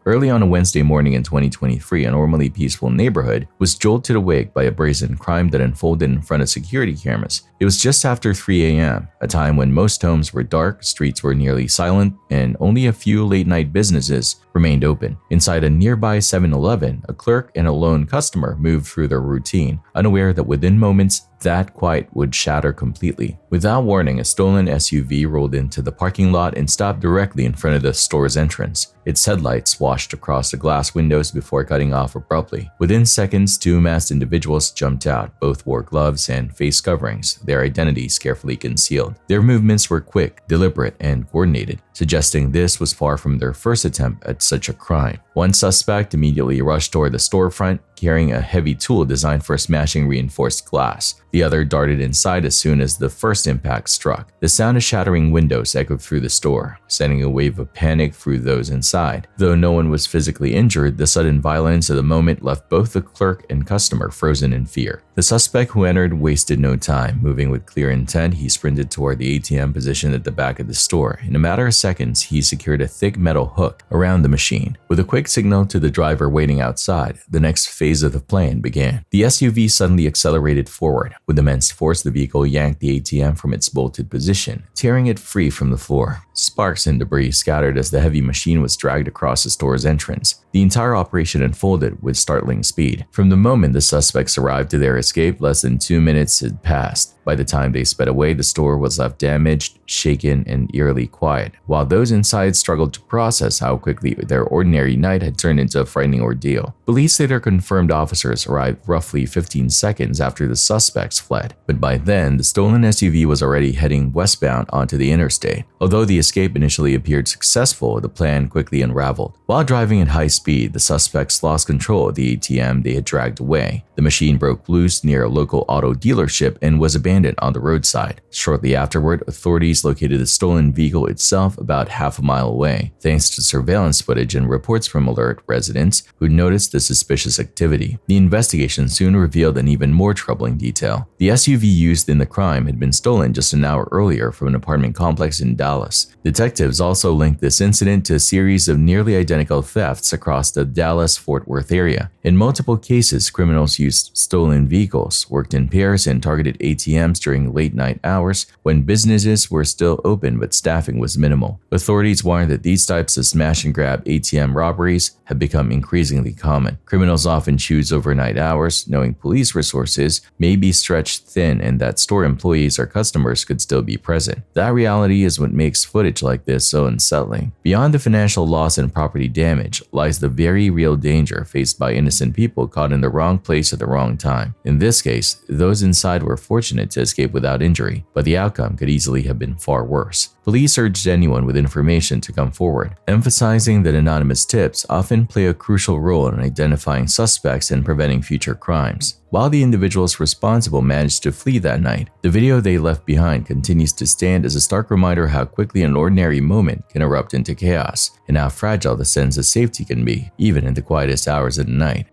Early on a Wednesday morning in 2023, a normally peaceful neighborhood was jolted awake by a brazen crime that unfolded in front of security cameras. It was just after 3 a.m., a time when most homes were dark, streets were nearly silent, and only a few late-night businesses remained open. Inside a nearby 7-Eleven, a clerk and a lone customer moved through their routine, unaware that within moments, that quiet would shatter completely. Without warning, a stolen SUV rolled into the parking lot and stopped directly in front of the store's entrance. Its headlights washed across the glass windows before cutting off abruptly. Within seconds, two masked individuals jumped out. Both wore gloves and face coverings, their identities carefully concealed. Their movements were quick, deliberate, and coordinated, suggesting this was far from their first attempt at such a crime. One suspect immediately rushed toward the storefront, carrying a heavy tool designed for smashing reinforced glass. The other darted inside as soon as the first impact struck. The sound of shattering windows echoed through the store, sending a wave of panic through those inside. Though no one was physically injured, the sudden violence of the moment left both the clerk and customer frozen in fear. The suspect who entered wasted no time. Moving with clear intent, he sprinted toward the ATM positioned at the back of the store. In a matter of seconds, he secured a thick metal hook around the machine. With a quick signal to the driver waiting outside, the next phase of the plan began. The SUV suddenly accelerated forward. With immense force, the vehicle yanked the ATM from its bolted position, tearing it free from the floor. Sparks and debris scattered as the heavy machine was dragged across the store's entrance. The entire operation unfolded with startling speed. From the moment the suspects arrived to their escape, less than 2 minutes had passed. By the time they sped away, the store was left damaged, shaken, and eerily quiet, while those inside struggled to process how quickly their ordinary night had turned into a frightening ordeal. Police later confirmed officers arrived roughly 15 seconds after the suspects fled, but by then, the stolen SUV was already heading westbound onto the interstate. Although the escape initially appeared successful, the plan quickly unraveled. While driving at high speed, the suspects lost control of the ATM they had dragged away. The machine broke loose near a local auto dealership and was abandoned on the roadside. Shortly afterward, authorities located the stolen vehicle itself about half a mile away, thanks to surveillance footage and reports from alert residents who noticed the suspicious activity. The investigation soon revealed an even more troubling detail. The SUV used in the crime had been stolen just an hour earlier from an apartment complex in Dallas. Detectives also linked this incident to a series of nearly identical thefts across the Dallas-Fort Worth area. In multiple cases, criminals used stolen vehicles, worked in pairs, and targeted ATMs during late-night hours when businesses were still open but staffing was minimal. Authorities warned that these types of smash-and-grab ATM robberies have become increasingly common. Criminals often choose overnight hours, knowing police resources may be stretched thin and that store employees or customers could still be present. That reality is what makes footage like this so unsettling. Beyond the financial loss and property damage lies the very real danger faced by innocent people caught in the wrong place at the wrong time. In this case, those inside were fortunate to escape without injury, but the outcome could easily have been far worse. Police urged anyone with information to come forward, emphasizing that anonymous tips often play a crucial role in identifying suspects and preventing future crimes. While the individuals responsible managed to flee that night, the video they left behind continues to stand as a stark reminder how quickly an ordinary moment can erupt into chaos, and how fragile the sense of safety can be, even in the quietest hours of the night.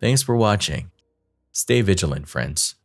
Thanks for watching. Stay vigilant, friends.